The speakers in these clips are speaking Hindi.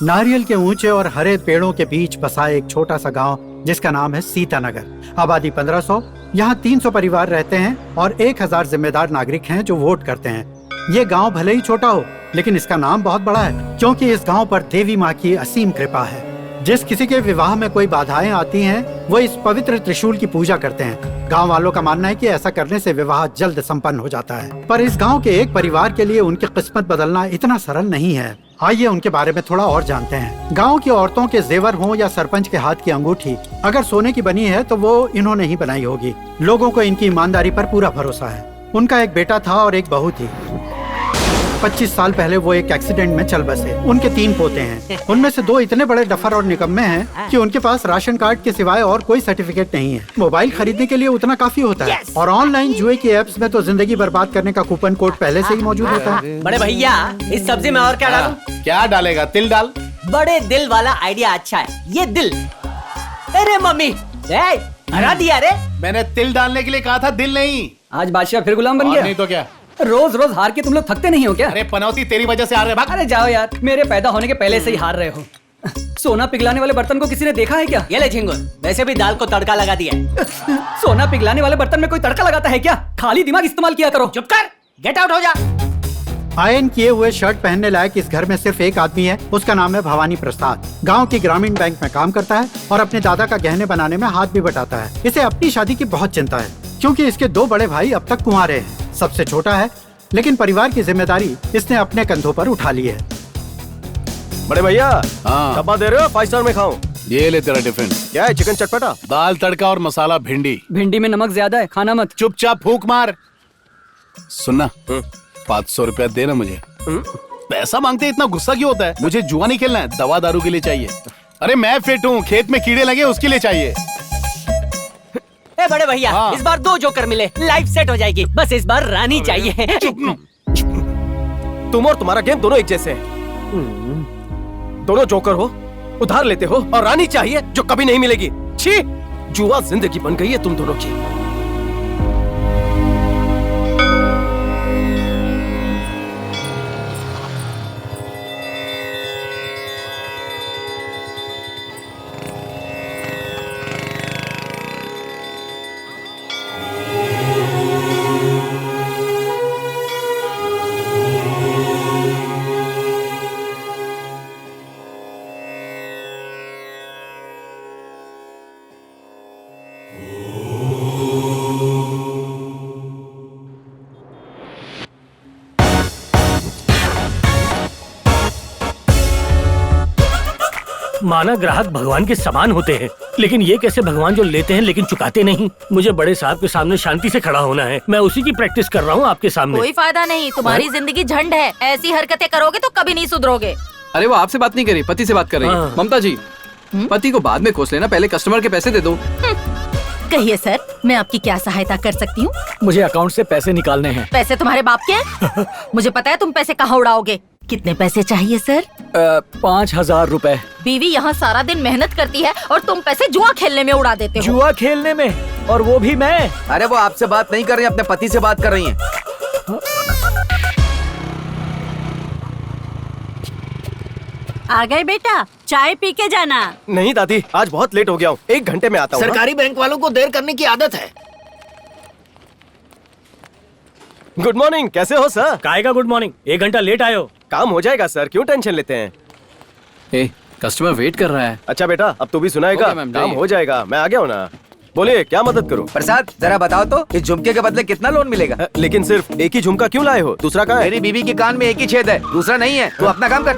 नारियल के ऊंचे और हरे पेड़ों के बीच बसा एक छोटा सा गांव जिसका नाम है सीतानगर। आबादी 1500। यहाँ 300 परिवार रहते हैं और 1000 जिम्मेदार नागरिक हैं जो वोट करते हैं। ये गांव भले ही छोटा हो, लेकिन इसका नाम बहुत बड़ा है, क्योंकि इस गांव पर देवी माँ की असीम कृपा है। जिस किसी के विवाह में कोई बाधाएं आती हैं, वो इस पवित्र त्रिशूल की पूजा करते हैं। गांव वालों का मानना है कि ऐसा करने से विवाह जल्द संपन्न हो जाता है। पर इस गांव के एक परिवार के लिए उनकी किस्मत बदलना इतना सरल नहीं है। आइए उनके बारे में थोड़ा और जानते हैं। गांव की औरतों के जेवर हों या सरपंच के हाथ की अंगूठी, अगर सोने की बनी है तो वो इन्होंने ही बनाई होगी। लोगों को इनकी ईमानदारी पर पूरा भरोसा है। उनका एक बेटा था और एक बहू थी। 25 साल पहले वो एक एक्सीडेंट में चल बसे। उनके 3 पोते हैं। उनमें से 2 इतने बड़े डफर और निकम्मे हैं कि उनके पास राशन कार्ड के सिवाय और कोई सर्टिफिकेट नहीं है। मोबाइल खरीदने के लिए उतना काफी होता है और ऑनलाइन जुए की एप्स में तो जिंदगी बर्बाद करने का कूपन कोड पहले से ही मौजूद होता है। बड़े भैया, इस सब्जी में और क्या डालूं? क्या डालेगा? तिल डाल। बड़े दिल वाला आइडिया अच्छा है, ये दिल। अरे मम्मी, हरा दिया रे। मैंने तिल डालने के लिए कहा था, दिल नहीं। आज बादशाह फिर गुलाम बन गया। नहीं तो क्या? रोज रोज हार के तुम लोग थकते नहीं हो क्या? अरे पनौती, तेरी वजह से हार रहे। भाग। अरे जाओ यार, मेरे पैदा होने के पहले से ही हार रहे हो। सोना पिघलाने वाले बर्तन को किसी ने देखा है क्या? ये ले झिंगुर, वैसे भी दाल को तड़का लगा दिया है। सोना पिघलाने वाले बर्तन में कोई तड़का लगाता है क्या? खाली दिमाग इस्तेमाल किया करो। चुप कर, गेट आउट हो जा। आयन किए हुए शर्ट पहनने लायक इस घर में सिर्फ एक आदमी है। उसका नाम है भवानी प्रसाद। गांव की ग्रामीण बैंक में काम करता है और अपने दादा का गहने बनाने में हाथ भी बटाता है। इसे अपनी शादी की बहुत चिंता है, क्योंकि इसके 2 बड़े भाई अब तक कुंवारे हैं। सबसे छोटा है, लेकिन परिवार की जिम्मेदारी इसने अपने कंधों पर उठा ली है। बड़े भैया, हाँ। डब्बा दे रहे हो? 5 स्टार में खाऊं? ये ले तेरा टिफिन। क्या है? चिकन चटपटा, दाल तड़का और मसाला भिंडी। भिंडी में नमक ज्यादा है, खाना मत। चुपचाप फूंक मार। सुनना, 500 रुपया देना मुझे। पैसा मांगते इतना गुस्सा क्यों होता है? मुझे जुआ नहीं खेलना है, दवा दारू के लिए चाहिए। अरे मैं फिट हूँ, खेत में कीड़े लगे उसके लिए चाहिए। ए बड़े भैया, हाँ। इस बार 2 जोकर मिले, लाइफ सेट हो जाएगी। बस इस बार रानी चाहिए। तुम और तुम्हारा गेम दोनों एक जैसे हैं। दोनों जोकर हो, उधार लेते हो, और रानी चाहिए जो कभी नहीं मिलेगी। छी, जुआ जिंदगी बन गई है तुम दोनों की। माना ग्राहक भगवान के समान होते हैं, लेकिन ये कैसे भगवान जो लेते हैं लेकिन चुकाते नहीं? मुझे बड़े साहब के सामने शांति से खड़ा होना है। मैं उसी की प्रैक्टिस कर रहा हूँ आपके सामने। कोई फायदा नहीं, तुम्हारी जिंदगी झंड है। ऐसी हरकतें करोगे तो कभी नहीं सुधरोगे। अरे वो आपसे बात नहीं कर रही, पति से बात कर रही है। हाँ। ममता जी, पति को बाद में कोस लेना, पहले कस्टमर के पैसे दे दो। कहिए सर, मैं आपकी क्या सहायता कर सकती हूँ? मुझे अकाउंट से पैसे निकालने हैं। पैसे तुम्हारे बाप के हैं? मुझे पता है तुम पैसे कहाँ उड़ाओगे। कितने पैसे चाहिए सर? 5000 रुपए। बीवी यहाँ सारा दिन मेहनत करती है और तुम पैसे जुआ खेलने में उड़ा देते हो। जुआ खेलने में? और वो भी मैं? अरे वो आपसे बात नहीं कर रही, अपने पति से बात कर रही हैं। आ गए बेटा, चाय पी के जाना। नहीं दादी, आज बहुत लेट हो गया हूँ, 1 घंटे में आता हूँ। सरकारी बैंक वालों को देर करने की आदत है। गुड मॉर्निंग, कैसे हो सर? काय का गुड मॉर्निंग? 1 घंटा लेट आए हो। काम हो जाएगा सर, क्यों टेंशन लेते हैं? कस्टमर वेट कर रहा है। अच्छा बेटा, अब तू भी सुनाएगा। Okay, मैम, काम जाइए। हो जाएगा, मैं आ गया हूँ ना। बोलिए, क्या मदद करूँ? प्रसाद, जरा बताओ तो इस झुमके के बदले कितना लोन मिलेगा? लेकिन सिर्फ एक ही झुमका क्यों लाए हो? दूसरा कहाँ है? मेरी बीवी के कान में एक ही छेद है, दूसरा नहीं है। तू अपना काम कर।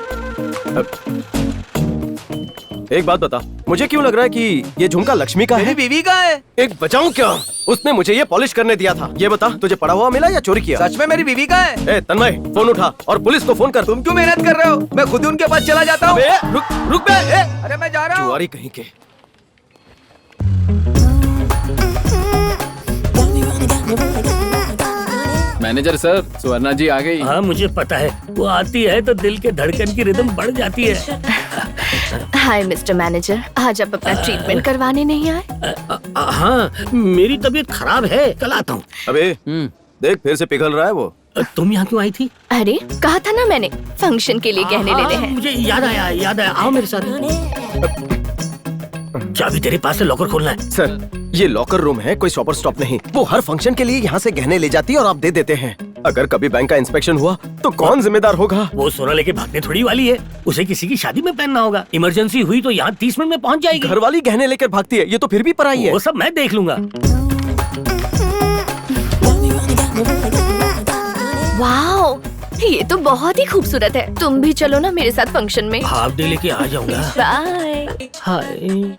एक बात बता, मुझे क्यों लग रहा है कि ये झुमका लक्ष्मी का है? मेरी बीवी का है। एक बचाऊं क्या? उसने मुझे ये पॉलिश करने दिया था। ये बता, तुझे पड़ा हुआ मिला या चोरी किया? सच में मेरी बीवी का है। ए तन्मय, फोन उठा और पुलिस को फोन कर। तुम क्यों मेहनत कर रहे हो? मैं खुद ही उनके पास चला जाता हूँ। रुक बे। अरे मैं जा रहा हूँ। जुआरी कहीं के। मैनेजर सर, सुवर्णा जी आ गई। हाँ मुझे पता है, वो आती है तो दिल के धड़कन की रिदम बढ़ जाती है। हाय मिस्टर मैनेजर, आज आप अपना ट्रीटमेंट करवाने नहीं आए? हाँ, मेरी तबीयत खराब है, कल आता हूँ। अबे देख, फिर से पिघल रहा है वो। तुम यहाँ क्यों आई थी? अरे कहा था ना मैंने, फंक्शन के लिए गहने लेने हैं। मुझे याद आया, आओ मेरे साथ। चाबी तेरे पास से, लॉकर खोलना है। सर, ये लॉकर रूम है, कोई शॉपर स्टॉप नहीं। वो हर फंक्शन के लिए यहाँ से गहने ले जाती है और आप दे देते हैं। अगर कभी बैंक का इंस्पेक्शन हुआ तो कौन जिम्मेदार होगा? वो सोना लेके भागने थोड़ी वाली है, उसे किसी की शादी में पहनना होगा। इमरजेंसी हुई तो यहाँ 30 मिनट में पहुँच जाएगी। घर वाली गहने लेकर भागती है, ये तो फिर भी पराई है। वो सब मैं देख लूंगा। वाओ, ये तो बहुत ही खूबसूरत है। तुम भी चलो ना मेरे साथ फंक्शन में। हाफ डे लेके आ जाऊंगा। बाय। हाय।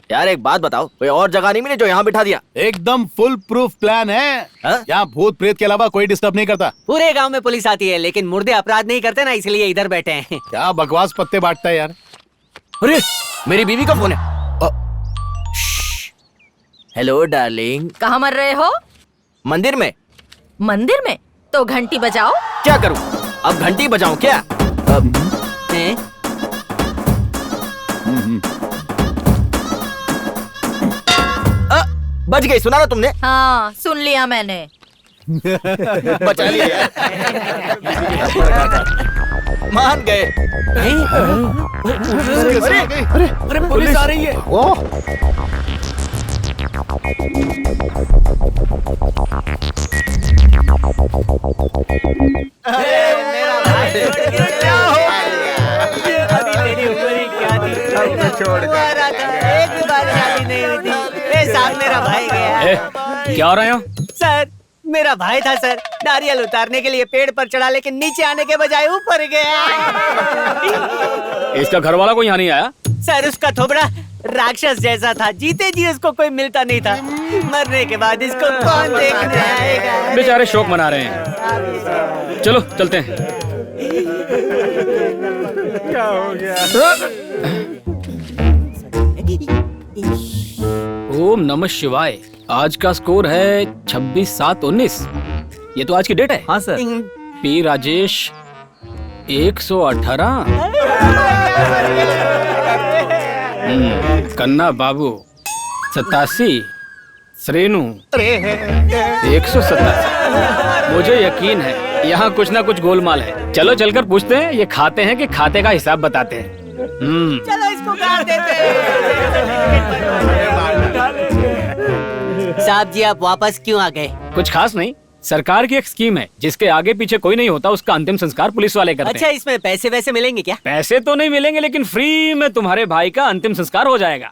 यार एक बात बताओ, कोई और जगह नहीं मिली जो यहाँ बिठा दिया? एकदम फुल प्रूफ प्लान है। यहाँ भूत प्रेत के अलावा कोई डिस्टर्ब नहीं करता। पूरे गांव में पुलिस आती है लेकिन मुर्दे अपराध नहीं करते ना, इसलिए इधर बैठे हैं। क्या बकवास पत्ते बांटता है यार। अरे मेरी बीवी का फोन है। Hello darling. कहाँ मर रहे हो? मंदिर में। मंदिर में? तो घंटी बजाओ। क्या करूं? अब घंटी बजाऊं क्या? बच गई, सुना ना तुमने? हाँ सुन लिया मैंने। बचा लिया। मान गए। अरे पुलिस आ रही है। मेरा भाई गया। क्या हो रहा है? सर मेरा भाई था सर, नारियल उतारने के लिए पेड़ पर चढ़ा, लेकिन नीचे आने के बजाय ऊपर गया। इसका घर वाला कोई यहाँ नहीं आया? सर उसका थोबड़ा राक्षस जैसा था, जीते जी उसको कोई मिलता नहीं था। मरने के बाद इसको कौन देखने आएगा? बेचारे शोक मना रहे हैं। चलो चलते हैं। क्या हो गया? ओम नमः शिवाय। आज का स्कोर है 26/7/19। ये तो आज की डेट है। हाँ सर। पी राजेश 118। कन्ना बाबू 87। श्रेणु 187। मुझे यकीन है यहाँ कुछ ना कुछ गोलमाल है। चलो चलकर पूछते हैं, ये खाते हैं कि खाते का हिसाब बताते हैं। चलो इसको गाड़ देते हैं। साहब जी आप वापस क्यों आ गए? कुछ खास नहीं, सरकार की एक स्कीम है जिसके आगे पीछे कोई नहीं होता, उसका अंतिम संस्कार पुलिस वाले करते अच्छा हैं। इसमें पैसे वैसे मिलेंगे क्या? पैसे तो नहीं मिलेंगे लेकिन फ्री में तुम्हारे भाई का अंतिम संस्कार हो जाएगा।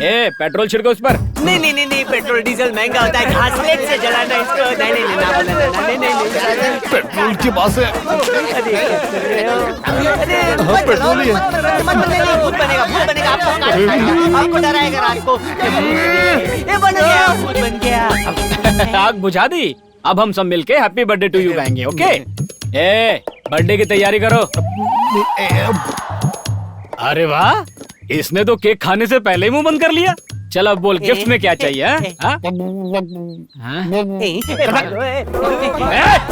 ए पेट्रोल छिड़को उस पर। नहीं नहीं नहीं नहीं, पेट्रोल डीजल महंगा होता है, घासलेट से जलाना इसको। नहीं नहीं नहीं नहीं, पेट्रोल के पास है। पेट्रोल ही है। भूत बनेगा, भूत बनेगा, आपको काट खाएगा, आपको डराएगा रात को। ये बन गया, भूत बन गया। आग बुझा दी। अब हम सब मिलके हैप्पी बर्थडे टू यू गाएंगे। ओके ए बर्थडे की तैयारी करो। अरे वाह, इसने तो केक खाने से पहले ही मुंह बंद कर लिया। चल अब बोल गिफ्ट में क्या चाहिए? हाँ?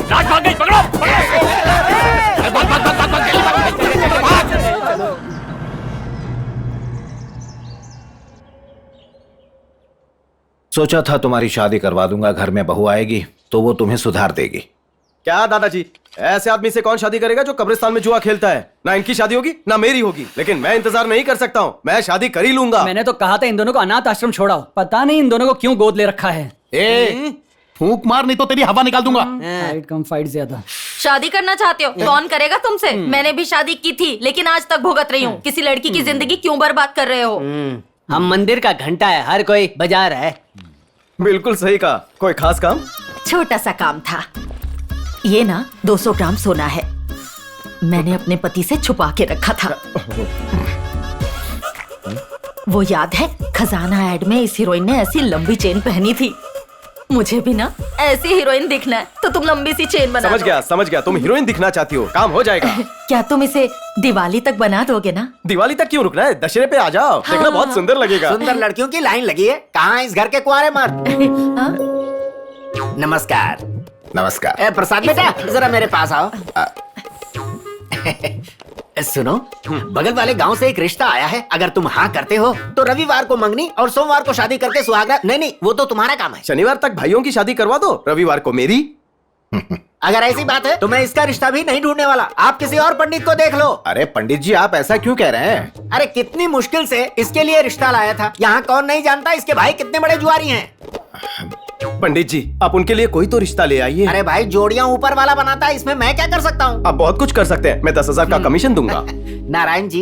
रात भाग गई, पकड़ो। सोचा था तुम्हारी शादी करवा दूंगा, घर में बहू आएगी तो वो तुम्हें सुधार देगी। क्या दादाजी, ऐसे आदमी से कौन शादी करेगा जो कब्रिस्तान में जुआ खेलता है? ना इनकी शादी होगी ना मेरी होगी, लेकिन मैं इंतजार नहीं कर सकता हूँ, मैं शादी कर ही लूंगा। मैंने तो कहा था इन दोनों को अनाथ आश्रम छोड़ाओ। पता नहीं इन दोनों को क्यों गोद ले रखा है। ए फूंक मार, नहीं तो तेरी हवा निकाल दूंगा। फाइट कम फाइट ज्यादा। शादी करना चाहते हो? कौन करेगा तुमसे? मैंने भी शादी की थी लेकिन आज तक भुगत रही हूँ। किसी लड़की की जिंदगी क्यों बर्बाद कर रहे हो? हम मंदिर का घंटा है, हर कोई बजा रहा है। बिल्कुल सही कहा। कोई खास काम? छोटा सा काम था। ये ना 200 ग्राम सोना है, मैंने अपने पति से छुपा के रखा था। वो याद है खजाना ऐड में इस हीरोइन ने ऐसी लंबी चेन पहनी थी। मुझे भी ना ऐसी हीरोइन दिखना है तो तुम लंबी सी चेन बना दो। समझ गया, तुम हीरोइन दिखना चाहती हो, काम हो जाएगा। क्या तुम इसे दिवाली तक बना दोगे ना? दिवाली तक क्यों रुकना है, दशहरे पे आ जाओ। हाँ। देखना बहुत सुंदर लगेगा। सुंदर लड़कियों की लाइन लगी है, कहाँ इस घर के कुंवारे मर्द? नमस्कार। नमस्कार। ए प्रसाद बेटा जरा मेरे पास आओ। सुनो, बगल वाले गांव से एक रिश्ता आया है। अगर तुम हाँ करते हो तो रविवार को मंगनी और सोमवार को शादी करके सुहागरात। नहीं, वो तो तुम्हारा काम है। शनिवार तक भाइयों की शादी करवा दो, रविवार को मेरी। अगर ऐसी बात है तो मैं इसका रिश्ता भी नहीं ढूंढने वाला। आप किसी और पंडित को देख लो। अरे पंडित जी, आप ऐसा क्यों कह रहे हैं? अरे कितनी मुश्किल से इसके लिए रिश्ता लाया था। यहाँ कौन नहीं जानता इसके भाई कितने बड़े जुआरी हैं। पंडित जी, आप उनके लिए कोई तो रिश्ता ले आइए। अरे भाई, जोड़ियां ऊपर वाला बनाता है, इसमें मैं क्या कर सकता हूँ? आप बहुत कुछ कर सकते हैं। मैं 10,000 का कमीशन दूंगा। नारायण जी,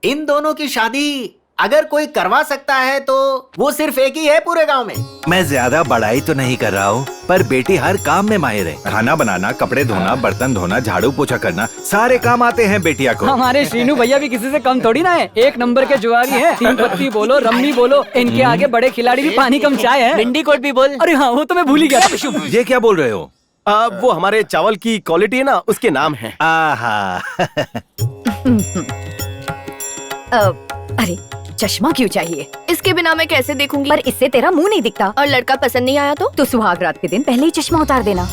इन दोनों की शादी अगर कोई करवा सकता है तो वो सिर्फ एक ही है पूरे गांव में। मैं ज्यादा बड़ाई तो नहीं कर रहा हूँ, पर बेटी हर काम में माहिर है। खाना बनाना, कपड़े धोना, बर्तन धोना, झाड़ू पोछा करना, सारे काम आते हैं बेटिया को। हमारे श्रीनू भैया भी किसी से कम थोड़ी ना है। एक नंबर के जुआरी हैं। 3 पत्ती बोलो, रम्मी बोलो, इनके आगे बड़े खिलाड़ी भी पानी कम चाय है। भिंडी कोट भी बोल। अरे हाँ, वो तो मैं भूल ही गया था। ये क्या बोल रहे हो? वो हमारे चावल की क्वालिटी है ना, उसके नाम है। अरे चश्मा क्यों चाहिए? इसके बिना मैं कैसे देखूंगी? पर इससे तेरा मुंह नहीं दिखता। और लड़का पसंद नहीं आया तो सुहाग रात के दिन पहले ही चश्मा उतार देना।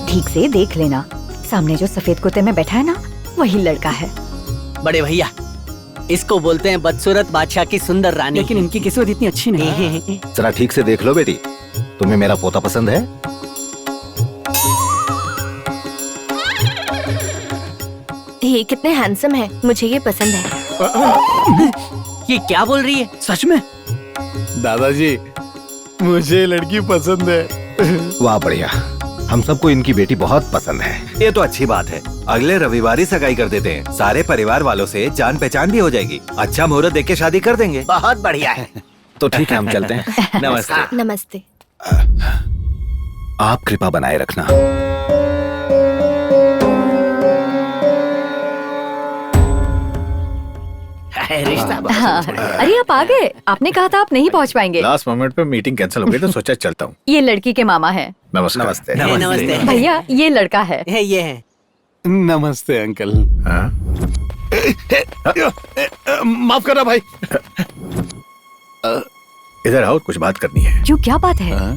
ठीक से देख लेना, सामने जो सफेद कुर्ते में बैठा है ना, वही लड़का है। बड़े भैया, इसको बोलते हैं बदसूरत बादशाह की सुंदर रानी। लेकिन इनकी किस्मत इतनी अच्छी नहीं है। जरा ठीक से देख लो बेटी, तुम्हें मेरा पोता पसंद है? ये कितने हैंडसम है, मुझे ये पसंद है। ये क्या बोल रही है? सच में? दादाजी, मुझे लड़की पसंद है। वाह बढ़िया, हम सबको इनकी बेटी बहुत पसंद है। ये तो अच्छी बात है। अगले रविवार ही सगाई कर देते हैं। सारे परिवार वालों से जान पहचान भी हो जाएगी। अच्छा मुहूर्त देख के शादी कर देंगे। बहुत बढ़िया है। तो ठीक है, हम चलते हैं। नमस्ते। नमस्ते। आप कृपा बनाए रखना। रिश्ता हाँ। अरे आप आ गए। आपने कहा था आप नहीं पहुंच पाएंगे। लास्ट मोमेंट पे मीटिंग कैंसिल हो गई तो सोचा चलता हूँ। ये लड़की के मामा है। नमस्कार। नमस्ते। नमस्ते। भैया ये लड़का है। ये है। नमस्ते अंकल। माफ करना भाई। इधर आओ, कुछ बात करनी है। क्यों, क्या बात है?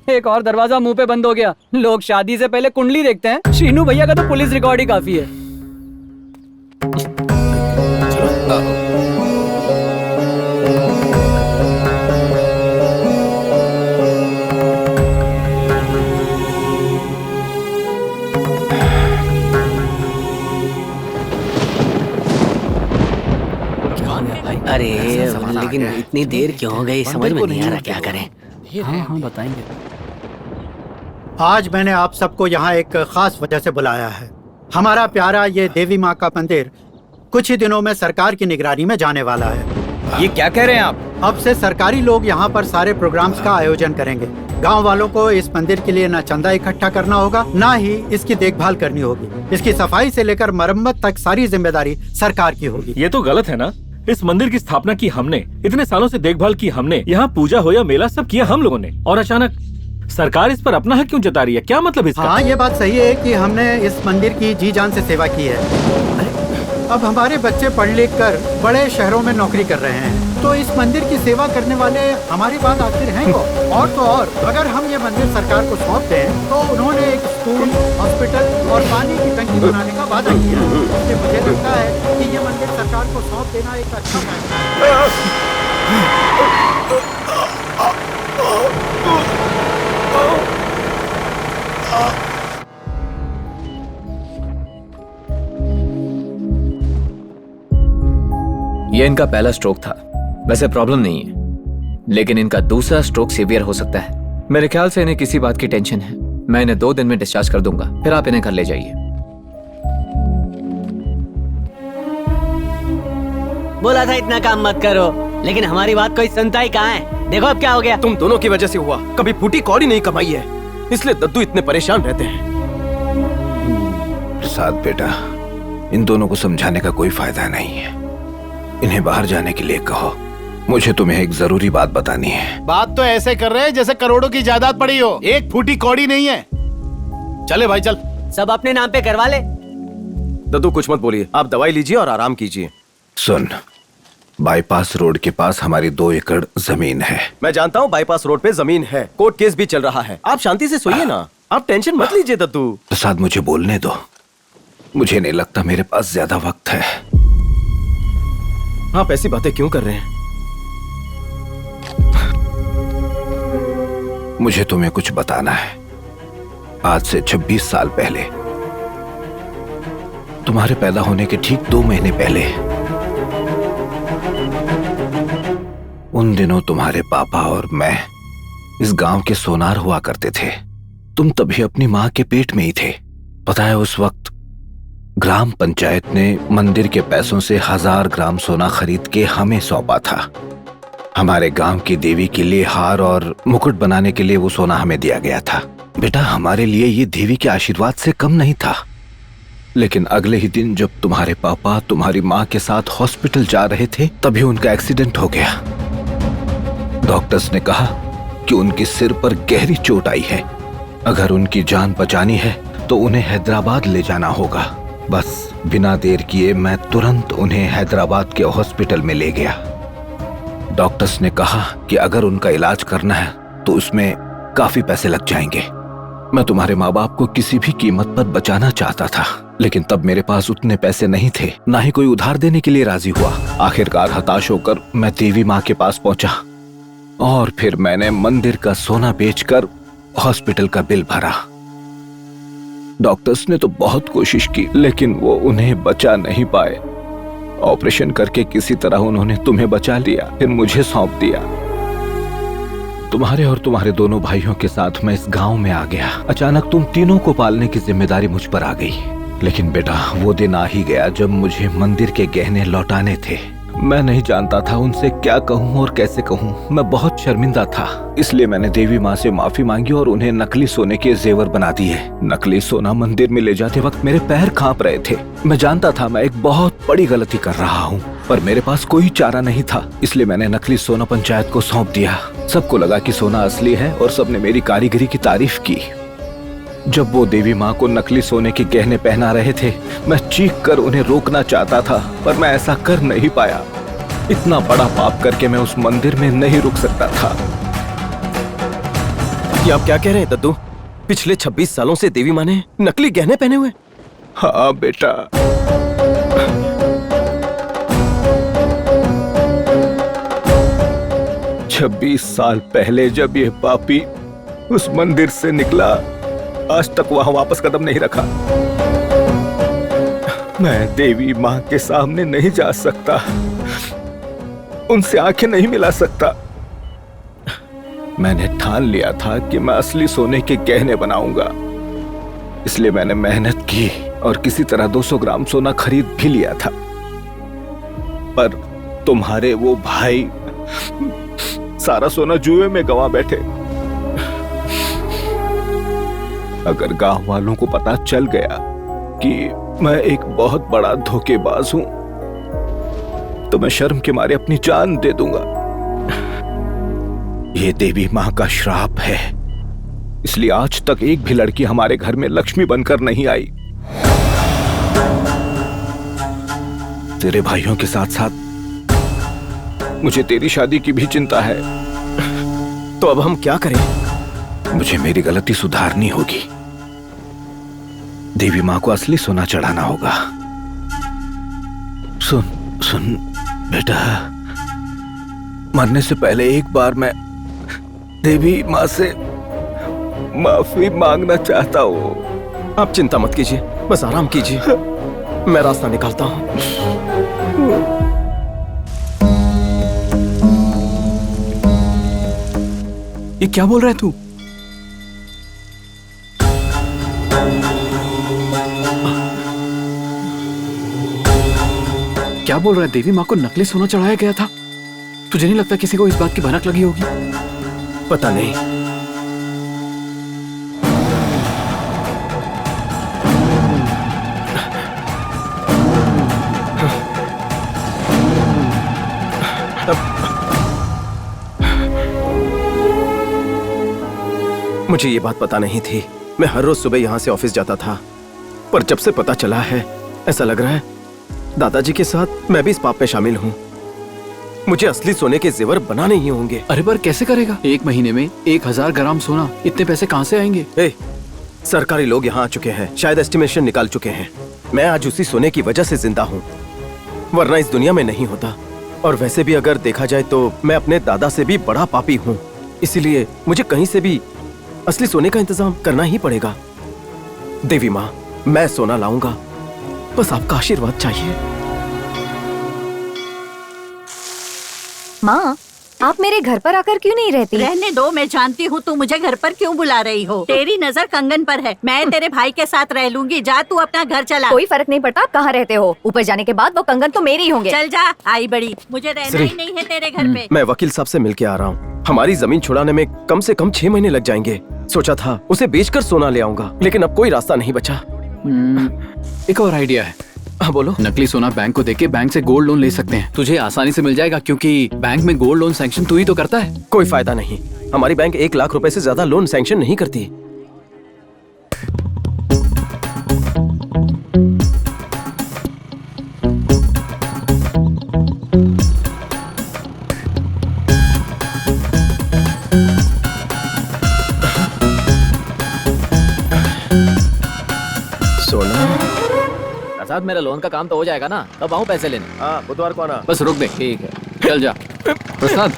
एक और दरवाजा मुंह पे बंद हो गया। लोग शादी से पहले कुंडली देखते हैं। श्रीनू भैया का तो पुलिस रिकॉर्ड ही काफी है। अरे लेकिन इतनी देर क्यों हो गई, समझ में नहीं आ रहा क्या करें। हाँ बताएंगे। आज मैंने आप सबको यहाँ एक खास वजह से बुलाया है। हमारा प्यारा ये देवी माँ का मंदिर कुछ ही दिनों में सरकार की निगरानी में जाने वाला है। ये क्या कह रहे हैं आप? अब से सरकारी लोग यहाँ पर सारे प्रोग्राम्स का आयोजन करेंगे। गांव वालों को इस मंदिर के लिए न चंदा इकट्ठा करना होगा, न ही इसकी देखभाल करनी होगी। इसकी सफाई से लेकर मरम्मत तक सारी जिम्मेदारी सरकार की होगी। ये तो गलत है ना। इस मंदिर की स्थापना की हमने, इतने सालों से देखभाल की हमने, यहाँ पूजा हो या मेला सब किया हम लोगों ने, और अचानक सरकार इस पर अपना हक क्यों जता रही है? क्या मतलब इसका? हाँ, ये बात सही है कि हमने इस मंदिर की जी जान से सेवा की है। अब हमारे बच्चे पढ़ लिख कर बड़े शहरों में नौकरी कर रहे हैं, तो इस मंदिर की सेवा करने वाले हमारी बात आखिर हैं को? और तो और, अगर हम ये मंदिर सरकार को सौंप दें तो उन्होंने एक स्कूल, हॉस्पिटल और पानी की टंकी बनाने का वादा किया। इसलिए मुझे लगता है कि ये मंदिर सरकार को सौंप देना एक अच्छा फैसला है। ये इनका पहला स्ट्रोक था, वैसे प्रॉब्लम नहीं है, लेकिन इनका दूसरा स्ट्रोक सीवियर हो सकता है। मेरे ख्याल से इन्हें किसी बात की टेंशन है। मैं इन्हें 2 दिन में डिस्चार्ज कर दूंगा, फिर आप इन्हें घर ले जाइए। बोला था इतना काम मत करो, लेकिन हमारी बात कोई सुनता ही कहाँ है। देखो अब क्या हो गया। तुम दोनों की वजह से हुआ। कभी फूटी कौड़ी नहीं कमाई है, इसलिए दद्दू इतने परेशान रहते हैं। प्रसाद बेटा, इन दोनों को समझाने का कोई फायदा नहीं है। इन्हें बाहर जाने के लिए कहो। मुझे तुम्हें एक जरूरी बात बतानी है। बात तो ऐसे कर रहे हैं जैसे करोड़ों की जायदाद पड़ी हो, एक फूटी कौड़ी नहीं है। चले भाई चल। सब अपने नाम पे करवा ले। दद्दू कुछ मत बोलिए, आप दवाई लीजिए और आराम कीजिए। सुन, बाईपास रोड के पास हमारी 2 एकड़ जमीन है। मैं जानता हूँ बाईपास रोड पे जमीन है, कोर्ट केस भी चल रहा है। आप शांति से सोइए ना, आप टेंशन मत लीजिए दद्दू। प्रसाद मुझे बोलने दो, मुझे नहीं लगता मेरे पास ज्यादा वक्त है। आप ऐसी बातें क्यों कर रहे हैं? मुझे तुम्हें कुछ बताना है। आज से 26 साल पहले, तुम्हारे पैदा होने के ठीक 2 महीने पहले, उन दिनों तुम्हारे पापा और मैं इस गांव के सोनार हुआ करते थे। तुम तभी अपनी मां के पेट में ही थे। पता है, उस वक्त ग्राम पंचायत ने मंदिर के पैसों से 1000 ग्राम सोना खरीद के हमें सौंपा था। हमारे गांव की देवी के लिए हार और मुकुट बनाने के लिए वो सोना हमें दिया गया था। बेटा, हमारे लिए ये देवी के आशीर्वाद से कम नहीं था। लेकिन अगले ही दिन जब तुम्हारे पापा तुम्हारी माँ के साथ हॉस्पिटल जा रहे थे, तभी उनका एक्सीडेंट हो गया। डॉक्टर्स ने कहा कि उनके सिर पर गहरी चोट आई है। अगर उनकी जान बचानी है तो उन्हें हैदराबाद ले जाना होगा। बस बिना देर किए मैं तुरंत उन्हें हैदराबाद के हॉस्पिटल में ले गया। डॉक्टर्स ने कहा कि अगर उनका इलाज करना है तो उसमें काफी पैसे लग जाएंगे। मैं तुम्हारे माँ बाप को किसी भी कीमत पर बचाना चाहता था, लेकिन तब मेरे पास उतने पैसे नहीं थे, ना ही कोई उधार देने के लिए राजी हुआ। आखिरकार हताश होकर मैं देवी माँ के पास पहुंचा और फिर मैंने मंदिर का सोना बेचकर हॉस्पिटल का बिल भरा। डॉक्टर्स ने तो बहुत कोशिश की, लेकिन वो उन्हें बचा नहीं पाए। ऑपरेशन करके किसी तरह उन्होंने तुम्हें बचा लिया, फिर मुझे सौंप दिया। तुम्हारे और तुम्हारे दोनों भाइयों के साथ मैं इस गांव में आ गया। अचानक तुम तीनों को पालने की जिम्मेदारी मुझ पर आ गई। लेकिन बेटा, वो दिन आ ही गया जब मुझे मंदिर के गहने लौटाने थे। मैं नहीं जानता था उनसे क्या कहूँ और कैसे कहूँ। मैं बहुत शर्मिंदा था, इसलिए मैंने देवी माँ से माफी मांगी और उन्हें नकली सोने के जेवर बना दिए। नकली सोना मंदिर में ले जाते वक्त मेरे पैर कांप रहे थे। मैं जानता था मैं एक बहुत बड़ी गलती कर रहा हूँ, पर मेरे पास कोई चारा नहीं था, इसलिए मैंने नकली सोना पंचायत को सौंप दिया। सबको लगा कि सोना असली है और सबने मेरी कारीगरी की तारीफ की। जब वो देवी माँ को नकली सोने के गहने पहना रहे थे, मैं चीख कर उन्हें रोकना चाहता था, पर मैं ऐसा कर नहीं पाया। इतना बड़ा पाप करके मैं उस मंदिर में नहीं रुक सकता था। ये आप क्या कह रहे हैं दद्दू? पिछले 26 सालों से देवी माँ ने नकली गहने पहने हुए? हाँ बेटा, 26 साल पहले जब ये पापी उस मंदिर से निकला, आज तक वहां वापस कदम नहीं रखा। मैं देवी माँ के सामने नहीं जा सकता, उनसे आंखें नहीं मिला सकता। मैंने ठान लिया था कि मैं असली सोने के गहने बनाऊंगा, इसलिए मैंने मेहनत की और किसी तरह 200 ग्राम सोना खरीद भी लिया था। पर तुम्हारे वो भाई सारा सोना जुए में गंवा बैठे। अगर गांव वालों को पता चल गया कि मैं एक बहुत बड़ा धोखेबाज हूं, तो मैं शर्म के मारे अपनी जान दे दूंगा। ये देवी माँ का श्राप है, इसलिए आज तक एक भी लड़की हमारे घर में लक्ष्मी बनकर नहीं आई। तेरे भाइयों के साथ साथ मुझे तेरी शादी की भी चिंता है। तो अब हम क्या करें? मुझे मेरी गलती सुधारनी होगी। देवी माँ को असली सोना चढ़ाना होगा। सुन सुन बेटा, मरने से पहले एक बार मैं देवी माँ से माफी मांगना चाहता हूँ। आप चिंता मत कीजिए, बस आराम कीजिए, मैं रास्ता निकालता हूँ। ये क्या बोल रहा है तू? क्या बोल रहा है? देवी माँ को नकली सोना चढ़ाया गया था? तुझे नहीं लगता किसी को इस बात की भनक लगी होगी? पता नहीं। मुझे ये बात पता नहीं थी। मैं हर रोज सुबह यहाँ से ऑफिस जाता था, पर जब से पता चला है, ऐसा लग रहा है दादाजी के साथ मैं भी इस पाप में शामिल हूँ। मुझे असली सोने के जेवर बनाने ही होंगे। अरे पर कैसे करेगा? 1 महीने में 1000 ग्राम सोना, इतने पैसे कहाँ से आएंगे? सरकारी लोग यहाँ आ चुके हैं, शायद एस्टिमेशन निकाल चुके हैं। मैं आज उसी सोने की वजह से जिंदा हूँ, वरना इस दुनिया में नहीं होता। और वैसे भी अगर देखा जाए तो मैं अपने दादा से भी बड़ा पापी हूँ, इसीलिए मुझे कहीं से भी असली सोने का इंतजाम करना ही पड़ेगा। देवी माँ, मैं सोना लाऊंगा, बस आपका आशीर्वाद चाहिए। माँ, आप मेरे घर पर आकर क्यों नहीं रहती? रहने दो, मैं जानती हूँ तू मुझे घर पर क्यों बुला रही हो। तेरी नजर कंगन पर है, मैं तेरे भाई के साथ रह लूंगी। जा तू अपना घर चला। कोई फर्क नहीं पड़ता आप कहाँ रहते हो, ऊपर जाने के बाद वो कंगन तो मेरे ही होंगे। चल जा, आई बड़ी, मुझे रहना ही नहीं है तेरे घर पे। मैं वकील साहब से मिलके आ रहा हूँ। हमारी जमीन छुड़ाने में कम से कम 6 महीने लग जाएंगे। सोचा था उसे बेचकर सोना ले आऊंगा, लेकिन अब कोई रास्ता नहीं बचा। एक और आइडिया है। हाँ बोलो। नकली सोना बैंक को देके बैंक से गोल्ड लोन ले सकते हैं, तुझे आसानी से मिल जाएगा क्योंकि बैंक में गोल्ड लोन सैंक्शन तू ही तो करता है। कोई फायदा नहीं, हमारी बैंक 1 लाख रुपए से ज्यादा लोन सैंक्शन नहीं करती। प्रसाद, मेरा लोन का काम तो हो जाएगा ना? कब आऊँ पैसे लेने? हाँ, बुधवार को आना। बस रुक दे। ठीक है, चल जा। प्रसाद,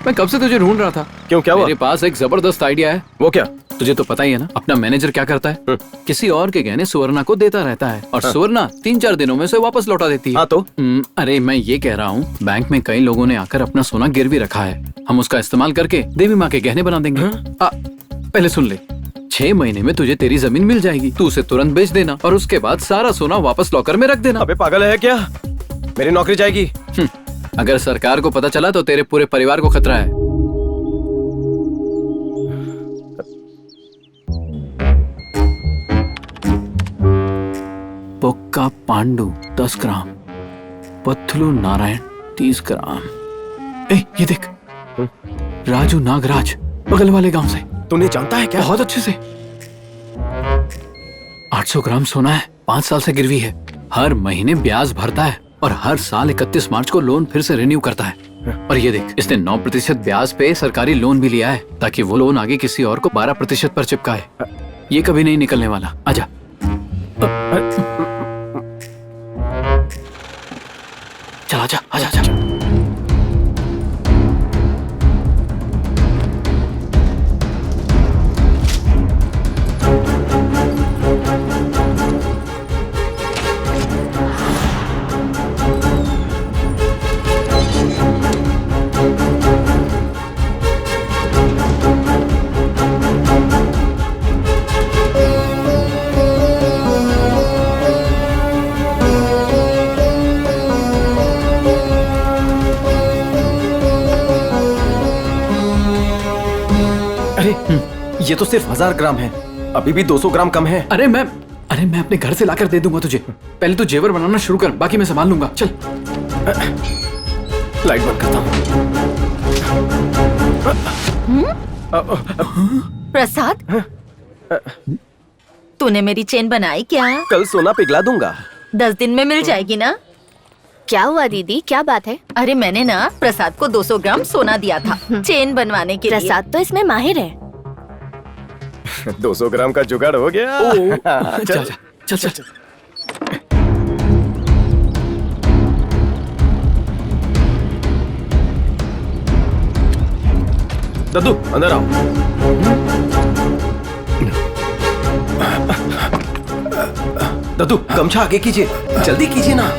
मैं कब से तुझे ढूंढ रहा था। क्यों, क्या हुआ? मेरे पास एक जबरदस्त आइडिया है। वो क्या? तुझे तो पता ही है ना, अपना मैनेजर क्या करता है, किसी और के गहने सुवर्णा को देता रहता है और सुवर्णा 3-4 दिनों में से वापस लौटा देती है। हाँ तो? अरे मैं ये कह रहा हूँ, बैंक में कई लोगों ने आकर अपना सोना गिरवी रखा है, हम उसका इस्तेमाल करके देवी माँ के गहने बना देंगे। पहले सुन ले, 6 महीने में तुझे तेरी जमीन मिल जाएगी, तू उसे तुरंत बेच देना और उसके बाद सारा सोना वापस लॉकर में रख देना। अबे पागल है क्या? मेरी नौकरी जाएगी। अगर सरकार को पता चला तो तेरे पूरे परिवार को खतरा है। पक्का पांडु 10 ग्राम, पत्थलू नारायण 30 ग्राम। ये देख, राजू नागराज बगल वाले गांव से। तूने जानता है क्या? बहुत अच्छे से। 800 ग्राम सोना है, 5 साल से गिरवी है, हर महीने ब्याज भरता है और हर साल 31 मार्च को लोन फिर से रिन्यू करता है। और ये देख, इसने 9% ब्याज पे सरकारी लोन भी लिया है ताकि वो लोन आगे किसी और को 12% पर चिपकाए। ये कभी नहीं निकलने वाला। आजा। चल आजा, आजा, आजा। ये तो सिर्फ 1000 ग्राम है, अभी भी 200 ग्राम कम है। अरे मैं अपने घर से लाकर दे दूंगा तुझे। पहले तू जेवर बनाना शुरू कर, बाकी मैं संभाल लूंगा। चल। लाइट बंद करता हूँ। प्रसाद, तूने मेरी चेन बनाई क्या? कल सोना पिघला दूंगा। 10 दिन में मिल जाएगी ना? क्या हुआ दीदी, क्या बात है? अरे मैंने ना प्रसाद को 200 ग्राम सोना दिया था चेन बनवाने के लिए। प्रसाद तो इसमें माहिर है। 200 ग्राम का जुगाड़ हो गया। चल चल चल चल। दद्दू अंदर आओ। दद्दू गमछा आगे कीजिए, जल्दी कीजिए ना।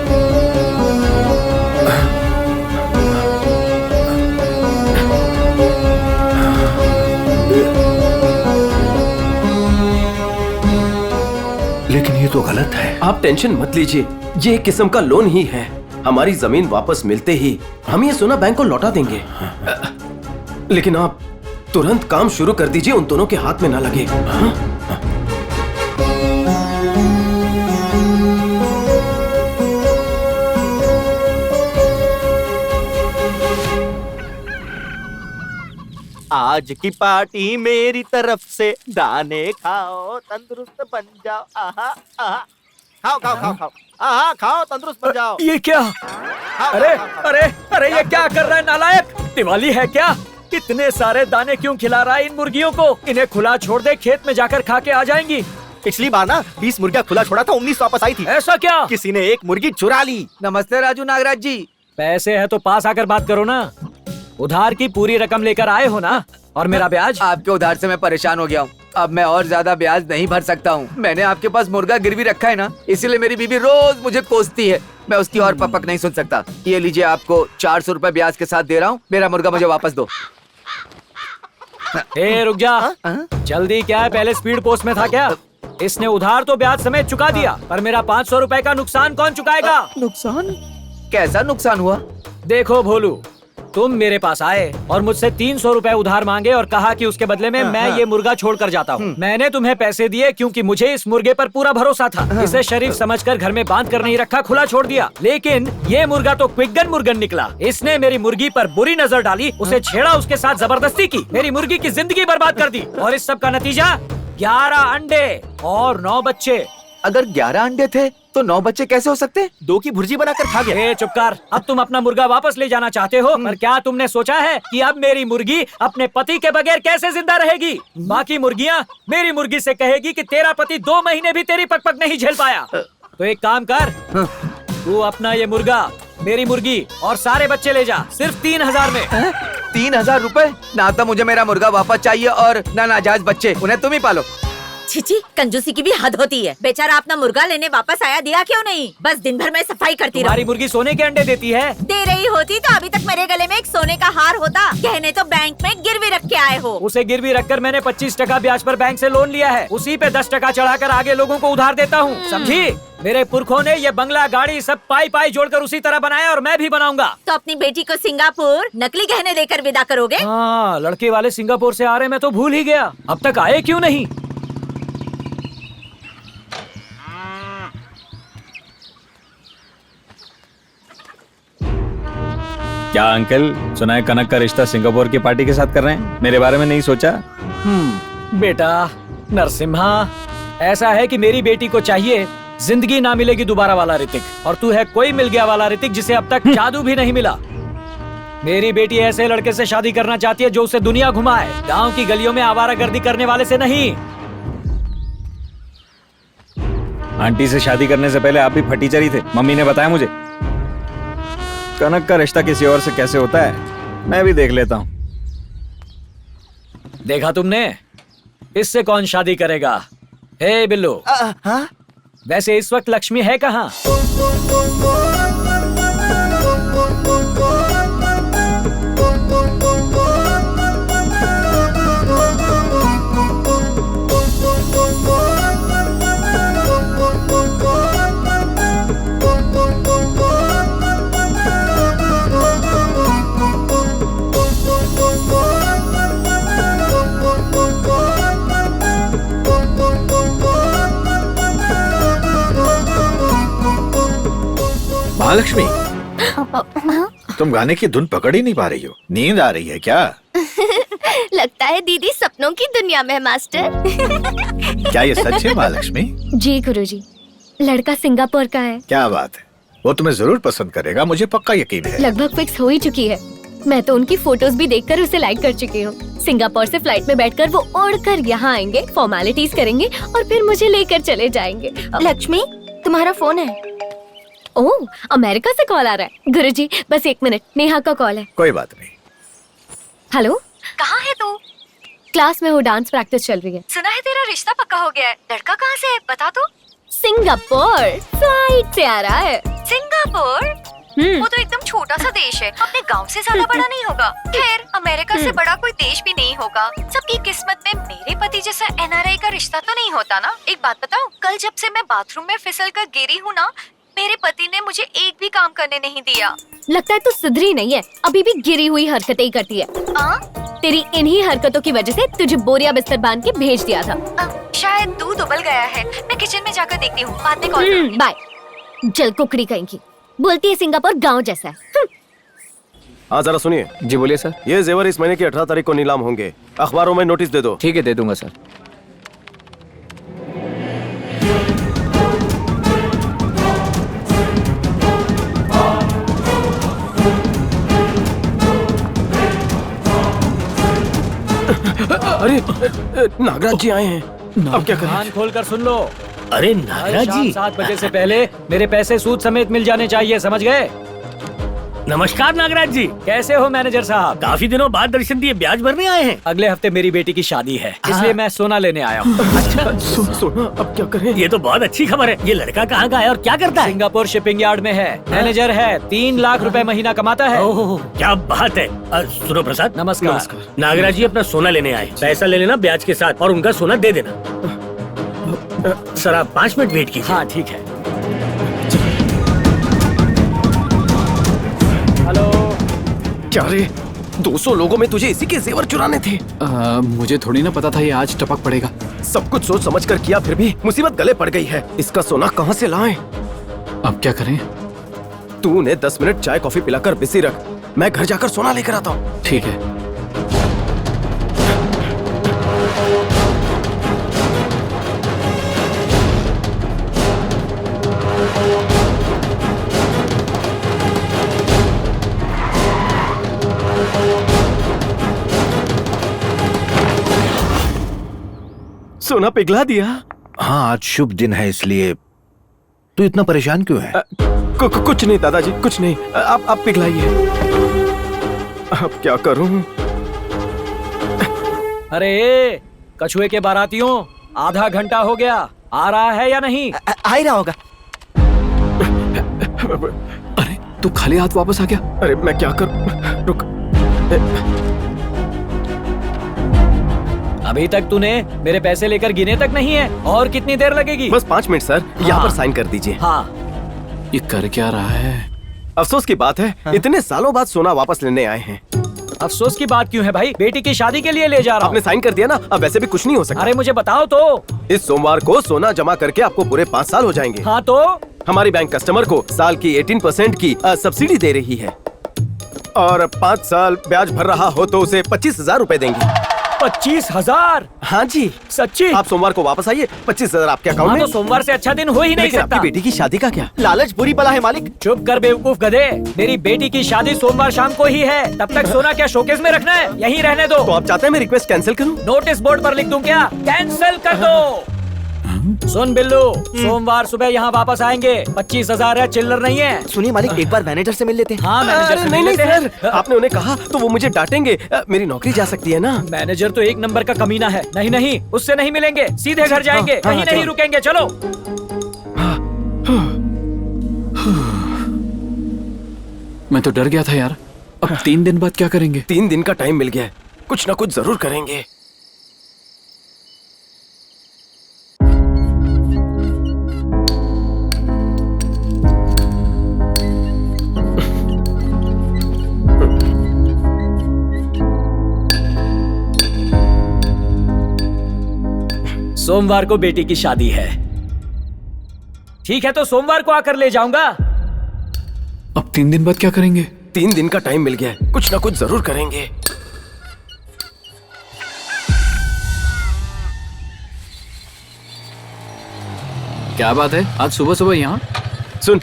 लेकिन ये तो गलत है। आप टेंशन मत लीजिए, ये एक किस्म का लोन ही है। हमारी जमीन वापस मिलते ही हम ये सोना बैंक को लौटा देंगे। लेकिन आप तुरंत काम शुरू कर दीजिए, उन दोनों के हाथ में ना लगे। आज की पार्टी मेरी तरफ से, दाने खाओ तंदुरुस्त बन जाओ। आहा आहा। खाओ खाओ खाओ खाओ। हाँ खाओ, तंदुरुस्त बन जाओ। ये क्या? अरे अरे अरे ये क्या कर रहा है नालायक? दिवाली है क्या? इतने सारे दाने क्यों खिला रहा है इन मुर्गियों को? इन्हें खुला छोड़ दे, खेत में जाकर खा के आ जाएंगी। पिछली बार ना 20 मुर्गियाँ खुला छोड़ा था, 19 वापस आई थी। ऐसा क्या? किसी ने एक मुर्गी चुरा ली। नमस्ते राजू नागराज जी। पैसे है तो पास आकर बात करो ना। उधार की पूरी रकम लेकर आए हो ना? और मेरा ब्याज? आपके उधार से मैं परेशान हो गया हूँ। अब मैं और ज्यादा ब्याज नहीं भर सकता हूँ। मैंने आपके पास मुर्गा गिरवी रखा है ना, इसीलिए मेरी बीवी रोज मुझे कोसती है। मैं उसकी और पपक नहीं सुन सकता। ये लीजिए, आपको 400 रुपए ब्याज के साथ दे रहा हूँ। मेरा मुर्गा मुझे वापस दो। ए रुक जा। जल्दी क्या है? पहले स्पीड पोस्ट में था क्या? इसने उधार तो ब्याज समेत चुका दिया, पर मेरा 500 रुपए का नुकसान कौन चुकाएगा? नुकसान? कैसा नुकसान हुआ? देखो भोलू, तुम मेरे पास आए और मुझसे 300 रुपए उधार मांगे और कहा कि उसके बदले में मैं ये मुर्गा छोड़ कर जाता हूँ। मैंने तुम्हें पैसे दिए क्योंकि मुझे इस मुर्गे पर पूरा भरोसा था। इसे शरीफ समझकर घर में बांध कर नहीं रखा, खुला छोड़ दिया। लेकिन ये मुर्गा तो क्विकगन मुर्गन निकला। इसने मेरी मुर्गी पर बुरी नजर डाली, उसे छेड़ा, उसके साथ जबरदस्ती की, मेरी मुर्गी की जिंदगी बर्बाद कर दी। और इस सब का नतीजा 11 अंडे और 9 बच्चे। अगर 11 अंडे थे तो 9 बच्चे कैसे हो सकते? 2 की भुर्जी बनाकर खा गया। चुप कर। अब तुम अपना मुर्गा वापस ले जाना चाहते हो, पर क्या तुमने सोचा है कि अब मेरी मुर्गी अपने पति के बगैर कैसे जिंदा रहेगी? बाकी मुर्गियाँ मेरी मुर्गी से कहेगी कि तेरा पति 2 महीने भी तेरी पकपक नहीं झेल पाया। तो एक काम कर, तू अपना ये मुर्गा, मेरी मुर्गी और सारे बच्चे ले जा, सिर्फ 3000 में। 3000 रुपए? ना तो मुझे मेरा मुर्गा वापस चाहिए और ना नाजायज बच्चे, उन्हें तुम ही पालो। छिची, कंजूसी की भी हद होती है। बेचारा अपना मुर्गा लेने वापस आया, दिया क्यों नहीं? बस दिन भर में सफाई करती रही। तुम्हारी मुर्गी सोने के अंडे देती है? दे रही होती तो अभी तक मेरे गले में एक सोने का हार होता। गहने तो बैंक में गिरवी रख के आए हो। उसे गिरवी रखकर मैंने 25% ब्याज पर बैंक से लोन लिया है। उसी पे 10% चढ़ाकर आगे लोगों को उधार देता हूँ, समझी? मेरे पुरखों ने ये बंगला, गाड़ी सब पाई पाई जोड़कर उसी तरह बनाया और मैं भी बनाऊंगा। तो अपनी बेटी को सिंगापुर नकली गहने देकर विदा करोगे? हाँ, लड़के वाले सिंगापुर से आ रहे, मैं तो भूल ही गया। अब तक आए क्यों नहीं? क्या अंकल, सुना है कनक का रिश्ता सिंगापुर की पार्टी के साथ कर रहे हैं? मेरे बारे में नहीं सोचा? बेटा नरसिम्हा, ऐसा है कि मेरी बेटी को चाहिए जिंदगी ना मिलेगी दोबारा वाला ऋतिक, और तू है कोई मिल गया वाला ऋतिक जिसे अब तक जादू भी नहीं मिला। मेरी बेटी ऐसे लड़के से शादी करना चाहती है जो उसे दुनिया घुमाए, गांव की गलियों में आवारागर्दी करने वाले से नहीं। आंटी से शादी करने से पहले आप भी फटीचरी थे, मम्मी ने बताया मुझे। कनक का रिश्ता किसी और से कैसे होता है, मैं भी देख लेता हूँ। देखा तुमने, इससे कौन शादी करेगा? हे बिल्लू, वैसे इस वक्त लक्ष्मी है कहाँ? महालक्ष्मी, तुम गाने की धुन पकड़ ही नहीं पा रही हो, नींद आ रही है क्या? लगता है दीदी सपनों की दुनिया में मास्टर। क्या ये सच है महालक्ष्मी? जी गुरुजी, लड़का सिंगापुर का है। क्या बात है, वो तुम्हें जरूर पसंद करेगा, मुझे पक्का यकीन है। लगभग फिक्स हो ही चुकी है। मैं तो उनकी फोटोज भी देखकर उसे लाइक कर चुकी हूँ। सिंगापुर से फ्लाइट में बैठकर वो उड़कर यहाँ आएंगे, फॉर्मेलिटीज करेंगे और फिर मुझे लेकर चले जाएंगे। लक्ष्मी, तुम्हारा फोन है। ओह, अमेरिका से कॉल आ रहा है। गुरुजी बस 1 मिनट, नेहा का कॉल है। कोई बात नहीं। हेलो, कहाँ है तू? क्लास में हो, डांस प्रैक्टिस चल रही है। सुना है तेरा रिश्ता पक्का हो गया है। लड़का कहाँ से है बता तो? सिंगापुर फ्लाइट से आ रहा है। सिंगापुर? वो तो एकदम छोटा सा देश है, अपने गांव से ज्यादा बड़ा नहीं होगा। खैर, अमेरिका से बड़ा कोई देश भी नहीं होगा। सबकी किस्मत में मेरे पति जैसा NRI का रिश्ता तो नहीं होता ना। एक बात बताओ, कल जब से मैं बाथरूम में फिसल कर गिरी हूँ ना, मेरे पति ने मुझे एक भी काम करने नहीं दिया। लगता है तू सुधरी नहीं है, अभी भी गिरी हुई हरकतें ही करती है। तेरी इन्हीं हरकतों की वजह से तुझे बोरिया बिस्तर बांध के भेज दिया था। शायद दूध उबल गया है, मैं किचन में जाकर देखती हूँ, बाद में कॉल करूंगी। बाय। जल कुकड़ी कहीं बोलती है सिंगापुर गांव जैसा है। हाँ जरा सुनिए। जी बोलिए सर। ये जेवर इस महीने की 18 तारीख को नीलाम होंगे, अखबारों में नोटिस दे दो। ठीक है, दे दूंगा सर। अरे नागराज जी आए हैं, अब क्या करें? कान खोल कर सुन लो। अरे नागराज जी, 7 बजे से पहले मेरे पैसे सूद समेत मिल जाने चाहिए, समझ गए? नमस्कार नागराज जी। कैसे हो मैनेजर साहब? काफी दिनों बाद दर्शन दिए, ब्याज भरने आए हैं। अगले हफ्ते मेरी बेटी की शादी है, इसलिए मैं सोना लेने आया हूँ। अच्छा सोना, अब क्या करें? ये तो बहुत अच्छी खबर है। ये लड़का कहाँ का है और क्या करता है? सिंगापुर शिपिंग यार्ड में है, मैनेजर है, 3 लाख रुपए महीना कमाता है। ओह क्या बात है। सुनो प्रसाद, नमस्कार। नागराज जी अपना सोना लेने आए, पैसा ले लेना ब्याज के साथ और उनका सोना दे देना। सर आप 5 मिनट वेट कीजिए। हाँ ठीक है। हेलो। क्या रे, 200 लोगों में तुझे इसी के जेवर चुराने थे? मुझे थोड़ी ना पता था ये आज टपक पड़ेगा। सब कुछ सोच समझ कर किया, फिर भी मुसीबत गले पड़ गई है। इसका सोना कहाँ से लाएं? अब क्या करें? तू उन्हें 10 मिनट चाय कॉफी पिलाकर बिजी रख, मैं घर जाकर सोना लेकर आता हूँ। ठीक है। सोना पिघला दिया। हाँ आज शुभ दिन है इसलिए। तू इतना परेशान क्यों है? कुछ नहीं दादाजी, कुछ नहीं। आप पिघलाइए। अब क्या करूं? अरे कछुए के बारातियों, आधा घंटा हो गया, आ रहा है या नहीं? आ ही रहा होगा। अरे तू खाली हाथ वापस आ गया। अरे मैं क्या करूं? रुक। अभी तक तूने मेरे पैसे लेकर गिने तक नहीं है, और कितनी देर लगेगी? बस 5 मिनट सर, यहाँ पर साइन कर दीजिए। हाँ। ये कर क्या रहा है? अफसोस की बात है, इतने सालों बाद सोना वापस लेने आए हैं। अफसोस की बात क्यों है भाई? बेटी की शादी के लिए ले जा रहा हूँ। आपने साइन कर दिया ना, अब वैसे भी कुछ नहीं हो सकता। अरे मुझे बताओ तो। इस सोमवार को सोना जमा करके आपको पूरे 5 साल हो जाएंगे। हाँ तो? हमारी बैंक कस्टमर को साल की 18% की सब्सिडी दे रही है, और 5 साल ब्याज भर रहा हो तो उसे 25,000 रूपए देंगे। 25,000? हाँ जी सच्ची? आप सोमवार को वापस आइए, 25,000 आपके अकाउंट में। तो सोमवार से अच्छा दिन हो ही नहीं सकता। आपकी बेटी की शादी का क्या? लालच बुरी बला है मालिक। चुप कर बेवकूफ गधे, मेरी बेटी की शादी सोमवार शाम को ही है। तब तक सोना क्या शोकेस में रखना है? यहीं रहने दो। तो आप चाहते हैं मैं रिक्वेस्ट कैंसिल करूं? नोटिस बोर्ड पर लिख दूं क्या? कैंसिल कर दो। सुन बिल्लू, सोमवार सुबह यहाँ वापस आएंगे। 25,000 है, चिल्लर नहीं है। सुनिए मालिक, एक बार मैनेजर से मिल लेते हैं। हाँ मैनेजर से नहीं मिल लेते हैं। सर, आपने उन्हें कहा तो वो मुझे डांटेंगे, मेरी नौकरी जा सकती है ना। मैनेजर तो 1 नंबर का कमीना है। नहीं नहीं, उससे नहीं मिलेंगे, सीधे घर जाएंगे, कहीं नहीं रुकेंगे। चलो। मैं तो डर गया था यार। अब 3 दिन बाद क्या करेंगे? 3 दिन का टाइम मिल गया है, कुछ ना कुछ जरूर करेंगे। सोमवार को बेटी की शादी है। ठीक है, तो सोमवार को आकर ले जाऊंगा। अब 3 दिन बाद क्या करेंगे? 3 दिन का टाइम मिल गया है, कुछ ना कुछ जरूर करेंगे। क्या बात है, आज सुबह सुबह यहाँ? सुन,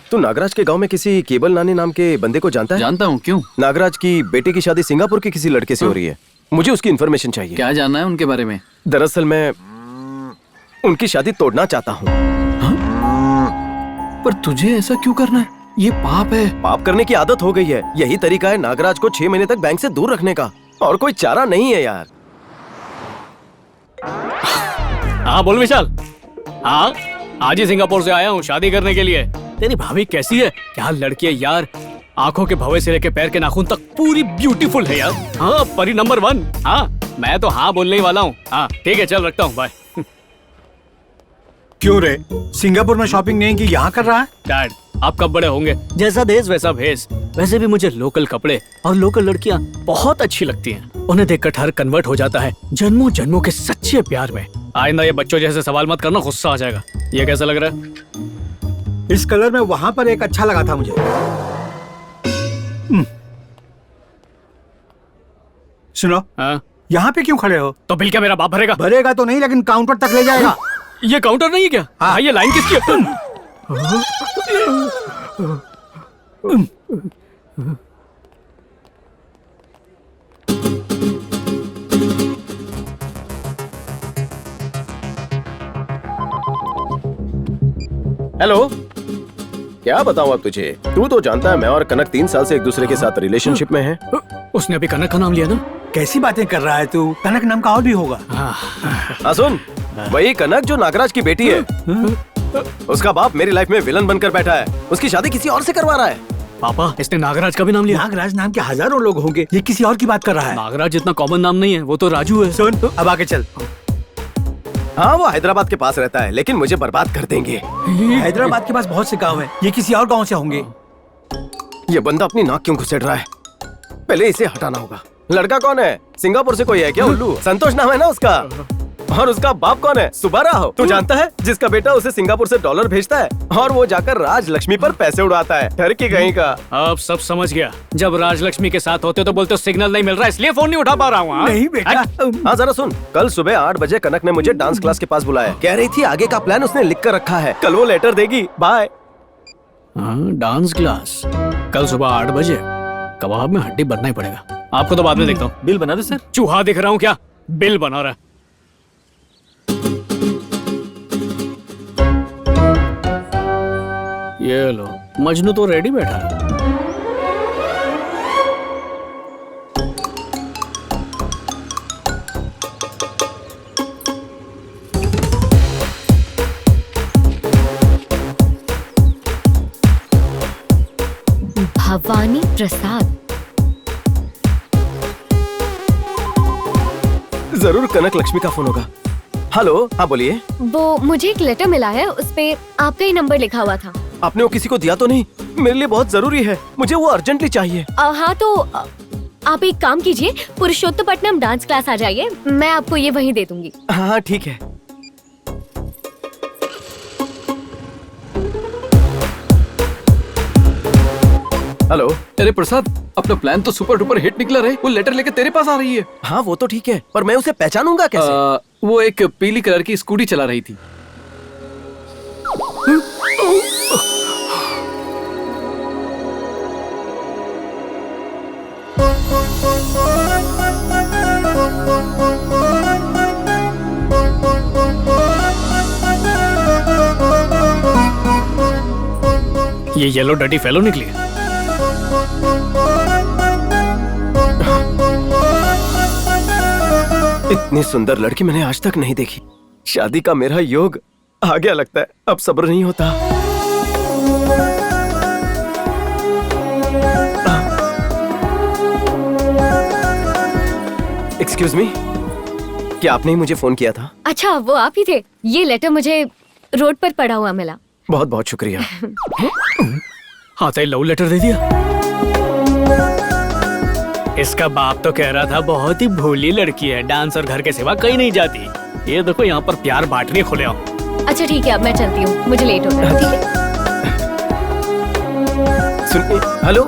तू नागराज के गांव में किसी केबल नानी नाम के बंदे को जानता है? जानता हूँ, क्यों? नागराज की बेटी की शादी सिंगापुर के किसी लड़के से हो रही है, मुझे उसकी इन्फॉर्मेशन चाहिए। क्या जानना है उनके बारे में? दरअसल मैं उनकी शादी तोड़ना चाहता हूँ। पर तुझे ऐसा क्यों करना है? ये पाप है। पाप करने की आदत हो गई है, यही तरीका है नागराज को 6 महीने तक बैंक से दूर रखने का, और कोई चारा नहीं है यार। हाँ बोल विशाल। हाँ आज ही सिंगापुर से आया हूँ शादी करने के लिए। तेरी भाभी कैसी है? क्या लड़की है यार, आंखों के भवे से लेके पैर के नाखून तक पूरी ब्यूटीफुल है यार। हाँ परी नंबर 1। हाँ मैं तो हाँ बोलने ही वाला हूँ। हाँ ठीक है, चल रखता हूँ, बाय। क्यों रे, सिंगापुर में शॉपिंग नहीं की, यहाँ कर रहा है? डैड आप कब बड़े होंगे, जैसा देश वैसा भेस। वैसे भी मुझे लोकल कपड़े और लोकल लड़कियाँ बहुत अच्छी लगती हैं। उन्हें देखकर ठहर कन्वर्ट हो जाता है जन्मों जन्मों के सच्चे प्यार में। आइंदा ये बच्चों जैसे सवाल मत करना, गुस्सा आ जाएगा। ये कैसा लग रहा है? इस कलर में वहां पर एक अच्छा लगा था मुझे। सुनो, हाँ? यहाँ पे क्यों खड़े हो? तो बिल क्या मेरा बाप भरेगा? भरेगा तो नहीं, लेकिन काउंटर तक ले जाएगा। ये काउंटर नहीं है क्या? हाँ ये लाइन किसकी है? हेलो, क्या बताऊं अब तुझे? तू तो जानता है मैं और कनक 3 साल से एक दूसरे के साथ रिलेशनशिप में हैं। उसने अभी कनक का नाम लिया ना? कैसी बातें कर रहा है तू? कनक नाम का और भी होगा। हाँ सुन, वही कनक जो नागराज की बेटी है। उसका बाप मेरी लाइफ में विलन बनकर बैठा है। उसकी शादी किसी और से करवा रहा है। पापा, इसने नागराज का भी नाम लिया? नागराज नाम के हजारों लोग होंगे, ये किसी और की बात कर रहा है। नागराज जितना कॉमन नाम नहीं है, वो तो राजू है। सुन, अब आगे चल। हाँ, वो हैदराबाद के पास रहता है, लेकिन मुझे बर्बाद कर देंगे। हैदराबाद के पास बहुत से गांव हैं, ये किसी और गांव से होंगे। ये बंदा अपनी नाक क्यों घुसेड़ रहा है? पहले इसे हटाना होगा। लड़का कौन है? सिंगापुर से कोई है क्या उल्लू? संतोष नाम है ना उसका। और उसका बाप कौन है? सुब्बाराव। तू जानता है, जिसका बेटा उसे सिंगापुर से डॉलर भेजता है और वो जाकर राजलक्ष्मी पर पैसे उड़ाता है। डर की कहीं का। अब सब समझ गया। जब राजलक्ष्मी के साथ होते तो बोलते सिग्नल नहीं मिल रहा, इसलिए फोन नहीं उठा पा रहा हूँ। नहीं बेटा। हाँ जरा सुन, कल सुबह 8 बजे कनक ने मुझे डांस क्लास के पास बुलाया। कह रही थी आगे का प्लान उसने लिख कर रखा है, कल वो लेटर देगी। बाय। डांस क्लास कल सुबह 8 बजे। कबाब में हड्डी बनना ही पड़ेगा। आपको तो बाद में देखता हूँ। बिल बना दो सर। चूहा दिख रहा हूँ क्या? बिल बना रहा है। ये लो, मजनू तो रेडी बैठा है। भवानी प्रसाद। जरूर कनक लक्ष्मी का फोन होगा। हेलो, हाँ बोलिए। वो मुझे एक लेटर मिला है, उस पे आपका ही नंबर लिखा हुआ था। आपने वो किसी को दिया तो नहीं? मेरे लिए बहुत जरूरी है, मुझे वो अर्जेंटली चाहिए। हाँ तो आप एक काम कीजिए, पुरुषोत्तपट्टनम डांस क्लास आ जाइए, मैं आपको ये वहीं दे दूंगी। हाँ ठीक है। हेलो। अरे प्रसाद, अपना प्लान तो सुपर डुपर हिट निकला रे। वो लेटर लेके तेरे पास आ रही है। हाँ वो तो ठीक है, पर मैं उसे पहचानूंगा कैसे? वो एक पीली कलर की स्कूटी चला रही थी। ये येलो डर्टी फेलो निकली है। इतनी सुंदर लड़की मैंने आज तक नहीं देखी। शादी का मेरा योग आ गया लगता है, अब सब्र नहीं होता। एक्सक्यूज मी, क्या आपने ही मुझे फोन किया था? अच्छा, वो आप ही थे। ये लेटर मुझे रोड पर पड़ा हुआ मिला। बहुत बहुत शुक्रिया। हाँ तो लव लेटर दे दिया। इसका बाप तो कह रहा था बहुत ही भोली लड़की है, डांस और घर के सिवा कहीं नहीं जाती। ये देखो यहाँ पर प्यार बांटने खुले हो। अच्छा ठीक है, अब मैं चलती हूँ, मुझे लेट हो रहा है। ठीक है। सुनिए, हेलो।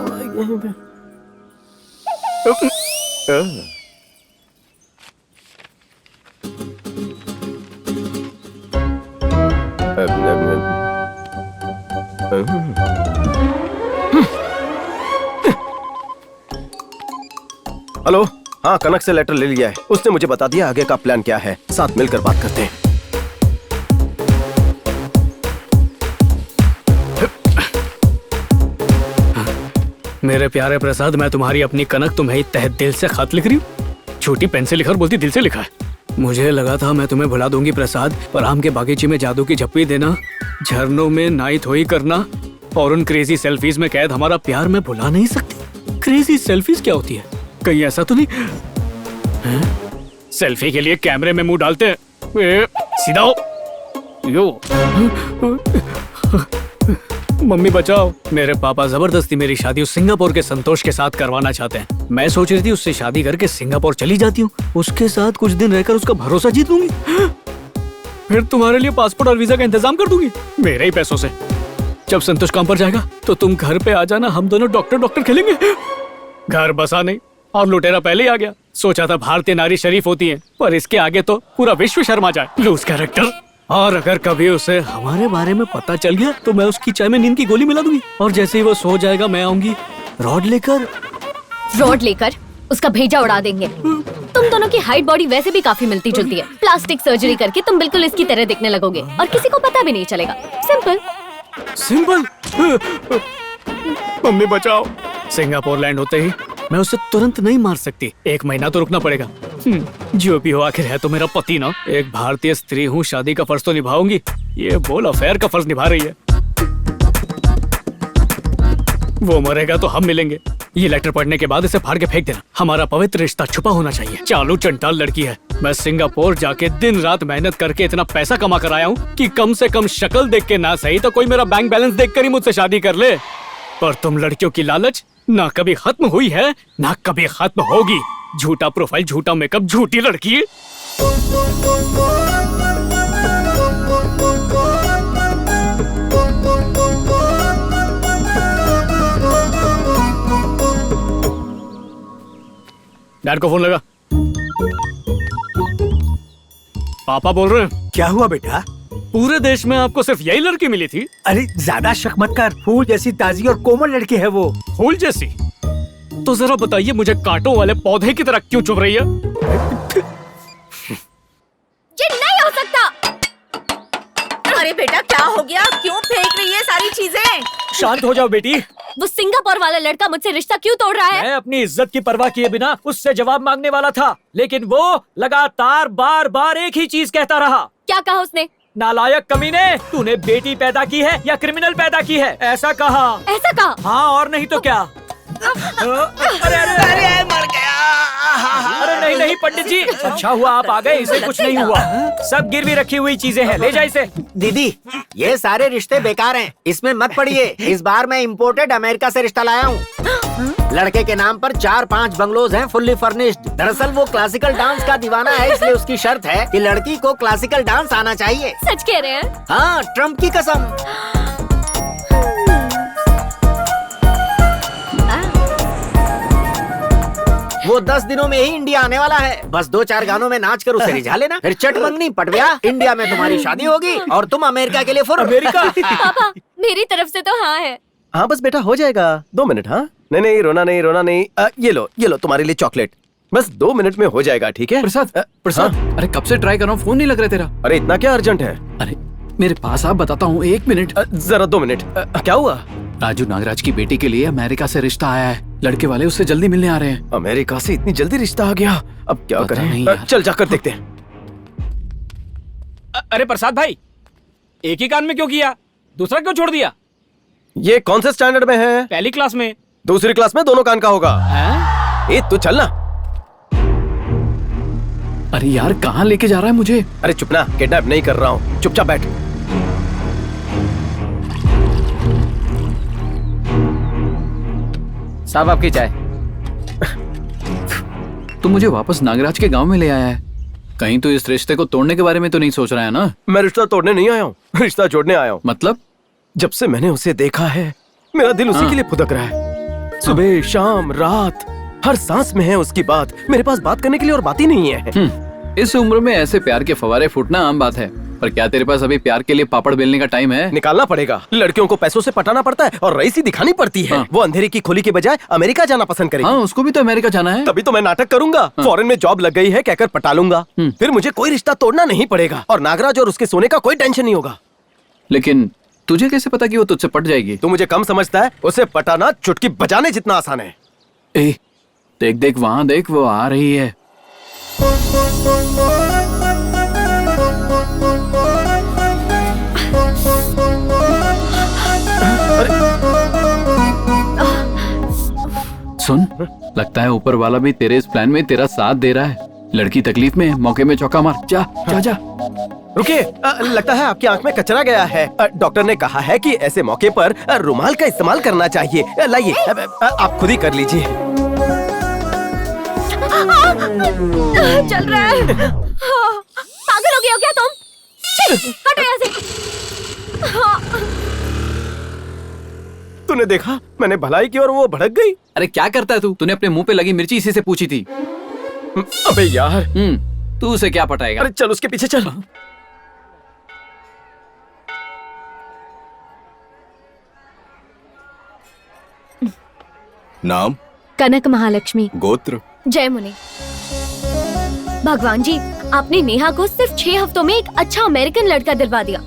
हेलो। हाँ, कनक से लेटर ले लिया है। उसने मुझे बता दिया आगे का प्लान क्या है। साथ मिलकर बात करते हैं। मेरे प्यारे प्रसाद, मैं तुम्हारी अपनी कनक तुम्हें तहे दिल से खत लिख रही हूँ। छोटी पेन से लिखा और बोलती दिल से लिखा है। मुझे लगा था मैं तुम्हें भुला दूंगी प्रसाद, पर आम के बागीचे में जादू की झप्पी देना, झरनों में नाई धोई करना और उन क्रेजी सेल्फीज में कैद हमारा प्यार मैं भुला नहीं सकती। क्रेजी सेल्फीज क्या होती है? कहीं ऐसा तो नहीं सेल्फी के लिए कैमरे में मुंह डालते हैं? सीधा हो। यो मम्मी बचाओ, मेरे पापा जबरदस्ती मेरी शादी उस सिंगापुर के संतोष के साथ करवाना चाहते हैं। मैं सोच रही थी उससे शादी करके सिंगापुर चली जाती हूँ, उसके साथ कुछ दिन रहकर उसका भरोसा जीत लूंगी, फिर तुम्हारे लिए पासपोर्ट और वीजा का इंतजाम कर दूंगी मेरे ही पैसों से। जब संतोष काम पर जाएगा तो तुम घर पे आ जाना, हम दोनों डॉक्टर खेलेंगे। घर बसा नहीं और लुटेरा पहले ही आ गया। सोचा था भारतीय नारी शरीफ होती है, पर इसके आगे तो पूरा विश्व शर्मा जाए। Loose character. और अगर कभी उसे हमारे बारे में पता चल गया तो मैं उसकी चाय में नींद की गोली मिला दूंगी, और जैसे ही वो सो जाएगा मैं आऊंगी रॉड लेकर उसका भेजा उड़ा देंगे। तुम दोनों की हाइट बॉडी वैसे भी काफी मिलती जुलती है। प्लास्टिक सर्जरी करके तुम बिल्कुल इसकी तरह दिखने लगोगे और किसी को पता भी नहीं चलेगा। सिंपल। सिंबल, मम्मी बचाओ। सिंगापुर लैंड होते ही मैं उसे तुरंत नहीं मार सकती, 1 महीना तो रुकना पड़ेगा। जो भी हो, आखिर है तो मेरा पति ना। एक भारतीय स्त्री हूँ, शादी का फर्ज तो निभाऊंगी। ये बोल अफेयर का फर्ज निभा रही है। वो मरेगा तो हम मिलेंगे। ये लेटर पढ़ने के बाद इसे फाड़ के फेंक देना। हमारा पवित्र रिश्ता छुपा होना चाहिए। चालू चंटाल लड़की है। मैं सिंगापुर जाके दिन रात मेहनत करके इतना पैसा कमा कर आया हूँ कि कम से कम शक्ल देख के ना सही तो कोई मेरा बैंक बैलेंस देख कर ही मुझसे शादी कर ले। पर तुम लड़कियों की लालच ना कभी खत्म हुई है ना कभी खत्म होगी। झूठा प्रोफाइल, झूठा मेकअप, झूठी लड़की। डैड को फोन लगा। पापा बोल रहे हैं। क्या हुआ बेटा? पूरे देश में आपको सिर्फ यही लड़की मिली थी? अरे ज्यादा शक मत कर, फूल जैसी ताजी और कोमल लड़की है वो। फूल जैसी? तो जरा बताइए मुझे कांटों वाले पौधे की तरह क्यों चुभ रही है? ये नहीं हो सकता। अरे बेटा क्या हो गया? क्यों फेंक रही है सारी चीजें? शांत हो जाओ बेटी। वो सिंगापुर वाला लड़का मुझसे रिश्ता क्यों तोड़ रहा है? मैं अपनी इज्जत की परवाह किए बिना उससे जवाब मांगने वाला था, लेकिन वो लगातार बार बार एक ही चीज कहता रहा। क्या कहा उसने? नालायक कमीने, तूने बेटी पैदा की है या क्रिमिनल पैदा की है, ऐसा कहा। ऐसा कहा? हाँ, और नहीं तो क्या। अरे अरे अरे मर गया। अरे नहीं नहीं पंडित जी, अच्छा हुआ आप आ गए, इसे कुछ नहीं हुआ। सब गिरवी रखी हुई चीजें हैं, ले जा इसे। दीदी, ये सारे रिश्ते बेकार हैं, इसमें मत पड़िए। इस बार मैं इम्पोर्टेड अमेरिका से रिश्ता लाया हूँ। लड़के के नाम पर 4-5 बंगलोज हैं, फुल्ली फर्निश्ड। दरअसल वो क्लासिकल डांस का दीवाना है, इसलिए उसकी शर्त है कि लड़की को क्लासिकल डांस आना चाहिए। सच कह रहे हैं? हाँ, ट्रम्प की कसम। वो 10 दिनों में ही इंडिया आने वाला है। बस 2-4 गानों में नाच कर उसे रिझा लेना, फिर चट मंगनी पट ब्याह। इंडिया में तुम्हारी शादी होगी और तुम अमेरिका के लिए फुर। अमेरिका? पापा मेरी तरफ से तो हाँ है। हाँ बस बेटा हो जाएगा, 2 मिनट। हाँ नहीं नहीं, रोना नहीं रोना नहीं। ये लो तुम्हारे लिए चॉकलेट। बस 2 मिनट में हो जाएगा, ठीक है? प्रसाद, अरे कब से ट्राई कर रहा हूँ, फोन नहीं लग रहा तेरा। अरे इतना क्या अर्जेंट है? अरे मेरे पास आप, बताता हूँ, 1 मिनट। जरा 2 मिनट। क्या हुआ? राजू नागराज की बेटी के लिए अमेरिका से रिश्ता आया है। लड़के वाले उससे जल्दी मिलने आ रहे हैं। अमेरिका से इतनी जल्दी रिश्ता आ गया, अब क्या करें? चल जाकर देखते हैं। अरे प्रसाद भाई, एक ही कान में क्यों किया, दूसरा क्यों छोड़ दिया? ये कौन से स्टैंडर्ड में है? पहली क्लास में। दूसरी क्लास में दोनों कान का होगा। ए तू चल ना। अरे यार कहाँ लेके जा रहा है मुझे? अरे चुप ना, किडनैप नहीं कर रहा हूँ, चुपचाप बैठ। साहब आपकी चाय। तू मुझे वापस नागराज के गांव में ले आया है, कहीं तो इस रिश्ते को तोड़ने के बारे में तो नहीं सोच रहा है ना? मैं रिश्ता तोड़ने नहीं आया हूँ, रिश्ता जोड़ने आया हूँ। मतलब? जब से मैंने उसे देखा है मेरा दिल उसी के लिए फुदक रहा है। सुबह शाम रात हर सांस में है उसकी बात। मेरे पास बात करने के लिए और बात ही नहीं है। इस उम्र में ऐसे प्यार के फवारे फूटना आम बात है, पर क्या तेरे पास अभी प्यार के लिए पापड़ बेलने का टाइम है? निकालना पड़ेगा। लड़कियों को पैसों से पटाना पड़ता है और रईसी दिखानी पड़ती है। वो अंधेरे की खोली के बजाय अमेरिका जाना पसंद करेगी। हाँ, उसको भी तो अमेरिका जाना है। तभी तो मैं नाटक करूंगा। फॉरेन में जॉब लग गई है कहकर पटा लूंगा, फिर मुझे कोई रिश्ता तोड़ना नहीं पड़ेगा और नागराज और उसके सोने का कोई टेंशन नहीं होगा। लेकिन तुझे कैसे पता कि वो तुझसे पट जाएगी? तू मुझे कम समझता है, उसे पटाना चुटकी बजाने जितना आसान है। ए, देख देख वहाँ देख, वो आ रही है। सुन, लगता है ऊपर वाला भी तेरे इस प्लान में तेरा साथ दे रहा है। लड़की तकलीफ में, मौके में चौका मार। जा जा जा। रुकिए, लगता है आपकी आंख में कचरा गया है। डॉक्टर ने कहा है कि ऐसे मौके पर रुमाल का इस्तेमाल करना चाहिए। लाइए, आप खुद ही कर लीजिए। चल रहा है। पागल हो गए हो क्या तुम? हटो यहाँ से। तूने देखा, मैंने भलाई की और वो भड़क गई। अरे क्या करता है तू? तूने अपने मुंह पे लगी मिर्ची इसी से पूछी थी। अबे यार, तू उसे क्या पटाएगा? अरे चल उसके पीछे चल। नाम? कनक महालक्ष्मी। गोत्र? जय मुनि। भगवान जी, आपने नेहा को सिर्फ 6 हफ्तों में एक अच्छा अमेरिकन लड़का दिलवा दिया।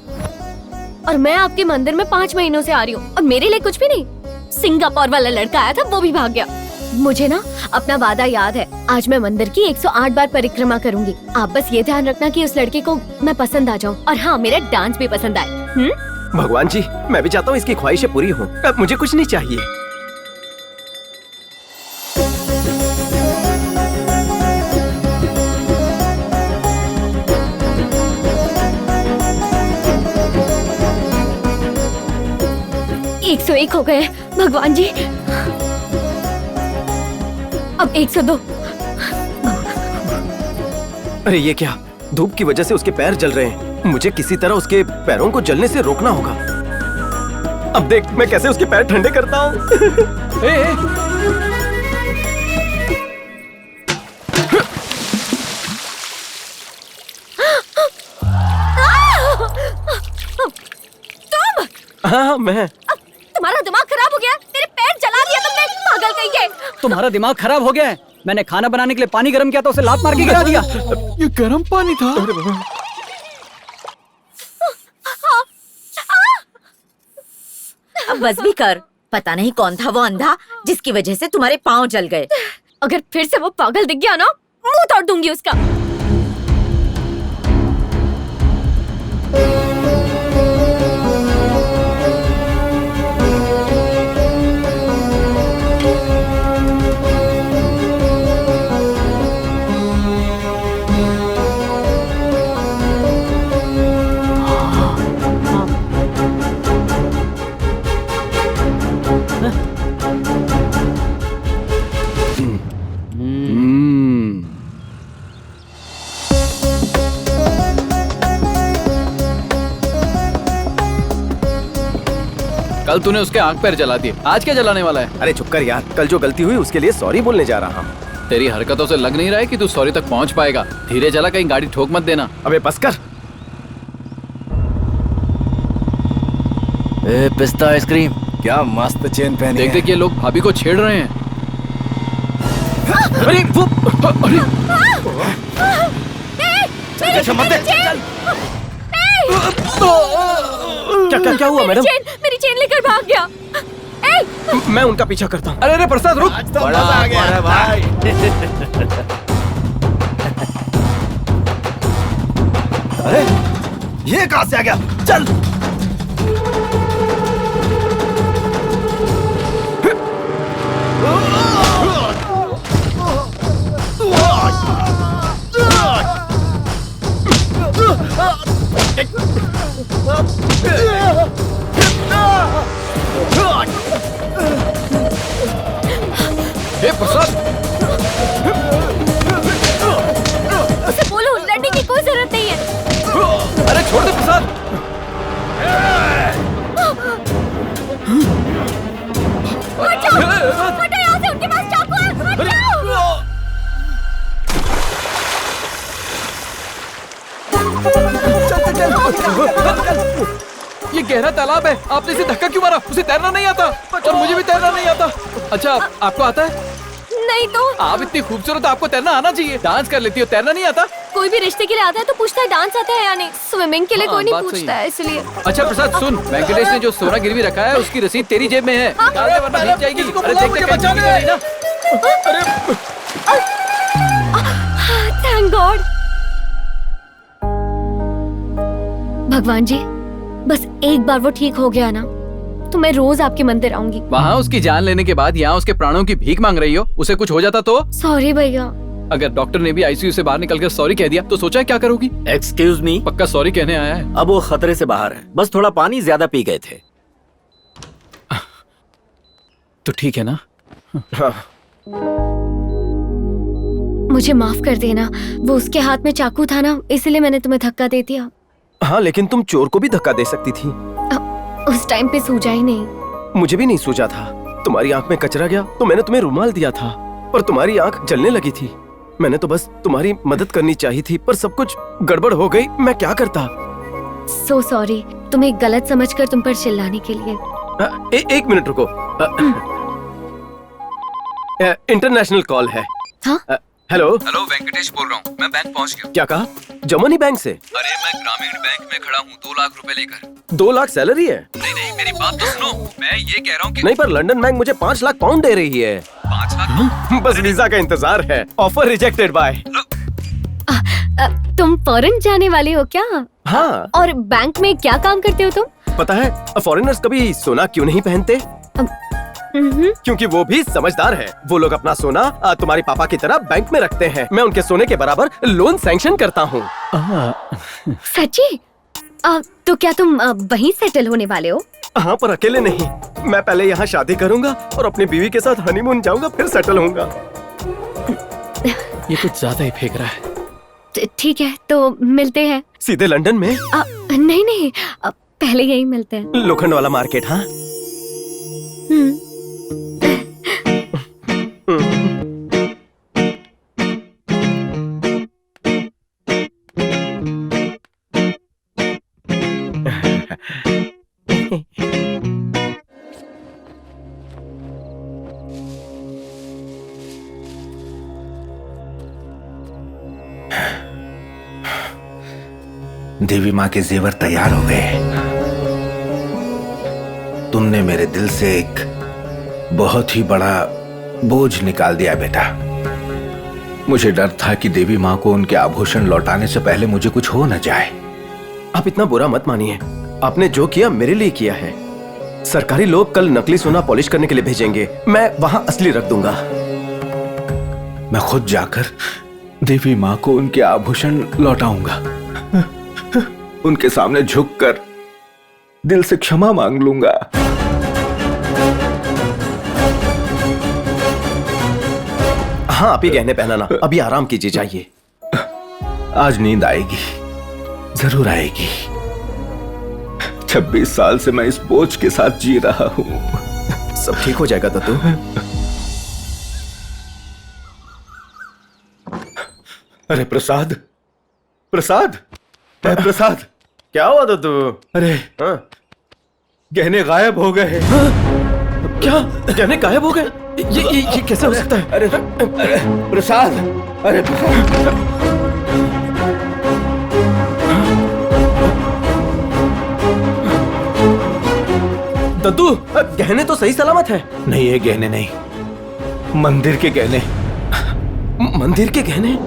और मैं आपके मंदिर में 5 महीनों से आ रही हूँ और मेरे लिए कुछ भी नहीं। सिंगापुर वाला लड़का आया था, वो भी भाग गया। मुझे ना अपना वादा याद है, आज मैं मंदिर की 108 बार परिक्रमा करूंगी। आप बस ये ध्यान रखना कि उस लड़के को मैं पसंद आ जाऊं और हाँ, मेरा डांस भी पसंद आए। भगवान जी, मैं भी चाहता हूँ इसकी ख्वाहिशें पूरी हों। अब मुझे कुछ नहीं चाहिए। एक 101 हो गए भगवान जी, अब 102। अरे ये क्या, धूप की वजह से उसके पैर जल रहे हैं। मुझे किसी तरह उसके पैरों को जलने से रोकना होगा। अब देख मैं कैसे उसके पैर ठंडे करता हूँ। हाँ मैं। तुम्हारा दिमाग खराब हो गया, तेरे पैर जला दिया तुमने, पागल कहीं के। तुम्हारा दिमाग खराब हो गया है। मैंने खाना बनाने के लिए पानी गर्म किया तो उसे लात मार के गिरा दिया। ये गर्म पानी था। अब बस भी कर। पता नहीं कौन था वो अंधा जिसकी वजह से तुम्हारे पाँव जल गए। अगर फिर से वो पागल दिख गया ना, मुंह तोड़ दूंगी उसका। कल तूने उसके आंख पैर जला दिए, आज क्या जलाने वाला है? अरे चुप कर यार, कल जो गलती हुई उसके लिए सॉरी बोलने जा रहा हूँ। तेरी हरकतों से लग नहीं रहा है कि तू सॉरी तक पहुँच पाएगा। धीरे चला, कहीं गाड़ी ठोक मत देना। अबे बस कर। पिस्ता आइसक्रीम, क्या मस्त चेन पहनी देख देख ये लोग भाभी को छेड़ रहे हैं। अरे वो, अरे क्या हुआ मैडम? मेरी चेन लेकर भाग गया। मैं उनका पीछा करता हूँ। अरे प्रसाद रुक। बड़ा आ गया है भाई। अरे ये कहाँ से आ गया? चल। प्रसाद, उसे बोलो लड़ने की कोई जरूरत नहीं है। अरे छोड़ दे प्रसाद। हटो यहाँ से, उनके पास चाकू है। ये गहरा तालाब है, आपने इसे धक्का क्यों मारा? उसे तैरना नहीं आता और मुझे भी तैरना नहीं आता। अच्छा आपको आता है? नहीं तो आप इतनी खूबसूरत, आपको तैरना आना चाहिए। डांस कर लेती हो, तैरना नहीं आता? कोई भी रिश्ते के लिए आता है तो पूछता है डांस आता है या नहीं। स्विमिंग के लिए कोई नहीं बात सही पूछता है, इसलिए। अच्छा प्रसाद सुन, वेंकटेश ने जो सोना गिरवी रखा है उसकी रसीद तेरी जेब में है। निकाल दे वरना भीग जाएगी। अरे देख देख कहीं नहीं ना। Thank God. भगवान जी, बस एक बार वो ठीक हो गया ना तो मैं रोज आपके मंदिर आऊंगी। वहाँ उसकी जान लेने के बाद यहाँ उसके प्राणों की भीख मांग रही हो। उसे कुछ हो जाता तो? सॉरी भैया। अगर डॉक्टर ने भी आईसीयू से बाहर निकलकर सॉरी कह दिया तो सोचा क्या करोगी? एक्सक्यूज मी, पक्का सॉरी कहने आया है? अब वो खतरे से बाहर है, बस थोड़ा पानी ज्यादा पी गए थे। तो ठीक है ना? मुझे माफ कर देना, वो उसके हाथ में चाकू था ना, इसलिए मैंने तुम्हें धक्का दे दिया। हाँ लेकिन तुम चोर को भी धक्का दे सकती थी। उस टाइम पे सूझा ही नहीं। मुझे भी नहीं सूझा था। तुम्हारी आंख में कचरा गया तो मैंने तुम्हें रुमाल दिया था, पर तुम्हारी आंख जलने लगी थी। मैंने तो बस तुम्हारी मदद करनी चाहिए थी, पर सब कुछ गड़बड़ हो गई। मैं क्या करता? सो सॉरी, तुम्हें गलत समझकर तुम पर चिल्लाने के लिए। एक मिनट रुको। इंटरनेशनल कॉल है। हाँ? हेलो हेलो, वेंकटेश बोल रहा हूँ। मैं बैंक पहुँच गया। क्या कहा? जमनी बैंक से? अरे मैं ग्रामीण बैंक में खड़ा हूँ 2 लाख रुपए लेकर। 2 लाख सैलरी है? नहीं, मेरी बात तो सुनो। मैं ये कह रहा हूँ कि नहीं, पर लंदन बैंक मुझे 5 लाख पाउंड दे रही है। 5 लाख? बस वीजा का इंतजार है। Offer rejected by. तुम फॉरेन जाने वाले हो क्या? हाँ। और बैंक में क्या काम करते हो तुम? पता है फॉरेनर्स कभी सोना क्यों नहीं पहनते? क्योंकि वो भी समझदार है। वो लोग अपना सोना तुम्हारे पापा की तरह बैंक में रखते हैं। मैं उनके सोने के बराबर लोन सैंक्शन करता हूँ। सच्ची? तो क्या तुम वहीं सेटल होने वाले हो? हाँ, पर अकेले नहीं। मैं पहले यहाँ शादी करूँगा और अपनी बीवी के साथ हनीमून जाऊँगा, फिर सेटल होऊंगा। ये कुछ ज्यादा ही फेंक रहा है। ठीक है, तो मिलते हैं। सीधे लंदन में? नहीं, पहले यही मिलते हैं। लोखंड वाला मार्केट। हाँ। देवी माँ के जेवर तैयार हो गए। तुमने मेरे दिल से एक बहुत ही बड़ा बोझ निकाल दिया बेटा। मुझे डर था कि देवी माँ को उनके आभूषण लौटाने से पहले मुझे कुछ हो न जाए। आप इतना बुरा मत मानिए। आपने जो किया मेरे लिए किया है। सरकारी लोग कल नकली सोना पॉलिश करने के लिए भेजेंगे। मैं वहां असली रख दूंगा। मैं खुद जाकर देवी माँ को उनके आभूषण लौटाऊंगा। उनके सामने झुककर दिल से क्षमा मांग लूंगा। हाँ, आप ही गहने पहनाना। अभी आराम कीजिए, जाइए। आज नींद आएगी, जरूर आएगी। 26 साल से मैं इस बोझ के साथ जी रहा हूं। सब ठीक हो जाएगा दत्तू। अरे प्रसाद, प्रसाद, प्रसाद, क्या हुआ दत्तू? अरे गहने गायब हो गए। क्या गहने गायब हो गए? ये कैसे हो सकता है? अरे प्रसाद, अरे दद्दू, गहने तो सही सलामत है। नहीं, ये गहने नहीं, मंदिर के गहने। मंदिर के गहने?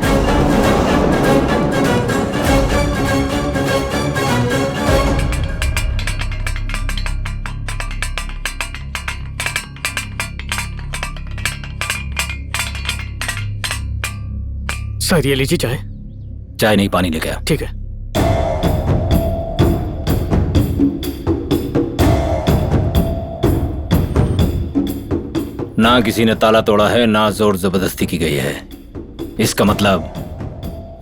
सर ये लीजिए चाय। चाय नहीं, पानी लेके आया। ठीक है। ना किसी ने ताला तोड़ा है, ना जोर जबरदस्ती की गई है। इसका मतलब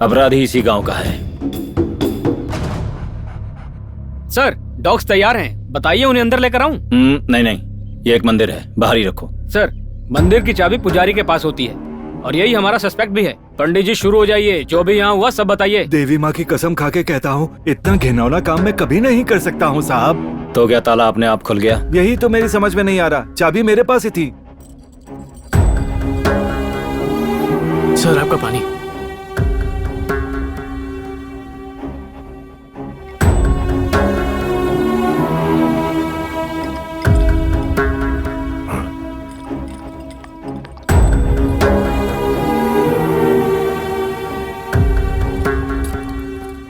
अपराधी इसी गांव का है। सर डॉग्स तैयार हैं, बताइए उन्हें अंदर लेकर आऊं? नहीं, ये एक मंदिर है, बाहर ही रखो। सर मंदिर की चाबी पुजारी के पास होती है और यही हमारा सस्पेक्ट भी है। पंडित जी शुरू हो जाइए, जो भी यहाँ हुआ सब बताइए। देवी माँ की कसम खा के कहता हूँ, इतना घिनौना काम मैं कभी नहीं कर सकता हूँ साहब। तो क्या ताला अपने आप खुल गया? यही तो मेरी समझ में नहीं आ रहा। चाबी मेरे पास ही थी। सर आपका पानी।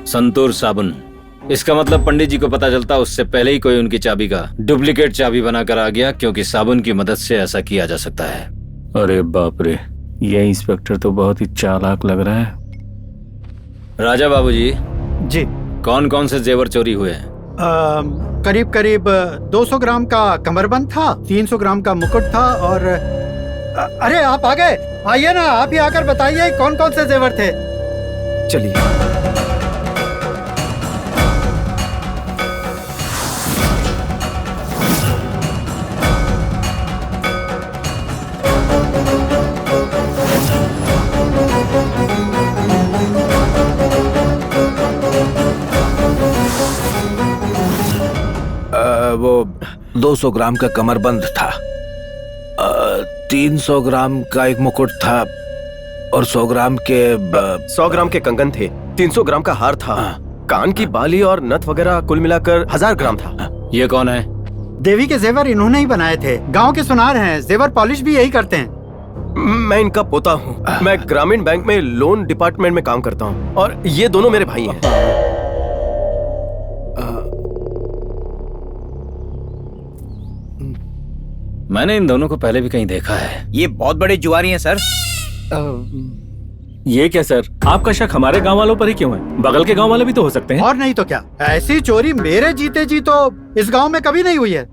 संतूर साबुन। इसका मतलब पंडित जी को पता चलता उससे पहले ही कोई उनकी चाबी का डुप्लीकेट चाबी बनाकर आ गया, क्योंकि साबुन की मदद से ऐसा किया जा सकता है। अरे बाप रे, ये इंस्पेक्टर तो बहुत ही चालाक लग रहा है। राजा बाबूजी जी, कौन कौन से जेवर चोरी हुए हैं? करीब करीब 200 ग्राम का कमरबंद था, 300 ग्राम का मुकुट था और अरे आप आ गए, आइए ना, आप ही आकर बताइए कौन कौन से जेवर थे। चलिए। वो 200 ग्राम का कमरबंद था, 300 ग्राम का एक मुकुट था, और 100 ग्राम के 100 ग्राम के कंगन थे, 300 ग्राम का हार था, कान की बाली और नथ वगैरह कुल मिलाकर 1000 ग्राम था। ये कौन है? देवी के जेवर इन्होंने ही बनाए थे। गांव के सुनार हैं, जेवर पॉलिश भी यही करते हैं। मैं इनका पोता हूँ। मैं ग्रामीण बैंक में लोन डिपार्टमेंट में काम करता हूँ और ये दोनों मेरे भाई हैं। मैंने इन दोनों को पहले भी कहीं देखा है। ये बहुत बड़े जुआरी हैं सर। ये क्या सर, आपका शक हमारे गांव वालों पर ही क्यों है? बगल के गांव वाले भी तो हो सकते हैं। और नहीं तो क्या, ऐसी चोरी मेरे जीते जी तो इस गांव में कभी नहीं हुई है।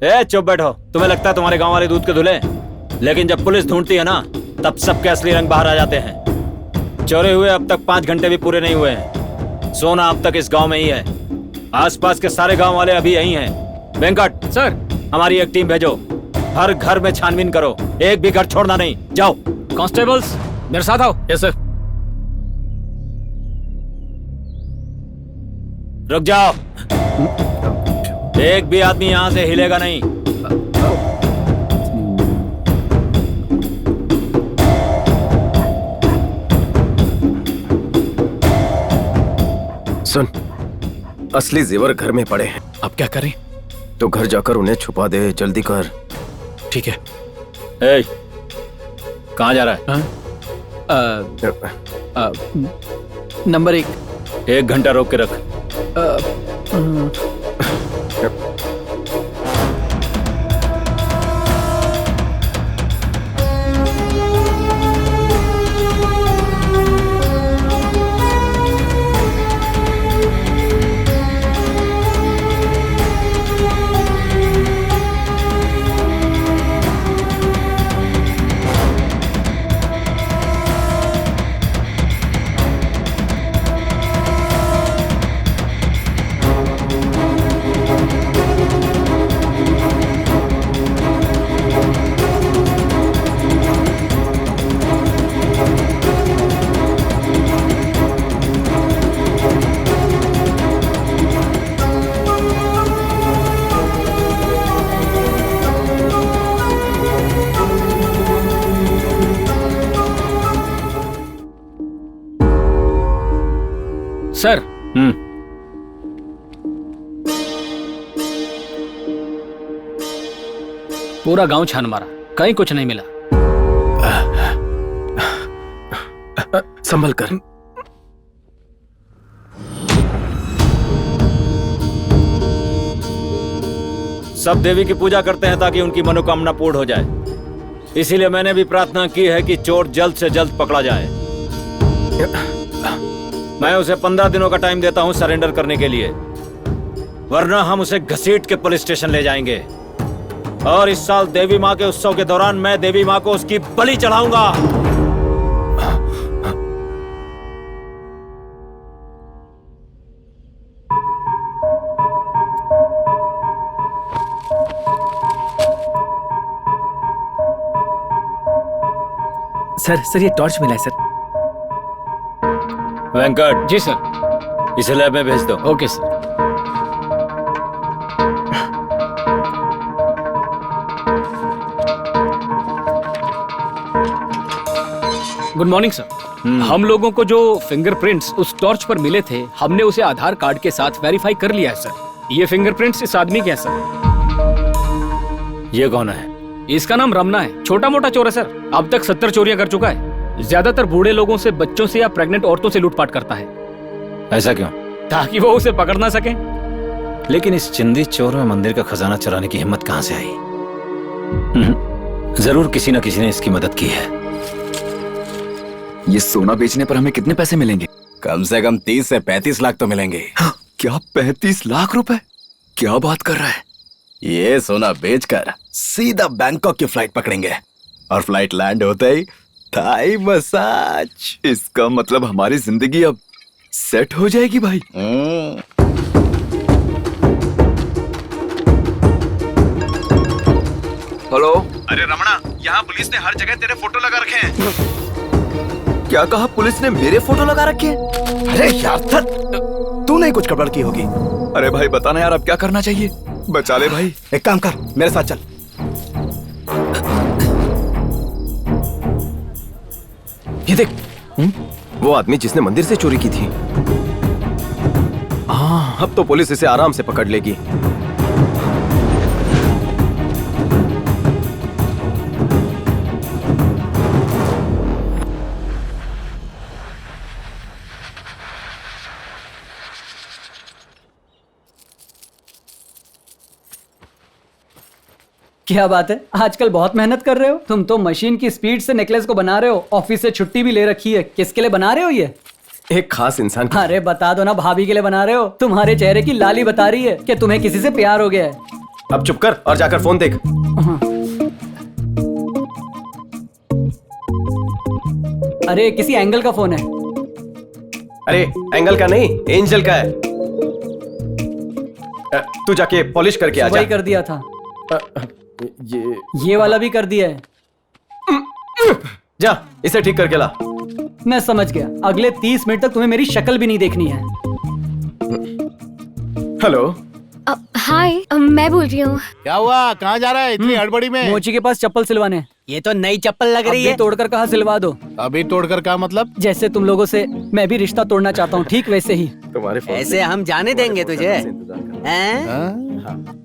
ए चुप बैठो। तुम्हें लगता है तुम्हारे गांव वाले दूध के धुले? लेकिन जब पुलिस ढूंढती है ना, तब सबके असली रंग बाहर आ जाते हैं। चोरी हुए अब तक 5 घंटे भी पूरे नहीं हुए हैं। सोना अब तक इस गांव में ही है। आसपास के सारे गांव वाले अभी यही हैं। वेंकट सर, हमारी एक टीम भेजो। हर घर में छानबीन करो, एक भी घर छोड़ना नहीं। जाओ। कांस्टेबल्स मेरे साथ आओ। Yes sir. रुक जाओ। एक भी आदमी यहाँ से हिलेगा नहीं। सुन, असली जेवर घर में पड़े हैं। अब क्या करें? तो घर जाकर उन्हें छुपा दे, जल्दी कर। ठीक है। ए, कहाँ जा रहा है? नंबर 1। 1 घंटा रोक के रख। सर। पूरा गांव छान मारा, कहीं कुछ नहीं मिला। संभल कर। सब देवी की पूजा करते हैं ताकि उनकी मनोकामना पूर्ण हो जाए। इसीलिए मैंने भी प्रार्थना की है कि चोर जल्द से जल्द पकड़ा जाए। मैं उसे 15 दिनों का टाइम देता हूं सरेंडर करने के लिए, वरना हम उसे घसीट के पुलिस स्टेशन ले जाएंगे। और इस साल देवी माँ के उत्सव के दौरान मैं देवी माँ को उसकी बलि चढ़ाऊंगा। सर ये टॉर्च मिला है सर। वेंकट। जी सर। इसे लैब में भेज दो। Okay sir. Good morning sir. हम लोगों को जो फिंगरप्रिंट्स उस टॉर्च पर मिले थे, हमने उसे आधार कार्ड के साथ वेरीफाई कर लिया है सर। ये फिंगरप्रिंट्स इस आदमी के हैं सर। ये कौन है? इसका नाम रमना है। छोटा मोटा चोर है सर। अब तक 70 चोरियां कर चुका है। ज्यादातर बूढ़े लोगों से, बच्चों से या प्रेग्नेंट औरतों से लूटपाट करता है। ऐसा क्यों? ताकि वो उसे पकड़ ना सके। लेकिन इस चिंदी चोर में मंदिर का खजाना चुराने की हिम्मत कहां से आई? जरूर किसी न किसी ने इसकी मदद की है। ये सोना बेचने पर हमें कितने पैसे मिलेंगे? कम से कम 30 से 35 लाख तो मिलेंगे। क्या 35 लाख रुपए? क्या बात कर रहा है? ये सोना बेचकर सीधा बैंकॉक की फ्लाइट पकड़ेंगे और फ्लाइट लैंड होते ही थाई मसाज। इसका मतलब हमारी जिंदगी अब सेट हो जाएगी भाई। हेलो। अरे रमणा, यहाँ पुलिस ने हर जगह तेरे फोटो लगा रखे हैं। क्या कहा? पुलिस ने मेरे फोटो लगा रखे हैं? अरे यार तूने कुछ गड़बड़ की होगी। अरे भाई बताना यार, अब क्या करना चाहिए? बचा ले भाई। एक काम कर, मेरे साथ चल। ये देख, वो आदमी जिसने मंदिर से चोरी की थी। हाँ, अब तो पुलिस इसे आराम से पकड़ लेगी। क्या बात है, आजकल बहुत मेहनत कर रहे हो। तुम तो मशीन की स्पीड से नेकलेस को बना रहे हो। ऑफिस से छुट्टी भी ले रखी है। किसके लिए बना रहे हो ये? एक खास इंसान। अरे बता दो ना, भाभी के लिए बना रहे हो। तुम्हारे चेहरे की लाली बता रही है कि तुम्हें किसी से प्यार हो गया है। अब चुप कर और जाकर फोन देख। अरे किसी एंगल का फोन है। अरे एंगल का नहीं, एंजल का है। तू जाके पॉलिश करके आ जा। वही कर दिया था। ये वाला भी कर दिया है। जा इसे ठीक करके ला। मैं समझ गया, अगले 30 मिनट तक तुम्हें मेरी शक्ल भी नहीं देखनी है। हेलो। हाय, मैं बोल रही हूँ। क्या हुआ, कहाँ जा रहा है इतनी हड़बड़ी में? मोची के पास चप्पल सिलवाने। ये तो नई चप्पल लग रही है। तोड़कर कहाँ सिलवा दो। अभी तोड़कर का मतलब? जैसे तुम लोगों से मैं भी रिश्ता तोड़ना चाहता हूँ, ठीक वैसे ही। तुम्हारे ऐसे हम जाने देंगे तुझे?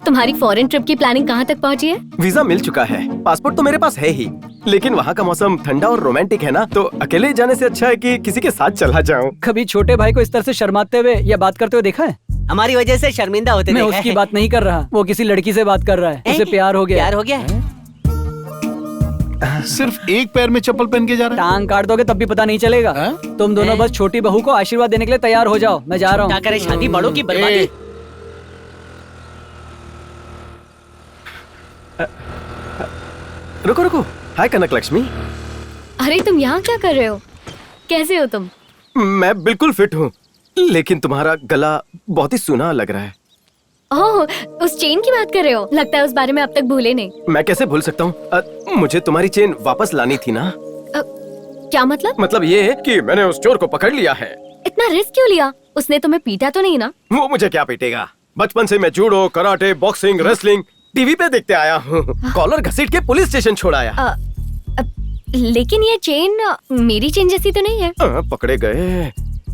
तुम्हारी फॉरेन ट्रिप की प्लानिंग कहाँ तक पहुँची है? वीजा मिल चुका है, पासपोर्ट तो मेरे पास है ही, लेकिन वहाँ का मौसम ठंडा और रोमांटिक है ना, तो अकेले जाने से अच्छा है कि किसी के साथ चला जाऊँ। कभी छोटे भाई को इस तरह से शर्माते हुए या बात करते हुए देखा है? हमारी वजह से शर्मिंदा होते मैं देखा उसकी है। बात नहीं कर रहा, वो किसी लड़की से बात कर रहा है। उसे प्यार हो गया। प्यार हो गया है? सिर्फ एक पैर में चप्पल पहन के जा रहा है? टांग काट दोगे तब भी पता नहीं चलेगा। तुम दोनों बस छोटी बहू को आशीर्वाद देने के लिए तैयार हो जाओ। मैं जा रहा हूँ। क्या करे, शादी बड़ों की बर्बादी। रुको रुको। हाय कनक लक्ष्मी। अरे तुम यहाँ क्या कर रहे हो? कैसे हो तुम? मैं बिल्कुल फिट हूँ, लेकिन तुम्हारा गला बहुत ही सूना लग रहा है। ओह, उस चेन की बात कर रहे हो? लगता है उस बारे में अब तक भूले नहीं। मैं कैसे भूल सकता हूँ? मुझे तुम्हारी चेन वापस लानी थी ना। क्या मतलब? मतलब ये है कि मैंने उस चोर को पकड़ लिया है। इतना रिस्क क्यों लिया? उसने तुम्हें पीटा तो नहीं ना? वो मुझे क्या पीटेगा? बचपन से मैं judo, karate, boxing, wrestling TV पे देखते आया हूँ। कॉलर घसीट के पुलिस स्टेशन छोड़ाया। लेकिन ये चेन मेरी चेन जैसी तो नहीं है। पकड़े गए।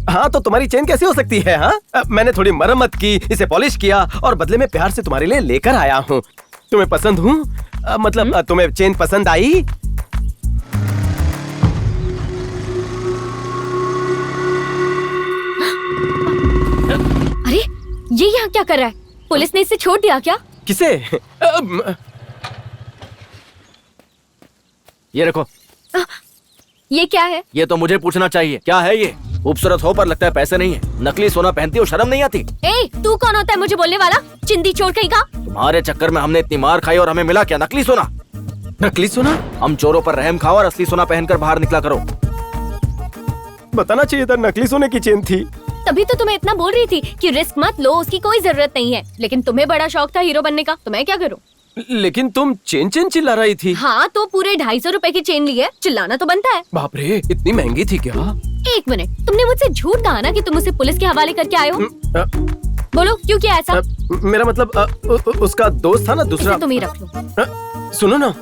हाँ तो तुम्हारी चेन कैसी हो सकती है? हाँ, मैंने थोड़ी मरम्मत की, इसे पॉलिश किया और बदले में प्यार से तुम्हारे लिए लेकर आया हूँ। तुम्हें पसंद हूँ? मतलब तुम्हें चेन पसंद आई? अरे ये यहाँ क्या कर रहा है? पुलिस ने इसे छोड़ दिया क्या? किसे? ये रखो। ये क्या है? ये तो मुझे पूछना चाहिए, क्या है ये? खूबसूरत हो पर लगता है पैसे नहीं है। नकली सोना पहनती हो, शर्म नहीं आती? ए, तू कौन होता है मुझे बोलने वाला? चिंदी चोर कहीं का? तुम्हारे चक्कर में हमने इतनी मार खाई और हमें मिला क्या? नकली सोना। नकली सोना? हम चोरों पर रहम खाओ और असली सोना पहनकर बाहर निकला करो। बताना चाहिए था नकली सोने की चेन थी। तभी तो तुम्हें इतना बोल रही थी कि रिस्क मत लो, उसकी कोई जरूरत नहीं है। लेकिन तुम्हें बड़ा शौक था हीरो बनने का, तो मैं क्या करूँ? लेकिन तुम चेन चेन चिल्ला रही थी। हाँ तो पूरे 250 रुपए की चेन ली है, चिल्लाना तो बनता है। बाप रे, इतनी महंगी थी क्या? एक मिनट, तुमने मुझसे झूठ कहा ना कि तुम उसे पुलिस के हवाले करके आए हो? बोलो क्यों किया ऐसा? मेरा मतलब उसका दोस्त था ना दूसरा। तुम ही रख लो। सुनो ना,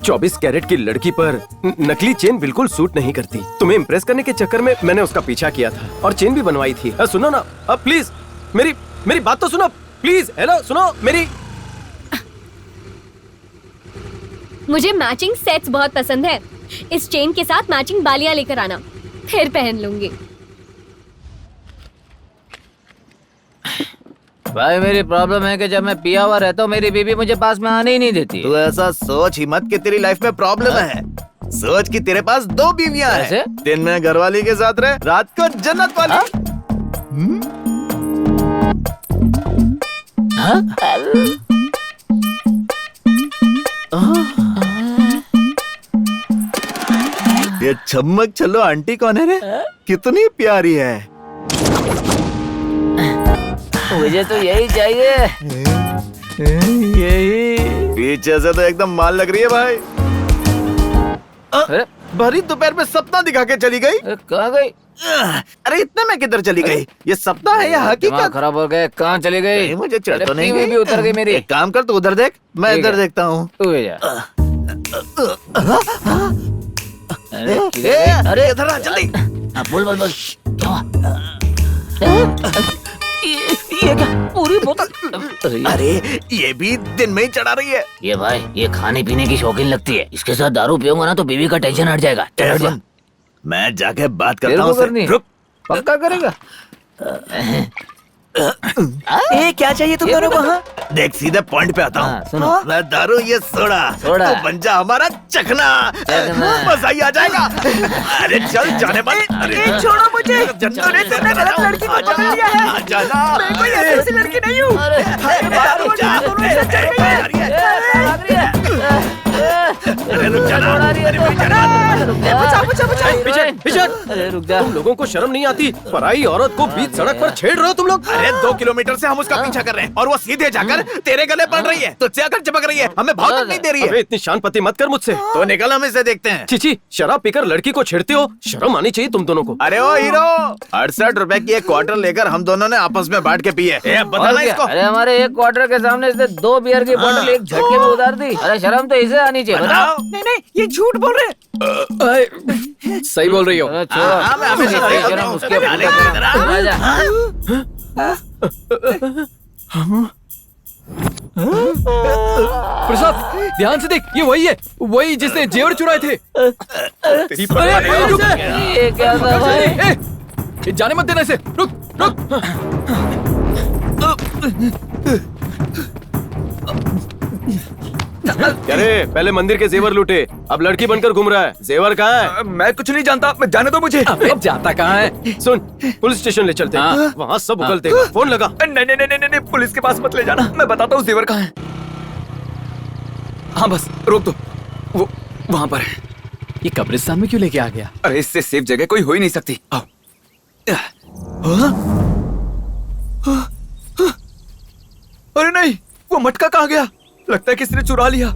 24 कैरेट की लड़की पर नकली चेन बिल्कुल सूट नहीं करती। तुम्हें इम्प्रेस करने के चक्कर में मैंने उसका पीछा किया था और चेन भी बनवाई थी। सुनो ना, प्लीज मेरी बात तो सुनो प्लीज। हेलो सुनो मेरी। मुझे मैचिंग सेट्स बहुत पसंद है। इस चेन के साथ मैचिंग बालियां लेकर आना, फिर पहन लूंगी। भाई मेरी प्रॉब्लम है कि जब मैं पिया हुआ रहता हूँ मेरी बीबी मुझे पास में आने ही नहीं देती। तू ऐसा सोच ही मत कि तेरी लाइफ में प्रॉब्लम है। सोच कि तेरे पास 2 बीवियां हैं। दिन में घरवाली के साथ रहे, रात को जन्नत वाली। ये चम्मक चलो आंटी कौन है रे? कितनी प्यारी है। मुझे तो यही चाहिए। यही पीछे से तो एकदम माल लग रही है भाई। भरी दोपहर में सपना दिखा के चली गई। कहाँ गई? अरे इतने में किधर चली गई? ये सपना है या हकीकत? खराब हो गए, कहाँ चली गई? मुझे चढ़ तो नहीं भी उतर गई मेरी। एक काम कर, तू उधर देख, मैं इधर देखता हूँ। तू जा। अरे इधर आ जल्दी। बोल बोल बोल, क्या हुआ? ये क्या पूरी बोतल? अरे ये भी दिन में ही चढ़ा रही है। ये भाई, ये खाने पीने की शौकीन लगती है। इसके साथ दारू पियूंगा ना तो बीवी का टेंशन हट जाएगा। हट जा। मैं जाके बात करता हूँ। रुक, पक्का करेगा? ए, क्या चाहिए तुम दोनों को? हाँ? देख सीधे पॉइंट पे आता हूँ। सुनो। मैं दारू, ये सोडा सोडा। तो बन जा हमारा चखना। मजा ही आ जाएगा। अरे चल जाने बल। अरे छोड़ो मुझे। तूने तुमने गलत लड़की को पकड़ लिया है। जाना। मैं कोई ऐसी लड़की नहीं हूँ। अरे रुक जा। तुम लोगों को शर्म नहीं आती? पराई औरत को बीच सड़क पर छेड़ रहे हो तुम लोग। अरे 2 किलोमीटर से हम उसका पीछा कर रहे हैं और वो सीधे जाकर तेरे गले पड़ रही है। तो आकर चिपक रही है, हमें भाव तक नहीं दे रही है। अबे इतनी शानपति मत कर मुझसे। तो निकल, हम इसे देखते हैं। चिची, शराब पीकर लड़की को छेड़ते हो? शर्म आनी चाहिए तुम दोनों को। अरे ओ हीरो, 68 रुपए की एक क्वार्टर लेकर हम दोनों ने आपस में बांट के पी है। बताना इसको। अरे हमारे एक क्वार्टर के सामने इसने 2 बियर की बोतल एक झटके में उतार दी। अरे शर्म तो इसे आनी चाहिए। बताओ। नहीं नहीं, ये झूठ बोल रहे हैं। सही बोल रही हो। प्रसाद, ध्यान से देख, ये वही है, वही जिसने जेवर चुराए थे। ये क्या था भाई? जाने मत देना इसे। रुक रुक। अरे पहले मंदिर के जेवर लूटे, अब लड़की बनकर घूम रहा है। जेवर कहाँ है? मैं कुछ नहीं जानता, मैं जाने दो मुझे। अब जाता कहाँ है? सुन, पुलिस स्टेशन ले चलते हैं, वहाँ सब उगलते हैं। फोन लगा। नहीं नहीं नहीं नहीं, पुलिस के पास मत ले जाना, मैं बताता हूँ जेवर कहाँ है। हाँ बस रोक दो, वो वहाँ पर है। ये कब्रिस्तान में क्यों लेके आ गया? अरे इससे सेफ जगह कोई हो ही नहीं सकती। आओ। अरे नहीं, वो मटका कहाँ गया? लगता है किसी ने चुरा लिया।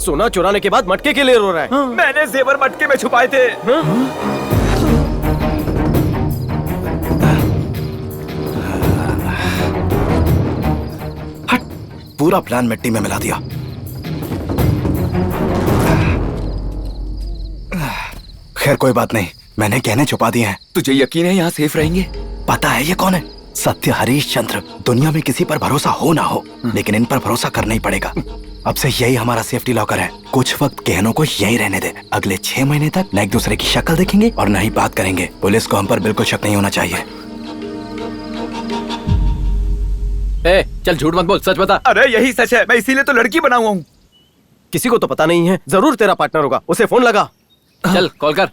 सोना चुराने के बाद मटके के लिए रो रहा है। मैंने जेवर मटके में छुपाए थे। हट, पूरा प्लान मिट्टी में मिला दिया। खैर कोई बात नहीं, मैंने गहने छुपा दिए हैं। तुझे यकीन है यहाँ सेफ रहेंगे? पता है ये कौन है? सत्य हरीश चंद्र। दुनिया में किसी पर भरोसा हो ना हो, लेकिन इन पर भरोसा करना ही पड़ेगा। अब से यही हमारा सेफ्टी लॉकर है। कुछ वक्त गहनों को यही रहने दे। अगले 6 महीने तक न एक दूसरे की शक्ल देखेंगे और न ही बात करेंगे। पुलिस को हम पर बिल्कुल शक नहीं होना चाहिए। ए, चल झूठ मत बोल, सच बता। अरे यही सच है, मैं इसीलिए तो लड़की बना हुआ हूँ। किसी को तो पता नहीं है, जरूर तेरा पार्टनर होगा। उसे फोन लगा। चल कॉल कर।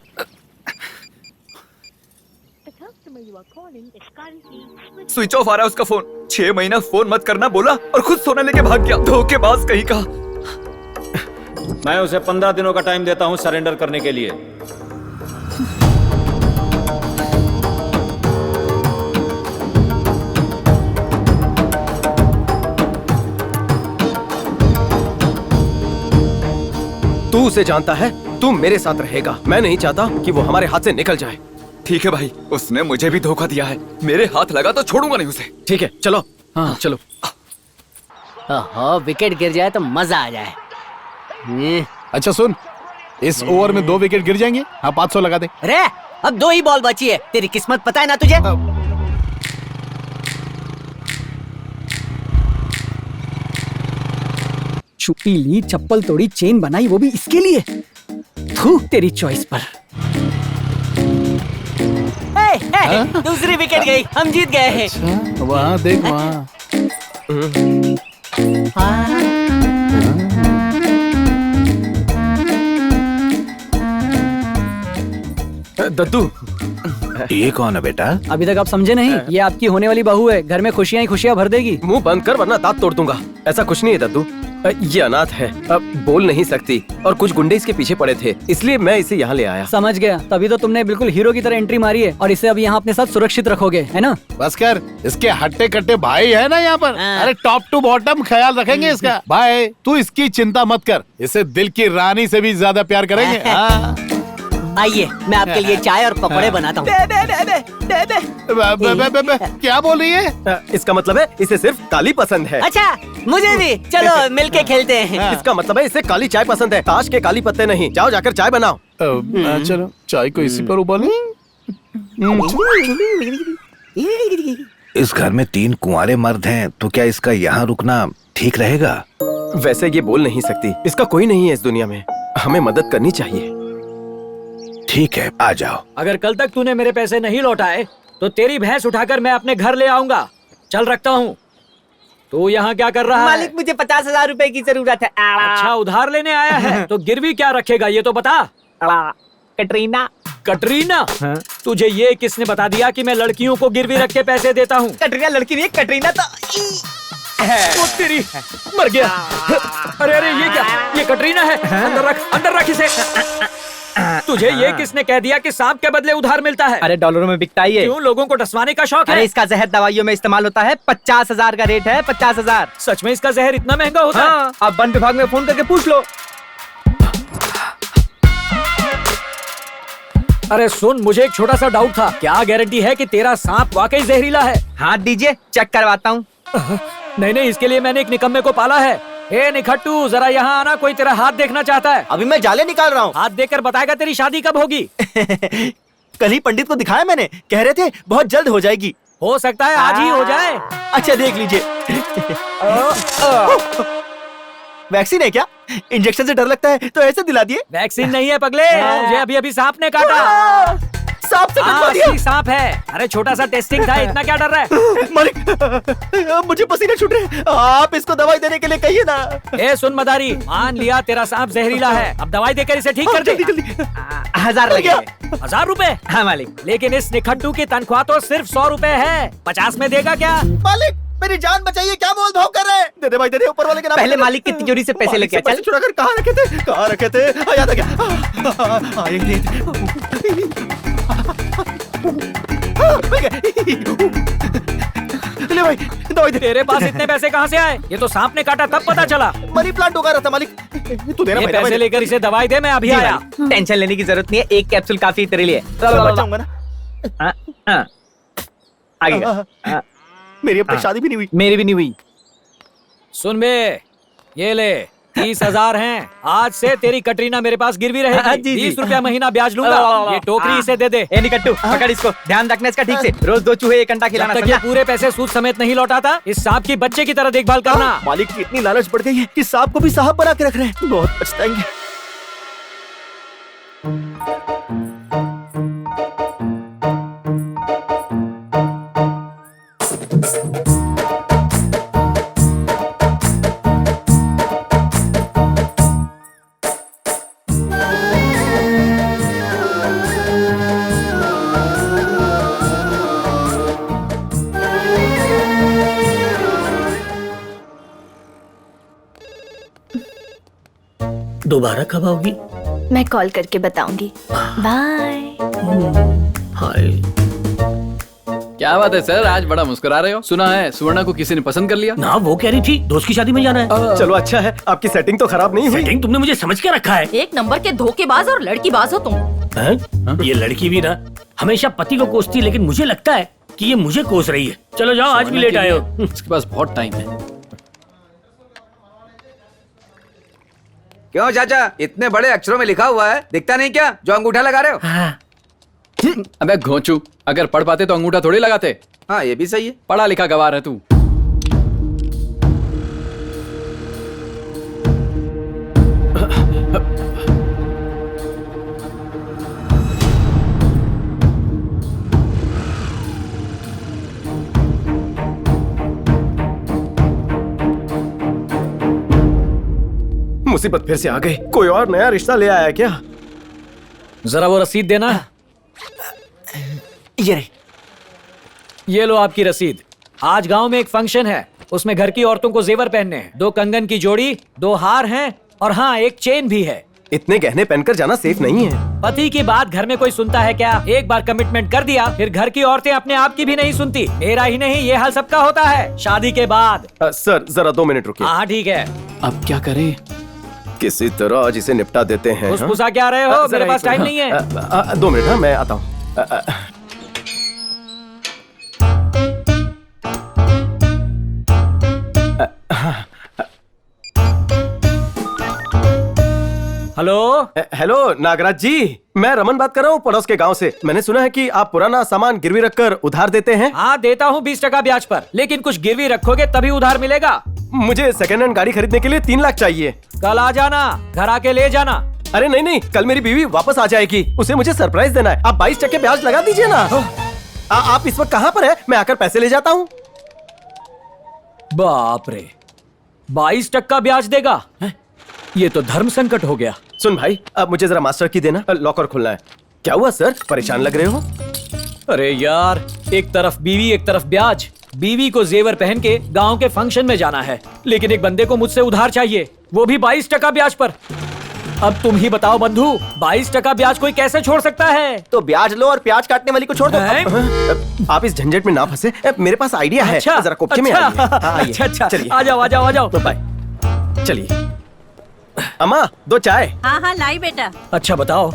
स्विच ऑफ आ रहा है उसका फोन। 6 महीना फोन मत करना बोला और खुद सोना लेके भाग गया। धोखेबाज कहीं का। मैं उसे 15 दिनों का टाइम देता हूं सरेंडर करने के लिए। तू उसे जानता है, तू मेरे साथ रहेगा। मैं नहीं चाहता कि वो हमारे हाथ से निकल जाए। ठीक है भाई, उसने मुझे भी धोखा दिया है। मेरे हाथ लगा तो छोड़ूंगा नहीं उसे। ठीक है चलो। हाँ चलो। विकेट गिर जाए तो मजा आ जाए। अच्छा सुन, इस ओवर में 2 विकेट गिर जाएंगे। हाँ 500 लगा दे। अरे अब 2 ही बॉल बची है। तेरी किस्मत पता है ना तुझे? छुट्टी ली, चप्पल तोड़ी, चेन बनाई, वो भी इसके लिए। थू तेरी चॉइस पर। दूसरी विकेट गई, हम जीत गए हैं। अच्छा, वहाँ देख वहाँ। दद्दू, ये कौन है बेटा? अभी तक आप समझे नहीं? ये आपकी होने वाली बहू है। घर में खुशियां ही खुशियां भर देगी। मुंह बंद कर वरना दांत तोड़ दूंगा। ऐसा कुछ नहीं है दद्दू, ये अनाथ है, अब बोल नहीं सकती और कुछ गुंडे इसके पीछे पड़े थे, इसलिए मैं इसे यहाँ ले आया। समझ गया, तभी तो तुमने बिल्कुल हीरो की तरह एंट्री मारी है और इसे अब यहाँ अपने साथ सुरक्षित रखोगे, है ना? बस कर, इसके हट्टे कट्टे भाई है ना यहाँ पर। अरे टॉप टू बॉटम ख्याल रखेंगे इसका। भाई तू इसकी चिंता मत कर, इसे दिल की रानी से भी ज्यादा प्यार करेंगे। आइए मैं आपके लिए चाय और पकौड़े बनाता हूँ। क्या बोल रही है? इसका मतलब है इसे सिर्फ काली पसंद है। अच्छा मुझे भी, चलो मिलके खेलते हैं। इसका मतलब है इसे काली चाय पसंद है, ताश के काली पत्ते नहीं। जाओ जाकर चाय बनाओ। चलो चाय को इसी पर उबालो। इस घर में 3 कुंवारे मर्द हैं, तो क्या इसका यहाँ रुकना ठीक रहेगा? वैसे ये बोल नहीं सकती, इसका कोई नहीं है इस दुनिया में। हमें मदद करनी चाहिए। ठीक है, आ जाओ। अगर कल तक तूने मेरे पैसे नहीं लौटाए तो तेरी भैंस उठाकर मैं अपने घर ले आऊंगा। चल रखता हूँ। तू यहाँ क्या कर रहा है? मालिक मुझे 50,000 रुपए की जरूरत है। अच्छा उधार लेने आया है तो गिरवी क्या रखेगा ये तो बता। कटरीना। कटरीना? तुझे ये किसने बता दिया कि मैं लड़कियों को गिरवी रख के पैसे देता हूँ? कटरीना लड़की नहीं, कटरीना तो वो तेरी मर गया। अरे अरे ये क्या? ये कटरीना है। अंदर रख इसे। तुझे ये किसने कह दिया कि सांप के बदले उधार मिलता है? अरे डॉलरों में बिकता ही है। क्यों, लोगों को डसवाने का शौक है? अरे इसका जहर दवाइयों में इस्तेमाल होता है। 50,000 का रेट है। 50,000। सच में इसका जहर इतना महंगा होता है? आप वन विभाग में फोन करके पूछ लो। अरे सुन, मुझे एक छोटा सा डाउट था। क्या गारंटी है कि तेरा सांप वाकई जहरीला है? हाथ दीजिए, चेक करवाता हूँ। नहीं, इसके लिए मैंने एक निकम्मे को पाला है। ए निखट्टू, जरा यहाँ आना, कोई तेरा हाथ देखना चाहता है। अभी मैं जाले निकाल रहा हूँ। हाथ देखकर बताएगा तेरी शादी कब होगी। कल ही पंडित को दिखाया मैंने, कह रहे थे बहुत जल्द हो जाएगी। हो सकता है आज ही हो जाए। अच्छा देख लीजिए। वैक्सीन है क्या? इंजेक्शन से डर लगता है तो ऐसे दिला दिए। वैक्सीन नहीं है पगले, मुझे अभी सांप ने काटा। सांप से कटवा दिया? सांप है। अरे छोटा सा टेस्टिंग था, इतना क्या डर रहा है? मालिक मुझे पसीने छूट रहे, आप इसको दवाई देने के लिए कहिए ना। ए सुन मदारी, मान लिया तेरा सांप जहरीला है, अब दवाई देकर इसे ठीक कर दे। 1000 लगेंगे। 1000 रुपए? हाँ मालिक। लेकिन इस निखट्टू की तनख्वाह तो सिर्फ 100 रुपए है। 50 में देगा क्या? मालिक मेरी जान बचाइए, क्या मोल भाव कर रहे हैं? दे दे भाई, दे दे, ऊपर वाले के नाम। पहले मालिक की तिजोरी से पैसे लेके चल। चुरा कर कहाँ रखे थे? कहाँ रखे थे? याद आ गया। ले भाई दवाई दे। तेरे पास इतने पैसे कहाँ से आए? ये तो सांप ने काटा तब पता चला। मनी प्लांट उगा रहा था मालिक। तू देना भाई, पैसे लेकर इसे दवाई दे, मैं अभी आया। टेंशन लेने की जरूरत नहीं है, एक कैप्सूल काफी तेरे लिए। बचाऊंगा ना। आगे। मेरी अब तक शादी भी नहीं हुई। मेरी भी नहीं हुई। सुन बे, ये ले 30,000 हैं। आज से तेरी कटरीना मेरे पास गिरवी रहेगी। 20 रुपया महीना ब्याज लूंगा। ये टोकरी इसे दे दे। ए निकट्टू, पकड़ इसको, ध्यान रखना इसका ठीक से। रोज 2 चूहे 1 अंडा खिलाना। जब तक ये पूरे पैसे सूद समेत नहीं लौटाता, इस सांप की बच्चे की तरह देखभाल करना। मालिक की इतनी लालच बढ़ गई है कि सांप को भी साहब बना के रख रहे हैं। बहुत पछताएंगे। दोबारा कब आओगी? मैं कॉल करके बताऊंगी। बाय। हाय। क्या बात है सर, आज बड़ा मुस्कुरा रहे हो। सुना है सुवर्णा को किसी ने पसंद कर लिया। ना वो कह रही थी दोस्त की शादी में जाना है। चलो अच्छा है, आपकी सेटिंग तो खराब नहीं हुई। सेटिंग तुमने मुझे समझ के रखा है। एक नंबर के धोखेबाज और लड़कीबाज हो तुम। ये लड़की भी ना हमेशा पति को कोसती, लेकिन मुझे लगता है कि ये मुझे कोस रही है। चलो जाओ, आज भी लेट आए हो। उसके पास बहुत टाइम है। क्यों चाचा, इतने बड़े अक्षरों में लिखा हुआ है, दिखता नहीं क्या जो अंगूठा लगा रहे हो? अबे घोंचू, अगर पढ़ पाते तो अंगूठा थोड़ी लगाते। हाँ ये भी सही है। पढ़ा लिखा गवार है तू। मुसीबत फिर से आ गई। कोई और नया रिश्ता ले आया क्या? जरा वो रसीद देना। ये लो आपकी रसीद। आज गांव में एक फंक्शन है, उसमें घर की औरतों को जेवर पहनने हैं। 2 कंगन की जोड़ी, 2 हार हैं और हाँ एक चेन भी है। इतने गहने पहनकर जाना सेफ नहीं है। पति की बात घर में कोई सुनता है क्या? एक बार कमिटमेंट कर दिया फिर घर की औरतें अपने आप की भी नहीं सुनती। मेरा ही नहीं, ये हाल सबका होता है शादी के बाद। सर जरा 2 मिनट रुकिए। हाँ ठीक है। अब क्या करें? किसी तरह आज इसे निपटा देते हैं। फुसफुसा क्या रहे हो? मेरे पास टाइम नहीं है। 2 मिनट, हाँ मैं आता हूँ। हेलो नागराज जी, मैं रमन बात कर रहा हूँ पड़ोस के गांव से। मैंने सुना है कि आप पुराना सामान गिरवी रखकर उधार देते हैं। हाँ देता हूँ 20% ब्याज पर, लेकिन कुछ गिरवी रखोगे तभी उधार मिलेगा। मुझे सेकंड हैंड गाड़ी खरीदने के लिए 3 लाख चाहिए। कल आ जाना, घर आके ले जाना। अरे नहीं, कल मेरी बीवी वापस आ जाएगी, उसे मुझे सरप्राइज देना है। आप 22% ब्याज लगा दीजिए ना। आप इस वक्त कहाँ पर है? मैं आकर पैसे ले जाता हूँ। बाप रे, 22% ब्याज देगा? ये तो धर्म संकट हो गया। सुन भाई, अब मुझे जरा मास्टर की देना, लॉकर खोलना है। क्या हुआ सर, परेशान लग रहे हो? अरे यार, एक तरफ बीवी एक तरफ ब्याज। बीवी को जेवर पहन के गांव के फंक्शन में जाना है, लेकिन एक बंदे को मुझसे उधार चाहिए, वो भी 22% ब्याज पर। अब तुम ही बताओ बंधु, 22% ब्याज कोई कैसे छोड़ सकता है? तो ब्याज लो और प्याज काटने वाली को छोड़ दो। आप इस झंझट में ना फंसे, मेरे पास आइडिया है। जरा कोपचे में आइए। अच्छा, चलिए आ जाओ। बाय। चलिए अम्मा, 2 चाय। हाँ लाई बेटा। अच्छा बताओ,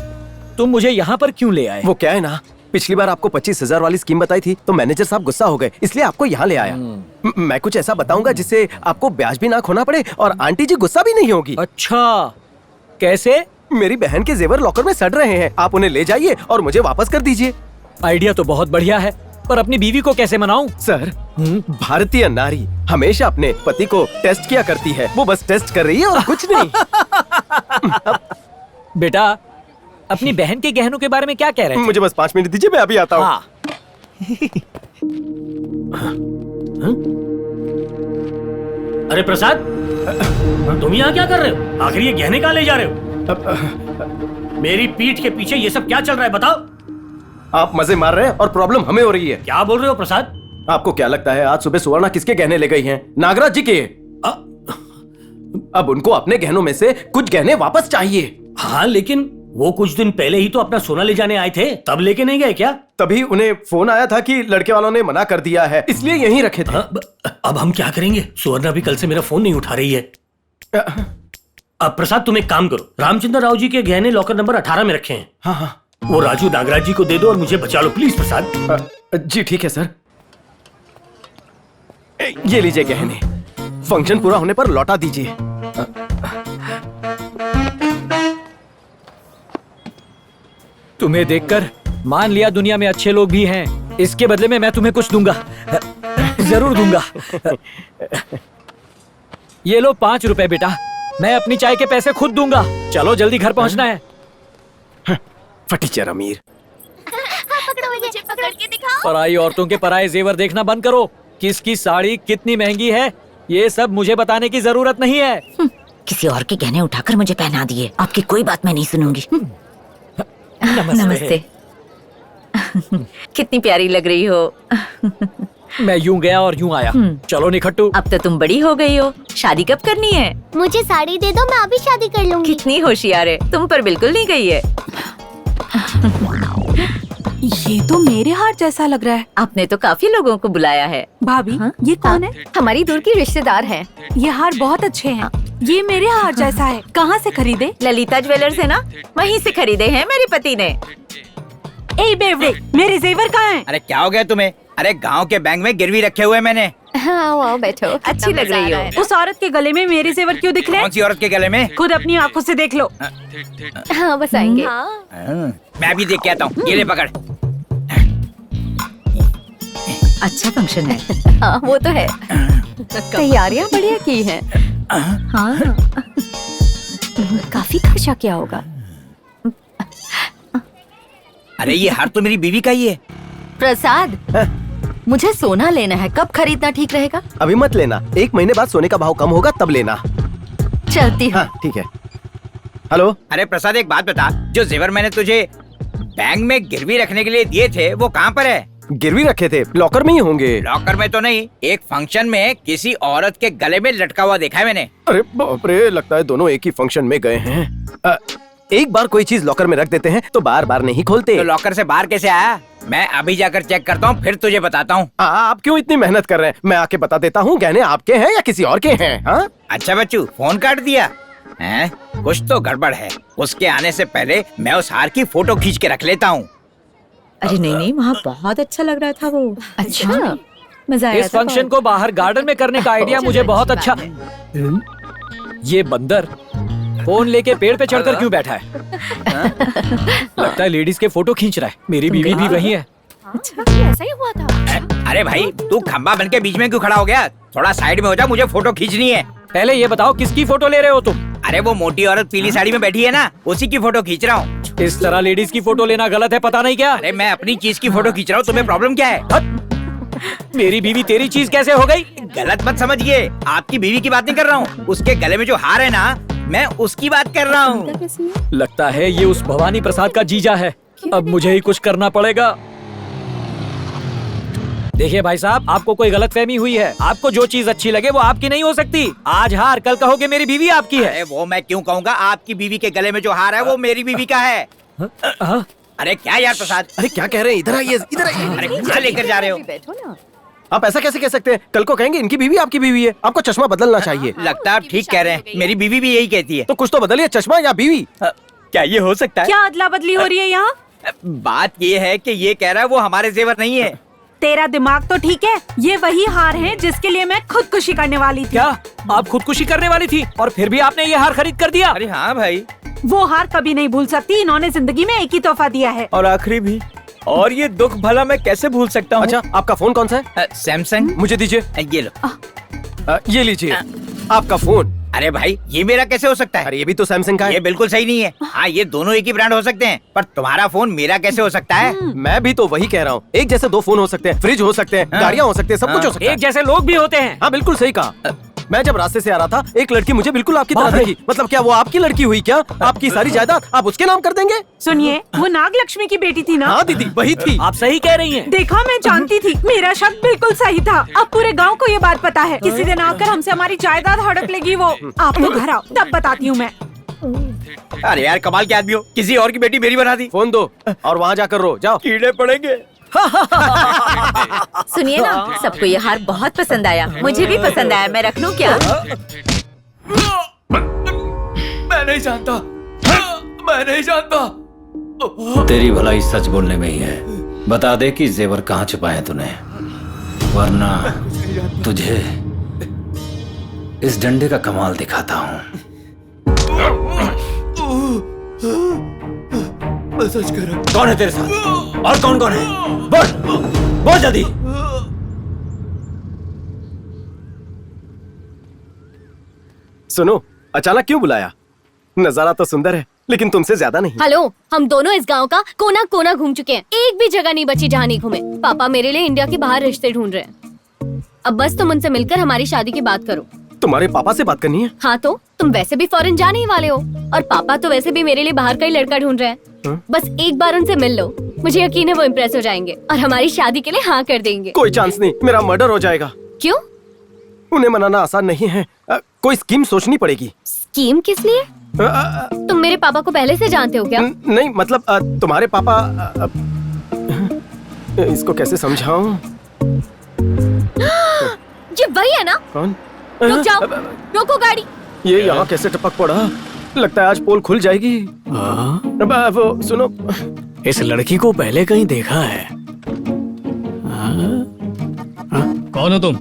तुम मुझे यहाँ पर क्यों ले आए? वो क्या है ना, पिछली बार आपको 25,000 वाली स्कीम बताई थी तो मैनेजर साहब गुस्सा हो गए, इसलिए आपको यहाँ ले आया। मैं कुछ ऐसा बताऊंगा जिससे आपको ब्याज भी ना खोना पड़े और आंटी जी गुस्सा भी नहीं होगी। अच्छा, कैसे? मेरी बहन के जेवर लॉकर में सड़ रहे हैं, आप उन्हें ले जाइए और मुझे वापस कर दीजिए। आइडिया तो बहुत बढ़िया है, पर अपनी बीवी को कैसे मनाऊं? सर, भारतीय नारी हमेशा अपने पति को टेस्ट किया करती है, वो बस टेस्ट कर रही है और कुछ नहीं। बेटा, अपनी बहन के गहनों के बारे में क्या कह रहे हैं? मुझे बस 5 मिनट दीजिए, मैं अभी आता हूँ। अरे प्रसाद, तुम यहाँ क्या कर रहे हो? आखिर ये गहने कहाँ ले जा रहे हो? मेरी पीठ के पीछे ये सब क्या चल रहा है, बताओ। आप मजे मार रहे हैं और प्रॉब्लम हमें हो रही है। क्या बोल रहे हो प्रसाद? आपको क्या लगता है आज सुबह सुवर्णा किसके गहने ले गई हैं? नागराज जी के। अब उनको अपने गहनों में से कुछ गहने वापस चाहिए। हाँ, लेकिन वो कुछ दिन पहले ही तो अपना सोना ले जाने आए थे, तब लेके नहीं गए क्या? तभी उन्हें फोन आया था कि लड़के वालों ने मना कर दिया है, इसलिए यहीं रखे थे। अब हम क्या करेंगे? सुवर्णा भी कल से मेरा फोन नहीं उठा रही है। अब प्रसाद, तुम एक काम करो, रामचंद्र राव जी के गहने लॉकर नंबर 18 में रखे हैं। हाँ, वो राजू नागराज जी को दे दो और मुझे बचा लो प्लीज प्रसाद। जी ठीक है सर, ये लीजिए गहने, फंक्शन पूरा होने पर लौटा दीजिए। तुम्हें देखकर मान लिया दुनिया में अच्छे लोग भी हैं, इसके बदले में मैं तुम्हें कुछ दूंगा, जरूर दूंगा। ये लो 5 रुपए बेटा, मैं अपनी चाय के पैसे खुद दूंगा। चलो जल्दी घर पहुंचना है। फटीचर अमीर। मुझे पकड़ के दिखाओ। पराई औरतों के पराये जेवर देखना बंद करो। किसकी साड़ी कितनी महंगी है, ये सब मुझे बताने की जरूरत नहीं है। किसी और के गहने उठाकर मुझे पहना दिए, आपकी कोई बात मैं नहीं सुनूंगी। नमस्ते। कितनी प्यारी लग रही हो। मैं यूं गया और यूं आया। चलो निखट्टू। अब तो तुम बड़ी हो गई हो, शादी कब करनी है? मुझे साड़ी दे दो, मैं अभी शादी कर लूंगी। कितनी होशियार है, तुम पर बिल्कुल नहीं गई है। ये तो मेरे हार जैसा लग रहा है। आपने तो काफी लोगों को बुलाया है। भाभी, ये कौन है? हमारी दूर की रिश्तेदार है। ये हार बहुत अच्छे हैं। ये मेरे हार जैसा है। कहाँ से खरीदे? ललिता ज्वेलर्स है ना, वहीं से खरीदे हैं मेरे पति ने। ए बेवड़े, मेरे जेवर कहाँ हैं? अरे क्या हो गया तुम्हें? अरे गांव के बैंक में गिरवी रखे हुए मैंने। हाँ, आओ बैठो। अच्छी लग रही हो। उस औरत के गले में मेरे जेवर क्यों दिख रहे? कौन सी औरत के गले में? खुद अपनी आंखों से देख लो। हाँ बस आएंगे। मैं भी देख के आता हूँ। ये ले पकड़। अच्छा फंक्शन है। हाँ वो तो है। तैयारियां बढ़िया की हैं। हाँ काफी खर्चा किया होगा। अरे ये हार तो मेरी बीवी का ही है। प्रसाद, मुझे सोना लेना है, कब खरीदना ठीक रहेगा? अभी मत लेना, 1 महीने बाद सोने का भाव कम होगा तब लेना। चलती हूँ। हाँ ठीक है। हेलो। अरे प्रसाद एक बात बता, जो जेवर मैंने तुझे बैंक में गिरवी रखने के लिए दिए थे वो कहाँ पर है? गिरवी रखे थे, लॉकर में ही होंगे। लॉकर में तो नहीं, एक फंक्शन में किसी औरत के गले में लटका हुआ देखा है मैंने। अरे बाप रे, लगता है दोनों एक ही फंक्शन में गए हैं। एक बार कोई चीज लॉकर में रख देते हैं तो बार बार नहीं खोलते। तो लॉकर से बाहर कैसे आया? मैं अभी जाकर चेक करता हूँ, फिर तुझे बताता हूँ। आप क्यों इतनी मेहनत कर रहे हैं? मैं आके बता देता हूँ गहने आपके हैं या किसी और के हैं। हाँ? अच्छा बच्चू, फोन काट दिया। हैं? कुछ तो गड़बड़ है। उसके आने से पहले मैं उस हार की फोटो खींच के रख लेता हूँ। अरे नहीं नहीं, वहाँ बहुत अच्छा लग रहा था वो। अच्छा, मजा आया इस फंक्शन को बाहर गार्डन में करने का आइडिया मुझे बहुत अच्छा। ये बंदर फोन लेके पेड़ पे चढ़कर क्यों बैठा है? लगता है लेडीज के फोटो खींच रहा है। मेरी बीवी भी वही है। अच्छा, ऐसा ही हुआ था। अरे भाई, तू खंबा बन के बीच में क्यों खड़ा हो गया? थोड़ा साइड में हो जा, मुझे फोटो खींचनी है। पहले ये बताओ किसकी फोटो ले रहे हो तुम? अरे वो मोटी औरत पीली साड़ी में बैठी है ना, उसी की फोटो खींच रहा हूँ। इस तरह लेडीज की फोटो लेना गलत है, पता नहीं क्या? अरे मैं अपनी चीज की फोटो खींच रहा हूँ, तुम्हें प्रॉब्लम क्या है? मेरी बीवी तेरी चीज कैसे हो गई? गलत मत समझिए, आपकी बीवी की बात नहीं कर रहा हूँ। उसके गले में जो हार है ना, मैं उसकी बात कर रहा हूँ। लगता है ये उस भवानी प्रसाद का जीजा है। अब मुझे ही कुछ करना पड़ेगा। देखिए भाई साहब, आपको कोई गलतफहमी हुई है। आपको जो चीज अच्छी लगे वो आपकी नहीं हो सकती। आज हार, कल कहोगे मेरी बीवी आपकी है। अरे वो मैं क्यों कहूँगा? आपकी बीवी के गले में जो हार है वो मेरी बीवी का है। अरे क्या यार प्रसाद, अरे क्या कह रहे हैं? इधर आइए, इधर आइए। अरे कहाँ लेकर जा रहे हो? आप ऐसा कैसे कह सकते हैं? कल को कहेंगे इनकी बीवी आपकी बीवी है। आपको चश्मा बदलना चाहिए। लगता है आप ठीक कह रहे हैं, मेरी बीवी भी यही कहती है। तो कुछ तो बदलिए, चश्मा या बीवी। क्या ये हो सकता है? क्या अदला बदली हो रही है यहाँ? बात ये है कि ये कह रहा है वो हमारे जेवर नहीं है। तेरा दिमाग तो ठीक है। ये वही हार है जिसके लिए मैं खुदकुशी करने वाली थी। क्या आप खुदकुशी करने वाली थी और फिर भी आपने ये हार खरीद कर दिया? अरे हाँ भाई, वो हार कभी नहीं भूल सकती। इन्होंने जिंदगी में एक ही तोहफा दिया है और आखिरी भी। और ये दुख भला मैं कैसे भूल सकता हूँ? अच्छा, आपका फोन कौन सा है? सैमसंग। मुझे दीजिए। ये लो। ये लीजिए आपका फोन। अरे भाई, ये मेरा कैसे हो सकता है? अरे ये भी तो सैमसंग का है। ये बिल्कुल सही नहीं है। हाँ, ये दोनों एक ही ब्रांड हो सकते हैं, पर तुम्हारा फोन मेरा कैसे हो सकता है? मैं भी तो वही कह रहा हूँ। एक जैसे दो फोन हो सकते हैं, फ्रिज हो सकते हैं, गाड़ियाँ हो सकते हैं, सब कुछ हो सकता है। एक जैसे लोग भी होते हैं। हाँ बिल्कुल सही कहा। मैं जब रास्ते से आ रहा था, एक लड़की मुझे बिल्कुल आपकी तरह दिखी। मतलब क्या वो आपकी लड़की हुई क्या? आपकी सारी जायदाद आप उसके नाम कर देंगे? सुनिए, वो नागलक्ष्मी की बेटी थी ना? हाँ दीदी, वही थी। आप सही कह रही हैं। देखा, मैं जानती थी। मेरा शक बिल्कुल सही था। अब पूरे गांव को ये बात पता है। किसी दिन आकर हमसे हमारी जायदाद हड़प लेगी वो। आप तो घर आओ, तब बताती हूँ मैं। अरे यार, कमाल के आदमी हो, किसी और की बेटी मेरी बना दी। फोन दो और वहाँ जाकर रो। जाओ, कीड़े पड़ेंगे। सुनिए ना, सबको ये हार बहुत पसंद आया। मुझे भी पसंद आया। मैं रख लूं क्या? मैं नहीं जानता, मैं नहीं जानता। तेरी भलाई सच बोलने में ही है। बता दे कि जेवर कहाँ छुपाए तूने, वरना तुझे इस डंडे का कमाल दिखाता हूँ। सच कर। कौन है तेरे साथ और कौन कौन है? बोल बोल जल्दी। सुनो, अचानक क्यों बुलाया? नजारा तो सुंदर है, लेकिन तुमसे ज्यादा नहीं। हेलो, हम दोनों इस गांव का कोना कोना घूम चुके हैं। एक भी जगह नहीं बची जहाँ नहीं घूमे। पापा मेरे लिए इंडिया के बाहर रिश्ते ढूंढ रहे हैं। अब बस तुम उनसे मिलकर हमारी शादी की बात करो। तुम्हारे पापा से बात करनी है? हाँ, तो तुम वैसे भी फॉरेन जाने ही वाले हो और पापा तो वैसे भी मेरे लिए बाहर का ही लड़का ढूंढ रहे हैं। बस एक बार उनसे मिल लो, मुझे यकीन है वो इम्प्रेस हो जाएंगे और हमारी शादी के लिए हाँ कर देंगे। कोई चांस नहीं, मेरा मर्डर हो जाएगा। क्यों? उन्हें मनाना आसान नहीं है। कोई स्कीम सोचनी पड़ेगी। स्कीम किस लिए? तुम मेरे पापा को पहले से जानते हो क्या? नहीं मतलब तुम्हारे पापा इसको कैसे समझाऊं? ये वही है ना? कौन? रुक जाओ, रोको गाड़ी। ये यहाँ कैसे टपक पड़ा? लगता है आज पोल खुल जाएगी। वो सुनो, इस लड़की को पहले कहीं देखा है। कौन हो तुम?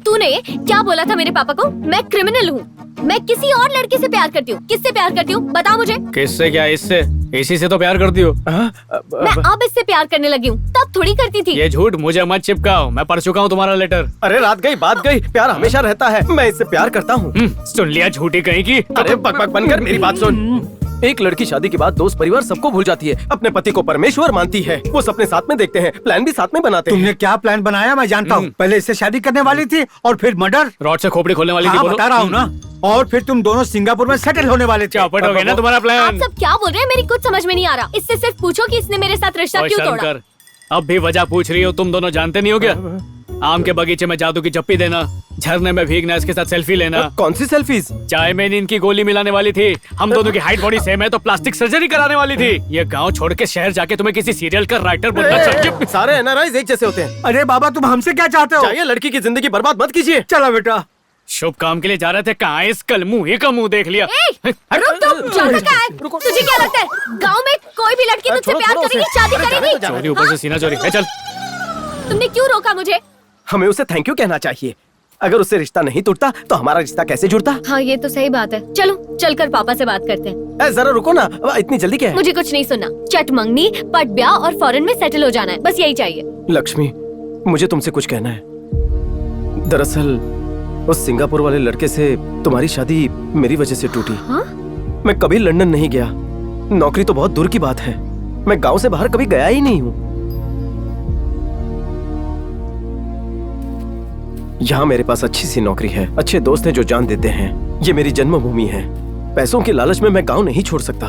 तूने क्या बोला था मेरे पापा को? मैं क्रिमिनल हूँ। मैं किसी और लड़के से प्यार करती हूँ। किससे प्यार करती हूँ बता मुझे। किससे क्या? इससे? इसी से तो प्यार करती हो। मैं अब इससे प्यार करने लगी हूँ, तब थोड़ी करती थी। ये झूठ मुझे मत चिपकाओ, मैं पढ़ चुका हूँ तुम्हारा लेटर। अरे रात गई बात गई, प्यार हमेशा रहता है। मैं इससे प्यार करता हूँ। सुन लिया झूठी कहीं की। अरे बकबक बनकर मेरी बात सुन। एक लड़की शादी के बाद दोस्त परिवार सबको भूल जाती है, अपने पति को परमेश्वर मानती है। वो सपने साथ में देखते हैं, प्लान भी साथ में बनाते हैं। तुमने क्या प्लान बनाया मैं जानता हूँ। पहले इससे शादी करने वाली थी और फिर मर्डर। रॉड से खोपड़ी खोलने वाली थी। बोलो। बता रहा हूँ ना। और फिर तुम दोनों सिंगापुर में सेटल होने वाले थे। चौपट हो गया ना तुम्हारा प्लान। आप सब क्या बोल रहे हैं? मेरी कुछ समझ में नहीं आ रहा। इससे सिर्फ पूछो कि इसने मेरे साथ रिश्ता क्यों तोड़ा। अब भी वजह पूछ रही हो? तुम दोनों जानते नहीं हो क्या? आम के बगीचे में जादू की चप्पी देना, झरने में भीगना, इसके साथ सेल्फी लेना। कौन सी सेल्फीज? चाय में नींद की गोली मिलाने वाली थी। हम दोनों की हाइट बॉडी सेम है तो प्लास्टिक सर्जरी कराने वाली थी। ये गांव छोड़ के शहर जाके तुम्हें किसी सीरियल का राइटर बनना चाहिए। सारे एनआरआईज एक जैसे होते हैं। अरे बाबा, तुम हमसे क्या चाहते हो? चाहिए लड़की की जिंदगी बर्बाद मत कीजिए। चलो बेटा, शुभ काम के लिए जा रहे थे, कहाँ इस कलमुही का मुंह देख लिया। रुक तुम, जाना कहाँ है? तुझे क्या लगता है गांव में कोई भी लड़की तुझसे प्यार करेगी, शादी करेगी? चोरी ऊपर से सीना चोरी है। चल, तुमने क्यों रोका मुझे? हमें उसे थैंक यू कहना चाहिए। अगर उससे रिश्ता नहीं टूटता तो हमारा रिश्ता कैसे जुड़ता? हाँ ये तो सही बात है। चलो चलकर पापा से बात करते हैं। जरा रुको ना, इतनी जल्दी क्या है? मुझे कुछ नहीं सुनना। चट मंगनी, पट ब्याह और फॉरेन में सेटल हो जाना है, बस यही चाहिए। लक्ष्मी, मुझे तुमसे कुछ कहना है। दरअसल उस सिंगापुर वाले लड़के से तुम्हारी शादी मेरी वजह से टूटी। हाँ? मैं कभी लंदन नहीं गया, नौकरी तो बहुत दूर की बात है। मैं गांव से बाहर कभी गया ही नहीं हूँ। यहाँ मेरे पास अच्छी सी नौकरी है, अच्छे दोस्त हैं जो जान देते हैं। ये मेरी जन्मभूमि है। पैसों की लालच में मैं गांव नहीं छोड़ सकता।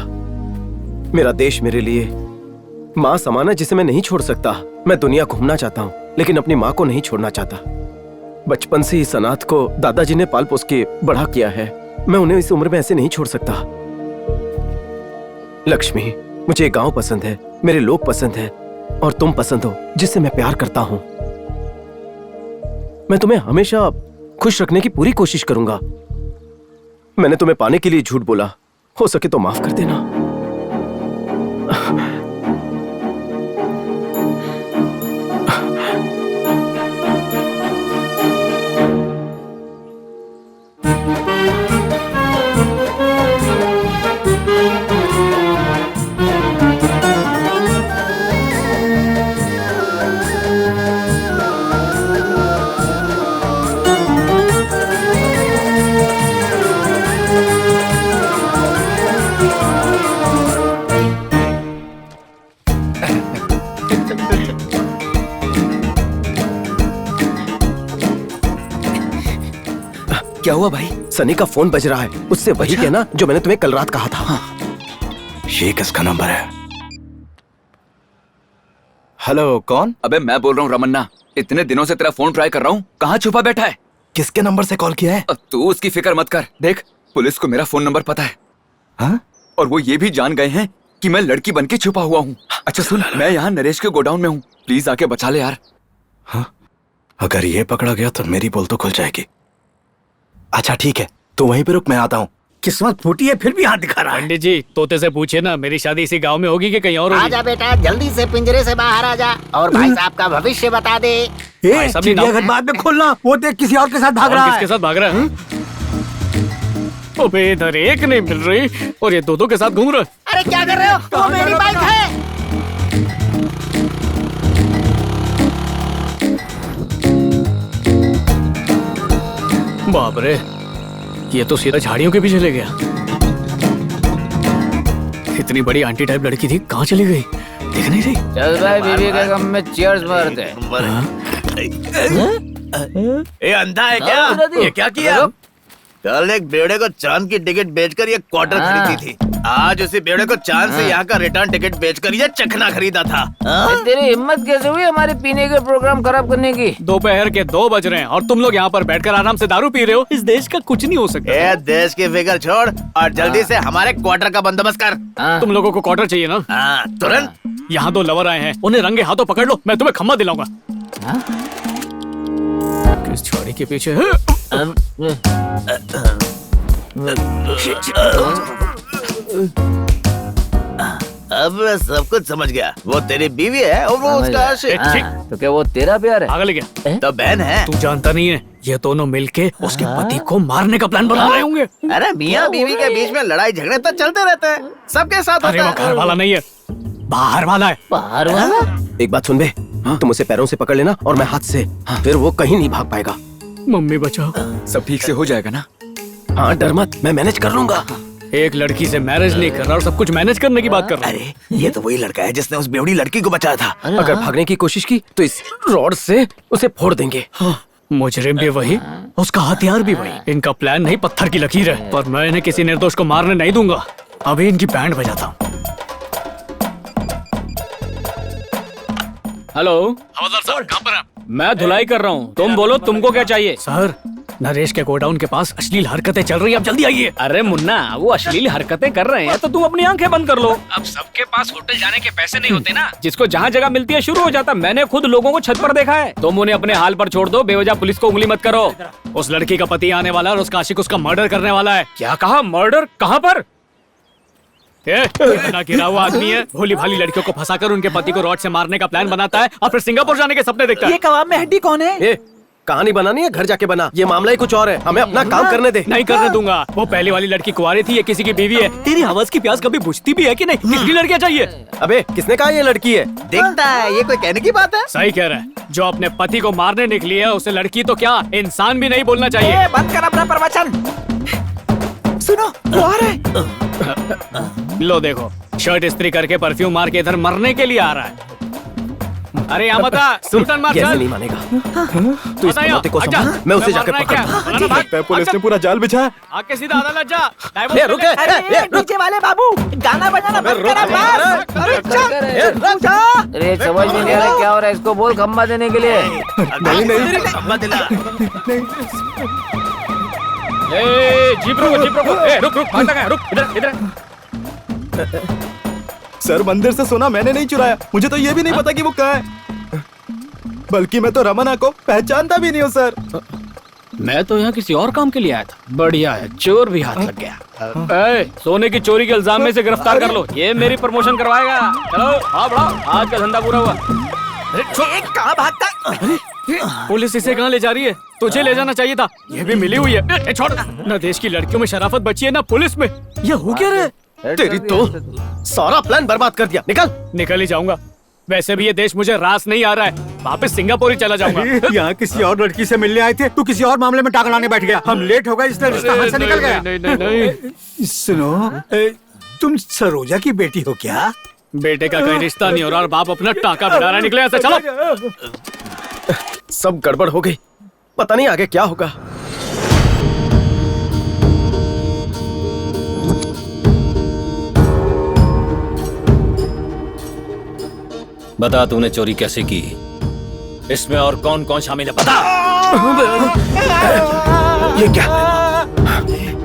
मेरा देश मेरे लिए माँ समान है जिसे मैं नहीं छोड़ सकता। मैं दुनिया घूमना चाहता हूँ लेकिन अपनी माँ को नहीं छोड़ना चाहता। बचपन से इस अनाथ को दादाजी ने पाल पोस के बड़ा किया है। मैं उन्हें इस उम्र में ऐसे नहीं छोड़ सकता। लक्ष्मी, मुझे गांव पसंद है, मेरे लोग पसंद है और तुम पसंद हो जिससे मैं प्यार करता हूँ। मैं तुम्हें हमेशा खुश रखने की पूरी कोशिश करूंगा। मैंने तुम्हें पाने के लिए झूठ बोला, हो सके तो माफ कर देना। क्या हुआ भाई? सनी का फोन बज रहा है, उससे वही कहना जो मैंने तुम्हें कल रात कहा था। ये किसका नंबर है? हेलो, कौन? अबे मैं बोल रहा हूँ रमन्ना। इतने दिनों से तेरा फोन ट्राई कर रहा हूँ, कहाँ छुपा बैठा है? किसके नंबर से कॉल किया है? तू उसकी फिक्र मत कर। देख, पुलिस को मेरा फोन नंबर पता है। हाँ? और वो ये भी जान गए हैं कि मैं लड़की बन के छुपा हुआ हूँ। अच्छा सुन, मैं यहाँ नरेश के गोडाउन में हूँ, प्लीज आके बचा ले यार। हाँ? अगर ये पकड़ा गया तो मेरी बोल तो खुल जाएगी। अच्छा ठीक है, तो वहीं पे रुक, मैं आता हूँ। किस्मत फूटी है फिर भी हाथ दिखा रहा है। पंडित जी, तोते से पूछिए ना, मेरी शादी इसी गांव में होगी कि कहीं और होगी? आजा बेटा, जल्दी से पिंजरे से बाहर आ जा और भाई साहब का भविष्य बता दे। चिड़ियाघर बाद में खोलना, वो देख किसी और के साथ भाग रहा है। किसके साथ भाग रहा है? अबे इधर एक नहीं मिल रही और ये दो के साथ घूम रहा है। अरे क्या कर रहे हो? वो मेरी बाइक है। बाप रे, ये तो सीधा झाड़ियों के पीछे ले गया। इतनी बड़ी आंटी टाइप लड़की थी, कहाँ चली गई? दिख नहीं रही। चल भाई, बीवी के गम में चीयर्स मारते। ये अंधा है क्या? ये क्या किया? कल एक बेवड़े को चांद की टिकट बेचकर ये क्वार्टर खरीदी थी। आज उसी बेवड़े को चांद से यहाँ का रिटर्न टिकट बेचकर ये चखना खरीदा था। तेरी हिम्मत कैसे हुई हमारे पीने के प्रोग्राम खराब करने की? दोपहर के 2 बज रहे हैं और तुम लोग यहाँ पर बैठकर आराम से दारू पी रहे हो। इस देश का कुछ नहीं हो सकता। ये देश की फिक्र छोड़ और जल्दी से हमारे क्वार्टर का बंदोबस्त कर। तुम लोगों को क्वार्टर चाहिए ना? तुरंत। यहाँ 2 लवर आए हैं, उन्हें रंगे हाथों पकड़ लो, मैं तुम्हें खम्मा दिलाऊंगा। किस छोड़ी के पीछे है? अब मैं सब कुछ समझ गया। वो तेरी बीवी है और वो उसका आशिक। तो क्या वो तेरा प्यार है? पागल क्या? तो बहन है। तू जानता नहीं है, ये दोनों मिलके उसके पति को मारने का प्लान बना रहे होंगे। अरे मियाँ बीवी के बीच में लड़ाई झगड़े तो चलते रहते हैं, सबके साथ अरे वो घर वाला नहीं है, बाहर वाला है। बाहर वाला? एक बात सुन बे, तुम उसे पैरों से पकड़ लेना और मैं हाथ से, फिर वो कहीं नहीं भाग पाएगा। मम्मी बचाओ। सब ठीक से हो जाएगा ना? हाँ डर मत, मैं मैनेज कर लूंगा। एक लड़की से मैरिज नहीं कर रहा और सब कुछ मैनेज करने की बात कर रहा है। अरे ये तो वही लड़का है जिसने उस बेवड़ी लड़की को बचाया था। अगर भागने की कोशिश की तो इस रॉड से उसे फोड़ देंगे। मुजरिम भी वही, उसका हथियार भी वही। इनका प्लान नहीं, पत्थर की लकीर है, पर मैं इन्हें किसी निर्दोष को मारने नहीं दूंगा। अभी इनकी बैंड बजाता हूँ। हेलो हवलदार साहब, कहाँ पर हैं? मैं धुलाई कर रहा हूँ, तुम बोलो तुमको क्या चाहिए? सर, नरेश के गोडाउन के पास अश्लील हरकतें चल रही है, अब जल्दी आइए। अरे मुन्ना, वो अश्लील हरकतें कर रहे हैं तो तुम अपनी आंखें बंद कर लो। अब सबके पास होटल जाने के पैसे नहीं होते ना, जिसको जहाँ जगह मिलती है शुरू हो जाता। मैंने खुद लोगों को छत पर देखा है। तुम उन्हें अपने हाल पर छोड़ दो, बेवजह पुलिस को उंगली मत करो। उस लड़की का पति आने वाला और उसका आशिक उसका मर्डर करने वाला है। क्या कहा? मर्डर? कहाँ पर? इतना गिरा हुआ आदमी है, भोली भाली लड़कियों को फंसाकर उनके पति को रॉड से मारने का प्लान बनाता है और फिर सिंगापुर जाने के सपने देखता है। ये कबाब में हड्डी कौन है? कहानी बनानी है, घर जाके बना। ये मामला ही कुछ और है, हमें अपना काम करने दे। नहीं करने दूंगा। वो पहली वाली लड़की कुंवारी थी, ये किसी की बीवी है। तेरी हवस की प्यास कभी बुझती भी है कि नहीं? किसकी लड़कियां चाहिए? अबे किसने कहा ये लड़की है? दिखता है, ये कोई कहने की बात है? सही कह रहा है। जो अपने पति को मारने निकली है उसे लड़की तो क्या इंसान भी नहीं बोलना चाहिए। बंद कर अपना प्रवचन। सुनो, वो आ रहा है। लो देखो, शर्ट इस्त्री करके परफ्यूम मार के इधर मरने के लिए आ रहा है। अरे यामता, सुल्तान मार चल। नहीं मानेगा। तू इस मौते को समझ, मैं उसे जाकर पकड़। पुलिस ने पूरा जाल बिछा। आके सीधा अदालत जा। रुक, नीचे वाले बाबू, गाना बजाना बंद करा बस। अरे समझ में नहीं आ रहा क्या हो रहा है, इसको बोल खम्बा देने के लिए। नहीं खम्बा दिला। जीप रुक, भागता है, रुक, इधर। सर, मंदिर से सोना मैंने नहीं चुराया। मुझे तो ये भी नहीं पता कि वो कहाँ है। बल्कि मैं तो रमना को पहचानता भी नहीं हूँ सर। मैं तो यहाँ किसी और काम के लिए आया था। बढ़िया है, चोर भी हाथ लग गया। सोने की चोरी के इल्जाम में से गिरफ्तार कर लो, ये मेरी प्रमोशन करवाएगा। चलो हाँ बढ़ाओ, आज का धंधा पूरा हुआ। कहाँ भागता? पुलिस इसे कहाँ ले जा रही है? तुझे ले जाना चाहिए था, ये भी मिली हुई है। छोड़ ना, देश की लड़कियों में शराफत बची है ना पुलिस में। ये हो क्या रे? तेरी तो सारा प्लान बर्बाद कर दिया। निकल ही जाऊंगा। वैसे भी ये देश मुझे रास नहीं आ रहा है, वापस सिंगापुर ही चला जाऊंगा। यहाँ किसी और लड़की से मिलने आए थे, तू किसी और मामले में टांग लाने बैठ गया। हम लेट हो गए इसलिए रिश्ता हाथ से निकल गया। नहीं। सुनो, तुम सरोजा की बेटी हो क्या? बेटे का कोई रिश्ता नहीं हो रहा और बाप अपना टाका बढ़ा रहा। निकले ऐसे, चलो। सब गड़बड़ हो गई, पता नहीं आगे क्या होगा। बता, तूने चोरी कैसे की? इसमें और कौन कौन शामिल है, बता। ये क्या?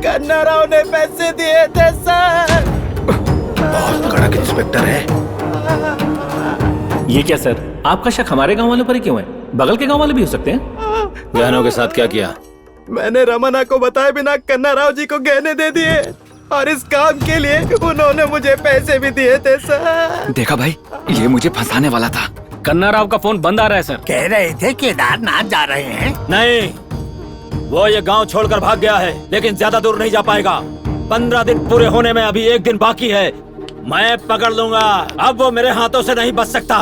कन्ना राव ने पैसे दिए थे सर। बहुत कड़क इंस्पेक्टर है। ये क्या सर, आपका शक हमारे गांव वालों पर ही क्यों है? बगल के गांव वाले भी हो सकते हैं। गहनों के साथ क्या किया? मैंने रमना को बताए बिना कन्ना राव जी को गहने दे दिए और इस काम के लिए उन्होंने मुझे पैसे भी दिए थे सर। देखा भाई, ये मुझे फंसाने वाला था। कन्ना राव का फोन बंद आ रहा है सर। कह रहे थे केदारनाथ जा रहे हैं। नहीं, वो ये गांव छोड़कर भाग गया है, लेकिन ज्यादा दूर नहीं जा पाएगा। 15 दिन पूरे होने में अभी 1 दिन बाकी है। मैं पकड़ लूंगा, अब वो मेरे हाथों से नहीं बच सकता।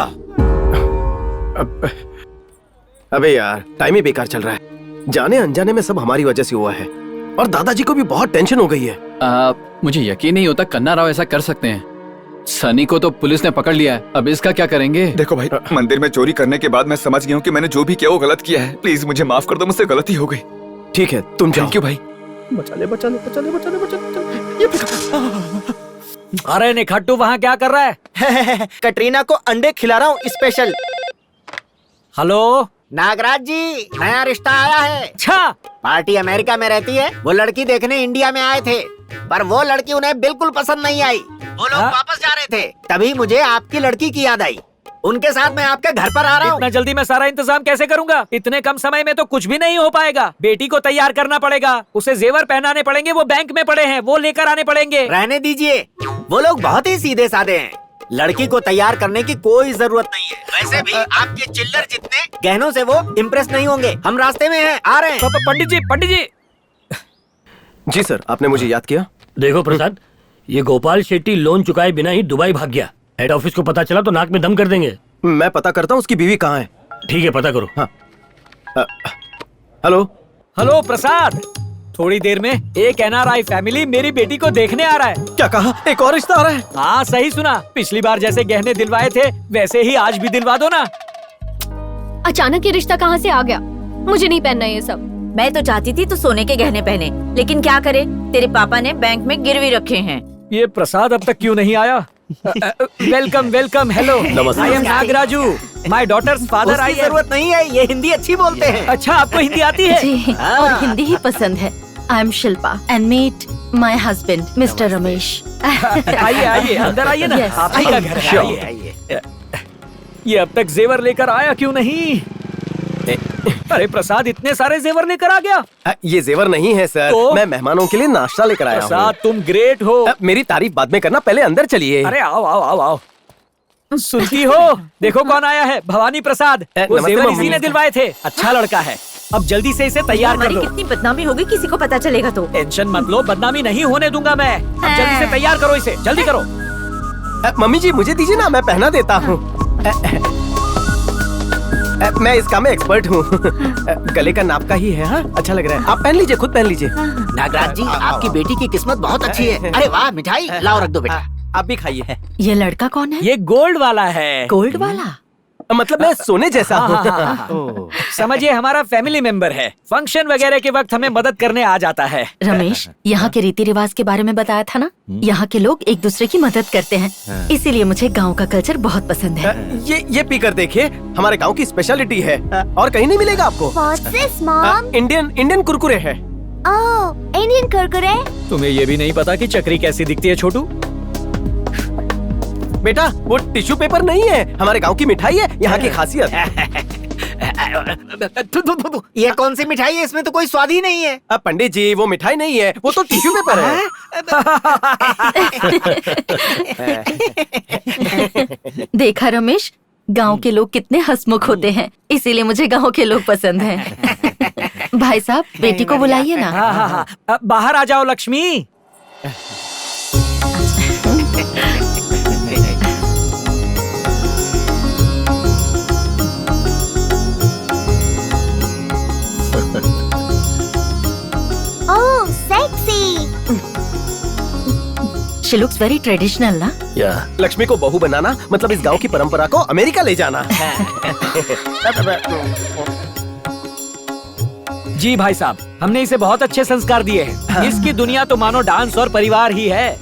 अबे यार, टाइम ही बेकार चल रहा है। जाने अनजाने में सब हमारी वजह से हुआ है और दादाजी को भी बहुत टेंशन हो गई है। मुझे यकीन नहीं होता कन्ना राव ऐसा कर सकते हैं। सनी को तो पुलिस ने पकड़ लिया है, अब इसका क्या करेंगे? देखो भाई, मंदिर में चोरी करने के बाद मैं समझ गया हूँ कि मैंने जो भी किया वो गलत किया है। प्लीज मुझे माफ कर दो, मुझसे गलती हो गई। ठीक है, तुम जाओ। क्यों भाई? बचा ले। अरे निखट्टू वहाँ क्या कर रहा है? कटरीना को अंडे खिला रहा हूँ स्पेशल। हेलो नागराज जी, नया रिश्ता आया है। अच्छा, पार्टी अमेरिका में रहती है, वो लड़की देखने इंडिया में आए थे, पर वो लड़की उन्हें बिल्कुल पसंद नहीं आई। वो लोग वापस जा रहे थे, तभी मुझे आपकी लड़की की याद आई। उनके साथ मैं आपके घर पर आ रहा हूँ। इतना जल्दी मैं सारा इंतजाम कैसे करूंगा? इतने कम समय में तो कुछ भी नहीं हो पाएगा। बेटी को तैयार करना पड़ेगा, उसे जेवर पहनाने पड़ेंगे, वो बैंक में पड़े हैं, वो लेकर आने पड़ेंगे। रहने दीजिए, वो लोग बहुत ही सीधे साधे हैं। लड़की को तैयार करने की कोई जरूरत नहीं है। वैसे भी आपके चिल्लर जितने गहनों से वो इम्प्रेस नहीं होंगे। हम रास्ते में हैं, आ रहे हैं। पंडित जी। जी सर, आपने मुझे याद किया। देखो प्रसाद, ये गोपाल शेट्टी लोन चुकाए बिना ही दुबई भाग गया। हेड ऑफिस को पता चला तो नाक में दम कर देंगे। मैं पता करता हूँ उसकी बीवी कहाँ है। ठीक है, पता करो। हाँ। हेलो प्रसाद, थोड़ी देर में एक NRI फैमिली मेरी बेटी को देखने आ रहा है। क्या कहा? एक और रिश्ता आ रहा है? हाँ सही सुना, पिछली बार जैसे गहने दिलवाए थे वैसे ही आज भी दिलवा दो ना। अचानक ये रिश्ता कहाँ से आ गया? मुझे नहीं पहनना ये सब। मैं तो चाहती थी तू सोने के गहने पहने, लेकिन क्या करे, तेरे पापा ने बैंक में गिरवी रखे हैं। ये प्रसाद अब तक क्यों नहीं आया? Welcome welcome, hello. नमस्ते। I am Nagaraju, my daughter's father. उसकी आई जरूरत नहीं है, ये हिंदी अच्छी बोलते हैं। अच्छा, आपको हिंदी आती है? जी, और हिंदी ही पसंद है। I am Shilpa and meet my husband mister Ramesh. आइए आइए, अंदर आइए ना। Yes. आप ही का घर है, आइए आइए। ये अब तक जेवर लेकर आया क्यों नहीं? अरे प्रसाद, इतने सारे जेवर लेकर आ गया। ये जेवर नहीं है सर, तो? मैं मेहमानों के लिए नाश्ता लेकर आया हूँ। प्रसाद, तुम ग्रेट हो। मेरी तारीफ बाद में करना, पहले अंदर चलिए। अरे आओ आओ आओ आओ। सुनती हो? देखो कौन आया है, भवानी प्रसाद। वो नमस्ते जेवर मम्मी। इसी ने दिलवाए थे। अच्छा लड़का है। अब जल्दी से इसे तैयार कर हमारी दो। कितनी बदनामी होगी किसी को पता चलेगा तो। टेंशन मत लो, बदनामी नहीं होने दूंगा मैं। अब जल्दी से तैयार करो इसे, जल्दी करो। मम्मी जी मुझे दीजिए ना, मैं पहना देता हूँ। मैं इस काम में एक्सपर्ट हूँ। गले का नाप का ही है। हाँ, अच्छा लग रहा है। आप पहन लीजिए, खुद पहन लीजिए। नागराज जी, आपकी बेटी की किस्मत बहुत अच्छी है। अरे वाह, मिठाई लाओ, रख दो बेटा। आप भी खाइए। ये लड़का कौन है? ये गोल्ड वाला है। गोल्ड वाला? मतलब मैं सोने जैसा हूँ। समझिए, हमारा फैमिली मेंबर है। फंक्शन वगैरह के वक्त हमें मदद करने आ जाता है। रमेश, यहाँ के रीति रिवाज के बारे में बताया था ना? यहाँ के लोग एक दूसरे की मदद करते हैं, इसीलिए मुझे गांव का कल्चर बहुत पसंद है। ये पी कर देखिए, हमारे गांव की स्पेशलिटी है और कहीं नहीं मिलेगा आपको। What's this, Mom? Indian Kurkure है। Oh, Indian Kurkure? तुम्हें ये भी नहीं पता कि चक्री कैसी दिखती है छोटू? बेटा, वो टिश्यू पेपर नहीं है, हमारे गांव की मिठाई है, यहाँ की खासियत। ये कौन सी मिठाई है? इसमें तो कोई स्वाद ही नहीं है। अब पंडित जी, वो मिठाई नहीं है, वो तो टिश्यू पेपर है। देखा रमेश, गांव के लोग कितने हंसमुख होते हैं, इसीलिए मुझे गांव के लोग पसंद हैं। भाई साहब, बेटी को बुलाइए ना। हाँ हाँ हाँ, अब बाहर आ जाओ Lakshmi. Oh, sexy. She looks very traditional ना? लक्ष्मी को बहू बनाना मतलब इस गांव की परंपरा को अमेरिका ले जाना। जी भाई साहब, हमने इसे बहुत अच्छे संस्कार दिए हैं। इसकी दुनिया तो मानो डांस और परिवार ही है।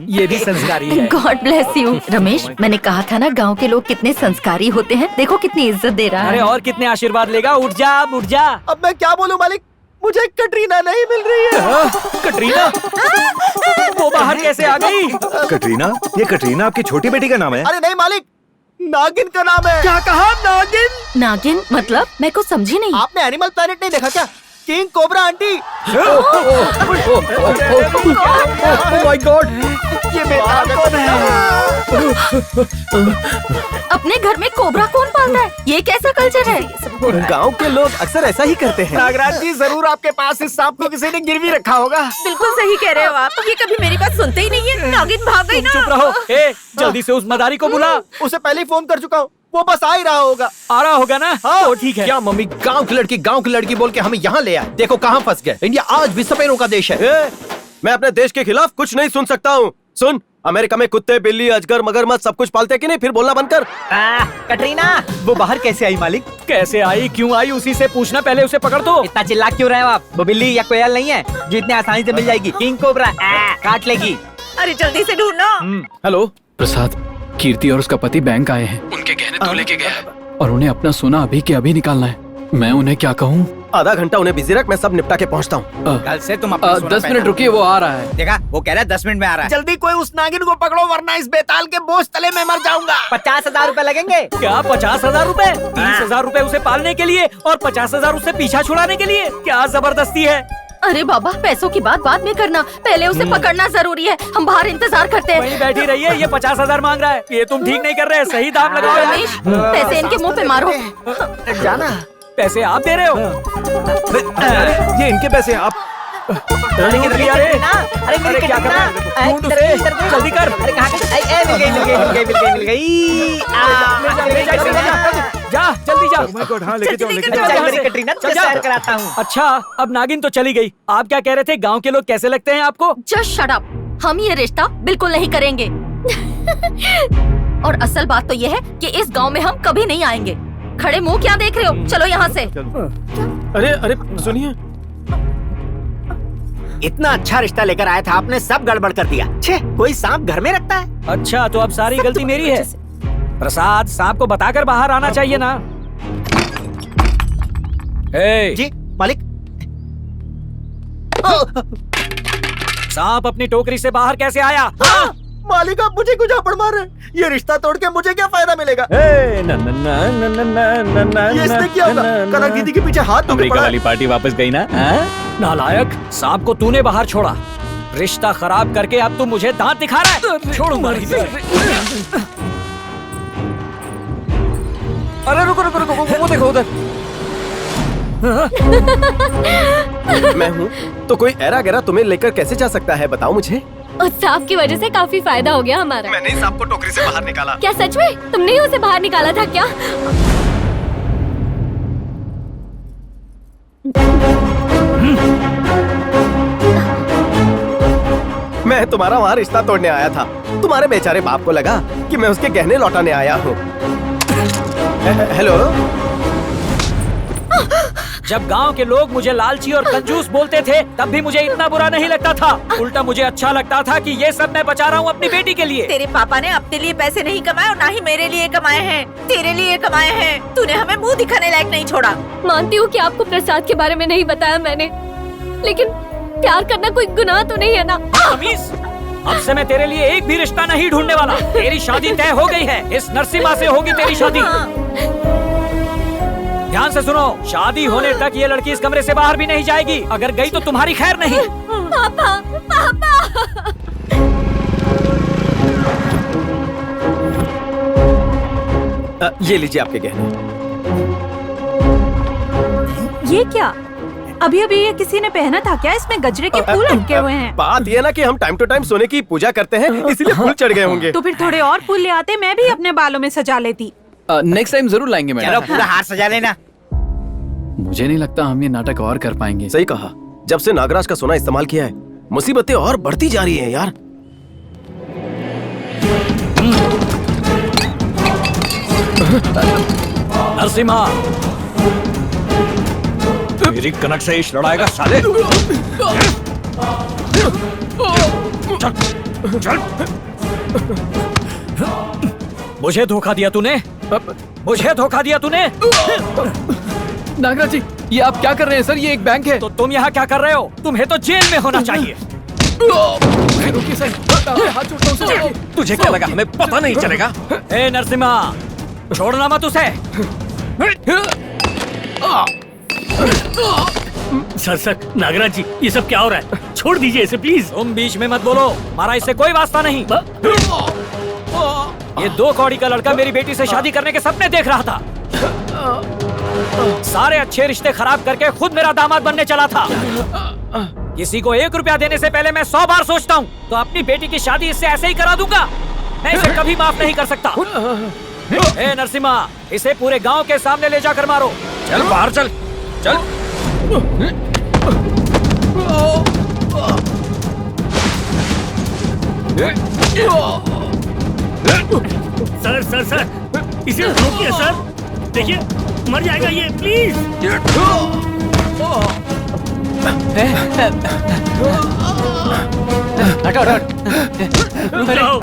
ये भी संस्कारी है। God bless you. रमेश, मैंने कहा था ना, गांव के लोग कितने संस्कारी होते हैं। देखो कितनी इज्जत दे रहा है। अरे और कितने आशीर्वाद लेगा। उठ जा, उठ जा। अब मैं क्या बोलूं मालिक, मुझे कटरीना नहीं मिल रही है। कटरीना? वो बाहर कैसे आ गई? कटरीना? ये कटरीना आपकी छोटी बेटी का नाम है? अरे नहीं मालिक, नागिन का नाम है। क्या कहा? नागिन? नागिन मतलब? मैं कुछ समझी नहीं। आपने एनिमल प्लैनेट नहीं देखा क्या? King cobra aunty. My God, ये बेटा कौन है? अपने घर में कोबरा कौन पालता है? ये कैसा कल्चर है? गांव के लोग अक्सर ऐसा ही करते हैं। नागराज जी, जरूर आपके पास इस सांप को किसी ने गिरवी रखा होगा। बिल्कुल सही कह रहे हो आप। ये कभी मेरी बात सुनते ही नहीं है। नागिन भाग गई ना। चुप रहो। ए, जल्दी से उस मदारी को बुला। उसे पहले ही फोन कर चुका हूँ, वो बस आ ही रहा होगा। आ रहा होगा ना? हाँ। तो ठीक है। क्या मम्मी, गांव की लड़की बोल के हमें यहाँ ले आए। देखो कहाँ फंस गए। इंडिया आज भी सपेरों का देश है। मैं अपने देश के खिलाफ कुछ नहीं सुन सकता हूँ। सुन, अमेरिका में कुत्ते, बिल्ली, अजगर, मगरमच्छ सब कुछ पालते कि नहीं? फिर बोलना बंद कर। कटरीना, वो बाहर कैसे आई मालिक? कैसे आई, क्यों आई, उसी से पूछना। पहले उसे पकड़ दो। इतना चिल्ला क्यों रहे हो आप? वो बिल्ली या कोयल नहीं है जो इतने आसानी से मिल जाएगी। किंग कोबरा काट लेगी। अरे जल्दी से ढूंढो। हेलो प्रसाद, कीर्ति और उसका पति बैंक आए हैं। उनके गहने तो लेके गया है और उन्हें अपना सोना अभी के अभी निकालना है। मैं उन्हें क्या कहूँ? आधा घंटा उन्हें बिजी रख, मैं सब निपटा के पहुँचता हूँ। कल से तुम अपना सोना 10 मिनट रुकिए, वो आ रहा है। देखा, वो कह रहा है 10 मिनट में आ रहा है। जल्दी कोई उस नागिन को पकड़ो, वरना इस बेताल के बोझ तले में मर जाऊंगा। 50,000 रुपए लगेंगे। क्या 50,000 रुपए? 30,000 रुपए उसे पालने के लिए और 50,000 उसे पीछा छुड़ाने के लिए? क्या जबरदस्ती है। अरे बाबा, पैसों की बात बाद में करना, पहले उसे पकड़ना जरूरी है। हम बाहर इंतजार करते हैं। वहीं बैठी रहिए। ये 50,000 मांग रहा है। ये तुम ठीक नहीं कर रहे। सही दाम लगाओ। रमेश, पैसे इनके मुंह पे मारो। जाना। पैसे आप दे रहे हो? ये इनके पैसे आप। अरे मेरी क्या कर रहा है? ढूंढ उसे, जल्दी कर। मिल गई। जा, जल्दी जा। हाँ, लेके जाओ, लेके चल जाओ। मेरी कटरीना, तुझे सैर कराता हूँ। अच्छा, अब नागिन तो चली गई। आप क्या कह रहे थे? गांव के लोग कैसे लगते हैं आपको? Just shut up. हम ये रिश्ता बिल्कुल नहीं करेंगे। और असल बात तो ये है कि इस गांव में हम कभी नहीं आएंगे। खड़े मुंह क्या देख रहे हो? चलो यहाँ से। अरे अरे सुनिए, इतना अच्छा रिश्ता लेकर आया था, आपने सब गड़बड़ कर दिया। छे, कोई सांप घर में रखता है? अच्छा, तो अब सारी गलती मेरी है। प्रसाद, सांप को बताकर बाहर आना चाहिए ना। जी मालिक। सांप अपनी टोकरी से बाहर कैसे आया? मालिक, आप मुझे क्यों झापड़ मार रहे हैं? ये रिश्ता तोड़ के मुझे क्या फायदा मिलेगा? ये इसने क्या होगा? कनक दीदी के पीछे हाथ धो के अमेरिका पड़ा है। वाली पार्टी वापस गई ना? नालायक, सांप को तूने बाहर छोड़ा, रिश्ता खराब करके अब तू मुझे दांत दिखा रहा है। छोड़ूंगा नहीं तुझे। अरे रुको रुको रुको, वो देखो उधर। मैं हूँ तो कोई एरा गैरा तुम्हें लेकर कैसे जा सकता है, बताओ मुझे। उस सांप की वजह से काफी फायदा हो गया हमारा। मैंने इस सांप को टोकरी से बाहर निकाला। क्या सच में? तुमने ही उसे बाहर निकाला था क्या? मैं तुम्हारा वहाँ रिश्ता तोड़ने आया था। तुम्हारे बेचारे बाप को लगा कि मैं उसके गहने लौटाने आया हूँ। हेलो। जब गांव के लोग मुझे लालची और कंजूस बोलते थे, तब भी मुझे इतना बुरा नहीं लगता था। उल्टा मुझे अच्छा लगता था कि ये सब मैं बचा रहा हूँ अपनी बेटी के लिए। तेरे पापा ने अपने लिए पैसे नहीं कमाए और ना ही मेरे लिए कमाए हैं, तेरे लिए कमाए हैं। तूने हमें मुंह दिखाने लायक नहीं छोड़ा। मानती हूँ कि आपको प्रसाद के बारे में नहीं बताया मैंने, लेकिन प्यार करना कोई गुनाह तो नहीं है ना? अब से मैं तेरे लिए एक भी रिश्ता नहीं ढूंढने वाला। तेरी शादी तय हो गई है, इस नरसिम्हा से होगी तेरी शादी। ध्यान से सुनो, शादी होने तक ये लड़की इस कमरे से बाहर भी नहीं जाएगी। अगर गई तो तुम्हारी खैर नहीं। पापा, पापा। ये लीजिए आपके गहने। ये क्या? अभी अभी ये किसी ने पहना था क्या? इसमें गजरे के फूल लटके हुए हैं। बात ये ना कि हम टाइम टू टाइम सोने की पूजा करते हैं, इसलिए फूल चढ़ गए होंगे। तो फिर थोड़े और फूल ले आते, मैं भी अपने बालों में सजा लेती। नेक्स्ट टाइम जरूर लाएंगे मैडम। चलो पूरा हार सजा लेना। मुझे नहीं लगता हम ये नाटक और कर पाएंगे। सही कहा, जब से नागराज का सोना इस्तेमाल किया है, मुसीबतें और बढ़ती जा रही हैं यार। नरसिम्हा, मेरी कनक से इश लड़ाएगा साले। चल, चल। मुझे धोखा दिया तूने, मुझे धोखा दिया तूने। नागराज जी, ये आप क्या कर रहे हैं सर? ये एक बैंक है। तो तुम यहाँ क्या कर रहे हो? तुम्हें तो जेल में होना चाहिए। रुकिए सर, हाथ छोड़ता हूं सर। तुझे क्या लगा हमें पता नहीं चलेगा? ए नरसिम्हा, छोड़ना मत उसे। सर नागराज जी, ये सब क्या हो रहा है? छोड़ दीजिए इसे प्लीज। तुम बीच में मत बोलो, हमारा इससे कोई वास्ता नहीं। ये 2 कौड़ी का लड़का मेरी बेटी से शादी करने के सपने देख रहा था। सारे अच्छे रिश्ते खराब करके खुद मेरा दामाद बनने चला था। किसी को 1 रुपया देने से पहले मैं 100 बार सोचता हूँ, तो अपनी बेटी की शादी इससे ऐसे ही करा दूंगा। मैं इसे कभी माफ नहीं कर सकता। ए नरसिम्हा, इसे पूरे गांव के सामने ले जाकर मारो। चल बाहर चल, चल। सर इसे रोकिए सर। देखिए मर जाएगा ये, प्लीज। हट।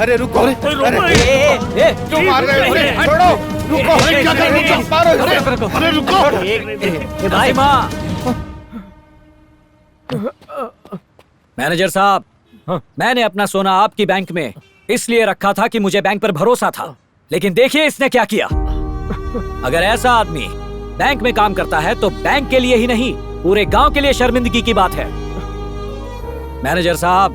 अरे रुको, क्यों मार रहे हो? छोड़ो, रुको, क्या कर रहे हो? अरे रुको। भाई माँ, मैनेजर साहब, मैंने अपना सोना आपकी बैंक में इसलिए रखा था कि मुझे बैंक पर भरोसा था, लेकिन देखिए इसने क्या किया। अगर ऐसा आदमी बैंक में काम करता है तो बैंक के लिए ही नहीं, पूरे गांव के लिए शर्मिंदगी की बात है। मैनेजर साहब,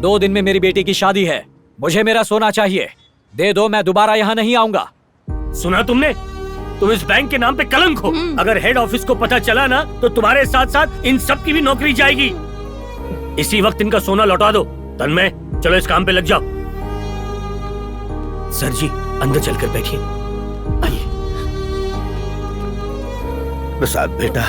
2 दिन में मेरी बेटी की शादी है, मुझे मेरा सोना चाहिए। दे दो, मैं दोबारा यहाँ नहीं आऊंगा। सुना तुमने? तुम इस बैंक के नाम पे कलंक हो। अगर हेड ऑफिस को पता चला ना, तो तुम्हारे साथ साथ इन सब की भी नौकरी जाएगी। इसी वक्त इनका सोना लौटा दो। तन्मय, चलो इस काम पे लग जाओ। सर जी, अंदर चलकर बैठिए। आइए। प्रसाद बेटा,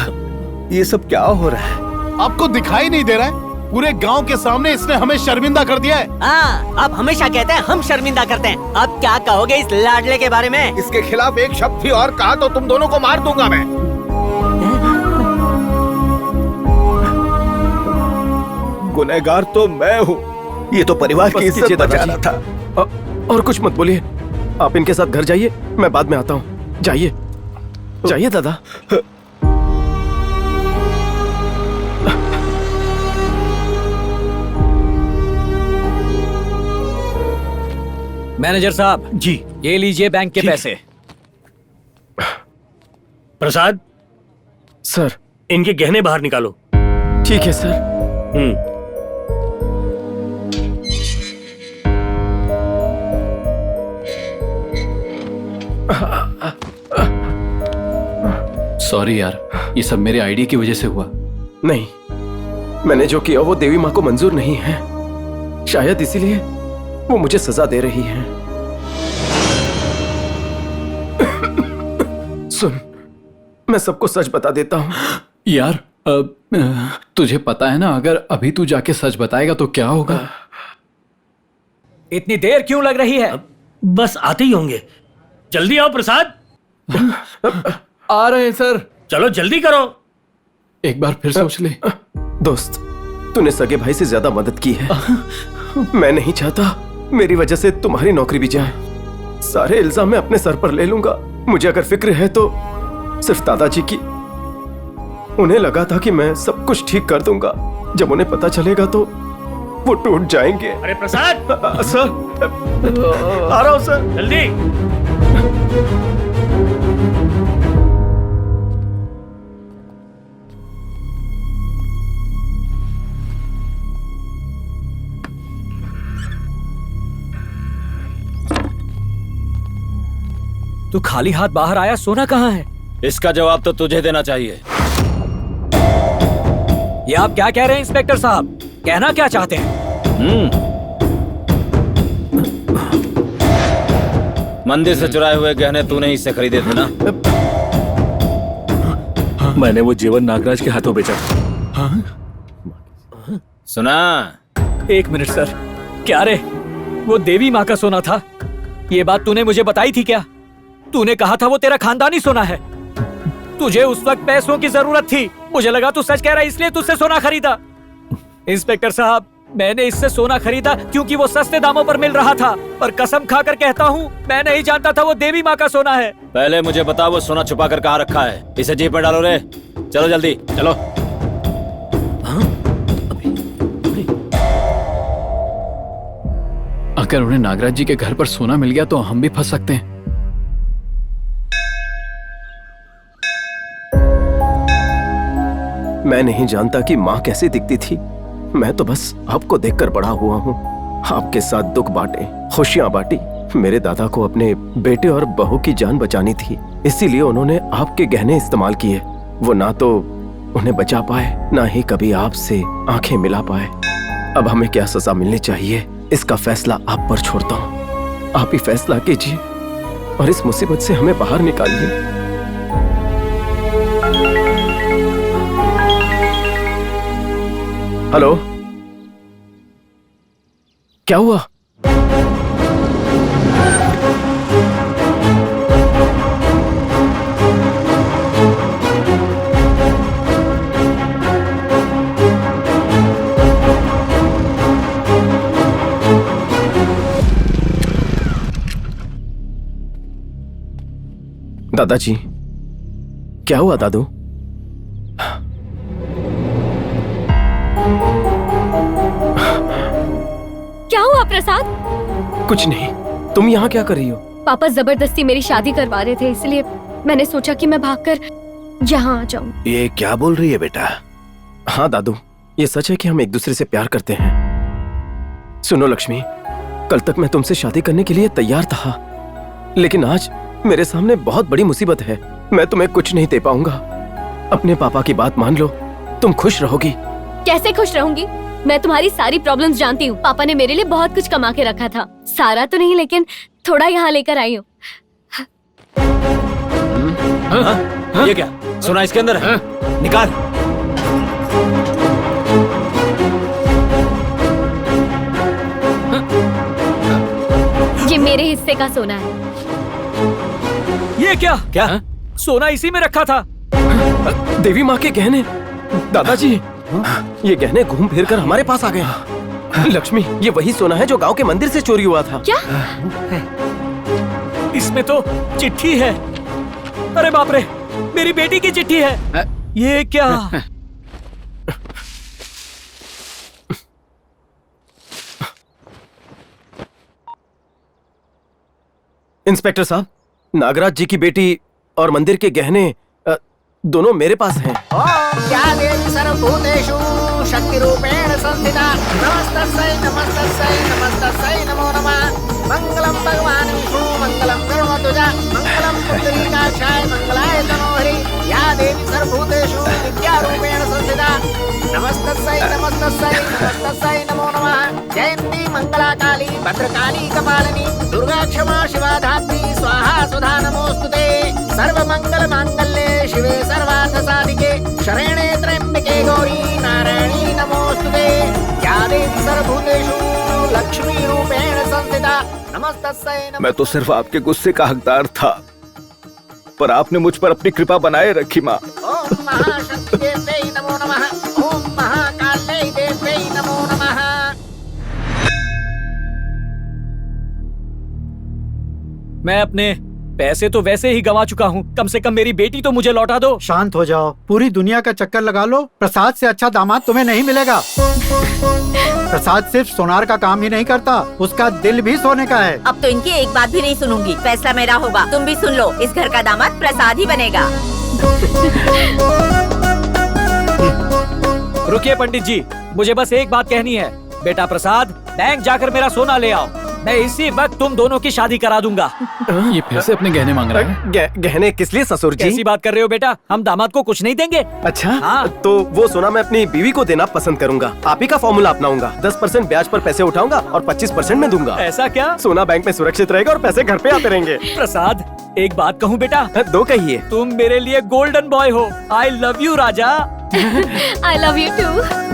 ये सब क्या हो रहा है? आपको दिखाई नहीं दे रहा है? पूरे गांव के सामने इसने हमें शर्मिंदा कर दिया है। हाँ, आप हमेशा कहते हैं हम शर्मिंदा करते हैं। अब क्या कहोगे इस लाडले के बारे में? इसके खिलाफ एक शब्द भी और कहा तो तुम दोनों को मार दूंगा मैं। गुनहगार तो मैं हूँ। ये तो परिवार की इज्जत बचाना था। और कुछ मत बोलिए, आप इनके साथ घर जाइए, मैं बाद में आता हूँ। जाइए जाइए दादा। मैनेजर साहब जी, ये लीजिए बैंक के पैसे। प्रसाद सर, इनके गहने बाहर निकालो। ठीक है सर। सॉरी यार, ये सब मेरे आइडिया की वजह से हुआ। नहीं, मैंने जो किया वो देवी माँ को मंजूर नहीं है, शायद इसीलिए वो मुझे सजा दे रही है। सुन, मैं सबको सच बता देता हूँ। यार तुझे पता है ना, अगर अभी तू जाके सच बताएगा तो क्या होगा? इतनी देर क्यों लग रही है? बस आते ही होंगे। जल्दी आओ प्रसाद। आ रहे हैं सर। चलो जल्दी करो। एक बार फिर सोच ले। दोस्त, तूने सगे भाई से ज्यादा मदद की है। मैं नहीं चाहता मेरी वजह से तुम्हारी नौकरी भी जाए। सारे इल्जाम मैं अपने सर पर ले लूंगा। मुझे अगर फिक्र है तो सिर्फ दादाजी की। उन्हें लगा था कि मैं सब कुछ ठीक कर दूंगा। जब उन्हें पता चलेगा तो वो टूट जाएंगे। अरे प्रसाद। सर, आ रहा हूं सर। जल्दी। तू खाली हाथ बाहर आया, सोना कहाँ है? इसका जवाब तो तुझे देना चाहिए। ये आप क्या कह रहे हैं इंस्पेक्टर साहब? कहना क्या चाहते हैं? मंदिर से चुराए हुए गहने तूने ही इससे खरीदे थे ना? मैंने वो जीवन नागराज के हाथों बेचा। सुना? एक मिनट सर, क्या रे, वो देवी माँ का सोना था? ये बात तूने मुझे बताई थी क्या? तूने कहा था वो तेरा खानदानी सोना है। तुझे उस वक्त पैसों की जरूरत थी। मुझे लगा तू सच कह रहा है, इसलिए तुझसे सोना खरीदा। इंस्पेक्टर साहब, मैंने इससे सोना खरीदा क्योंकि वो सस्ते दामों पर मिल रहा था, पर कसम खाकर कहता हूँ मैं नहीं जानता था वो देवी माँ का सोना है। पहले मुझे बता वो सोना छुपा कर कहाँ रखा है। इसे जेब में डालो रे। चलो जल्दी चलो। अगर उन्हें नागराज जी के घर पर सोना मिल गया तो हम भी फंस सकते हैं। मैं नहीं जानता कि माँ कैसी दिखती थी। मैं तो बस आपको देखकर बड़ा हुआ हूँ। आपके साथ दुख बांटे, खुशियां बांटी। मेरे दादा को अपने बेटे और बहू की जान बचानी थी, इसीलिए उन्होंने आपके गहने इस्तेमाल किए। वो ना तो उन्हें बचा पाए, ना ही कभी आपसे आंखें मिला पाए। अब हमें क्या सजा मिलनी चाहिए, इसका फैसला आप पर छोड़ता हूँ। आप ही फैसला कीजिए और इस मुसीबत से हमें बाहर निकालिए। हेलो, क्या हुआ? दादाजी, क्या हुआ दादू? क्या हुआ प्रसाद? कुछ नहीं, तुम यहाँ क्या कर रही हो? पापा जबरदस्ती मेरी शादी करवा रहे थे, इसलिए मैंने सोचा कि मैं भागकर यहाँ आ जाऊँ। ये क्या बोल रही है बेटा? हाँ दादू, ये सच है कि हम एक दूसरे से प्यार करते हैं। सुनो लक्ष्मी, कल तक मैं तुमसे शादी करने के लिए तैयार था, लेकिन आज मेरे सामने बहुत बड़ी मुसीबत है। मैं तुम्हें कुछ नहीं दे पाऊंगा। अपने पापा की बात मान लो, तुम खुश रहोगी। कैसे खुश रहूंगी? मैं तुम्हारी सारी प्रॉब्लम्स जानती हूँ। पापा ने मेरे लिए बहुत कुछ कमा के रखा था। सारा तो नहीं, लेकिन थोड़ा यहाँ लेकर आई हूँ। ये क्या सोना इसके अंदर है? निकाल। ये मेरे हिस्से का सोना है। ये क्या? सोना इसी में रखा था। देवी माँ के गहने। दादाजी, ये गहने घूम फिर कर हमारे पास आ गए। लक्ष्मी, ये वही सोना है जो गांव के मंदिर से चोरी हुआ था। क्या? इसमें तो चिट्ठी है। अरे बाप रे, मेरी बेटी की चिट्ठी है। ये क्या? इंस्पेक्टर साहब, नागराज जी की बेटी और मंदिर के गहने दोनों मेरे पास हैं। ओम या देवी सर्वभूतेषु शक्तिरूपेण संस्थिता नमस्तस्यै नमस्तस्यै नमस्तस्यै नमो नमः। मंगलम भगवान विष्णु मंगलम गरुड़ध्वज मंगलम पुंडरीकाक्षाय मंगलाय तनोहरि। या देवी सर्वभूतेषु विद्यारूपेण संस्थिता नमस्तस्यै नमस्तस्यै नमस्तस्यै नमो नमः। जयंती मंगला काली भद्रकाली कपालिनी दुर्गा क्षमा शिवा धात्री स्वाहा सुधा नमोस्तुते। सर्वमंगल मांगल्ये शिवे सर्वार्थ साधिके शरणे त्र्यंबके गौरी नारायणी नमोस्तुते। या देवी सर्वभूतेषु लक्ष्मी रूपेण संस्थिता नमस्तस्यै नमः। मैं तो सिर्फ आपके गुस्से का हकदार था, पर आपने मुझ पर अपनी कृपा बनाए रखी माँ। ओम महाशक्ति देव्यै नमो नमः। ओम महाकाल्यै देव्यै नमो नमः। मैं अपने पैसे तो वैसे ही गंवा चुका हूँ, कम से कम मेरी बेटी तो मुझे लौटा दो। शांत हो जाओ, पूरी दुनिया का चक्कर लगा लो, प्रसाद से अच्छा दामाद तुम्हें नहीं मिलेगा। प्रसाद सिर्फ सोनार का काम ही नहीं करता, उसका दिल भी सोने का है। अब तो इनकी एक बात भी नहीं सुनूंगी, फैसला मेरा होगा। तुम भी सुन लो, इस घर का दामाद प्रसाद ही बनेगा। रुकिए पंडित जी, मुझे बस एक बात कहनी है। बेटा प्रसाद, बैंक जाकर मेरा सोना ले आओ, मैं इसी वक्त तुम दोनों की शादी करा दूंगा। ये फिर से अपने गहने मांग रहा है। गहने किस लिए ससुर जी? कैसी बात कर रहे हो बेटा, हम दामाद को कुछ नहीं देंगे। अच्छा, हाँ। तो वो सोना मैं अपनी बीवी को देना पसंद करूंगा। आप ही का फॉर्मूला अपनाऊंगा। 10% ब्याज पर पैसे उठाऊंगा और 25% में दूंगा। ऐसा क्या? सोना बैंक में सुरक्षित रहेगा और पैसे घर पे आते रहेंगे। प्रसाद, एक बात कहूँ बेटा? दो कहिए। तुम मेरे लिए गोल्डन बॉय हो। I love you Raja. I love you too.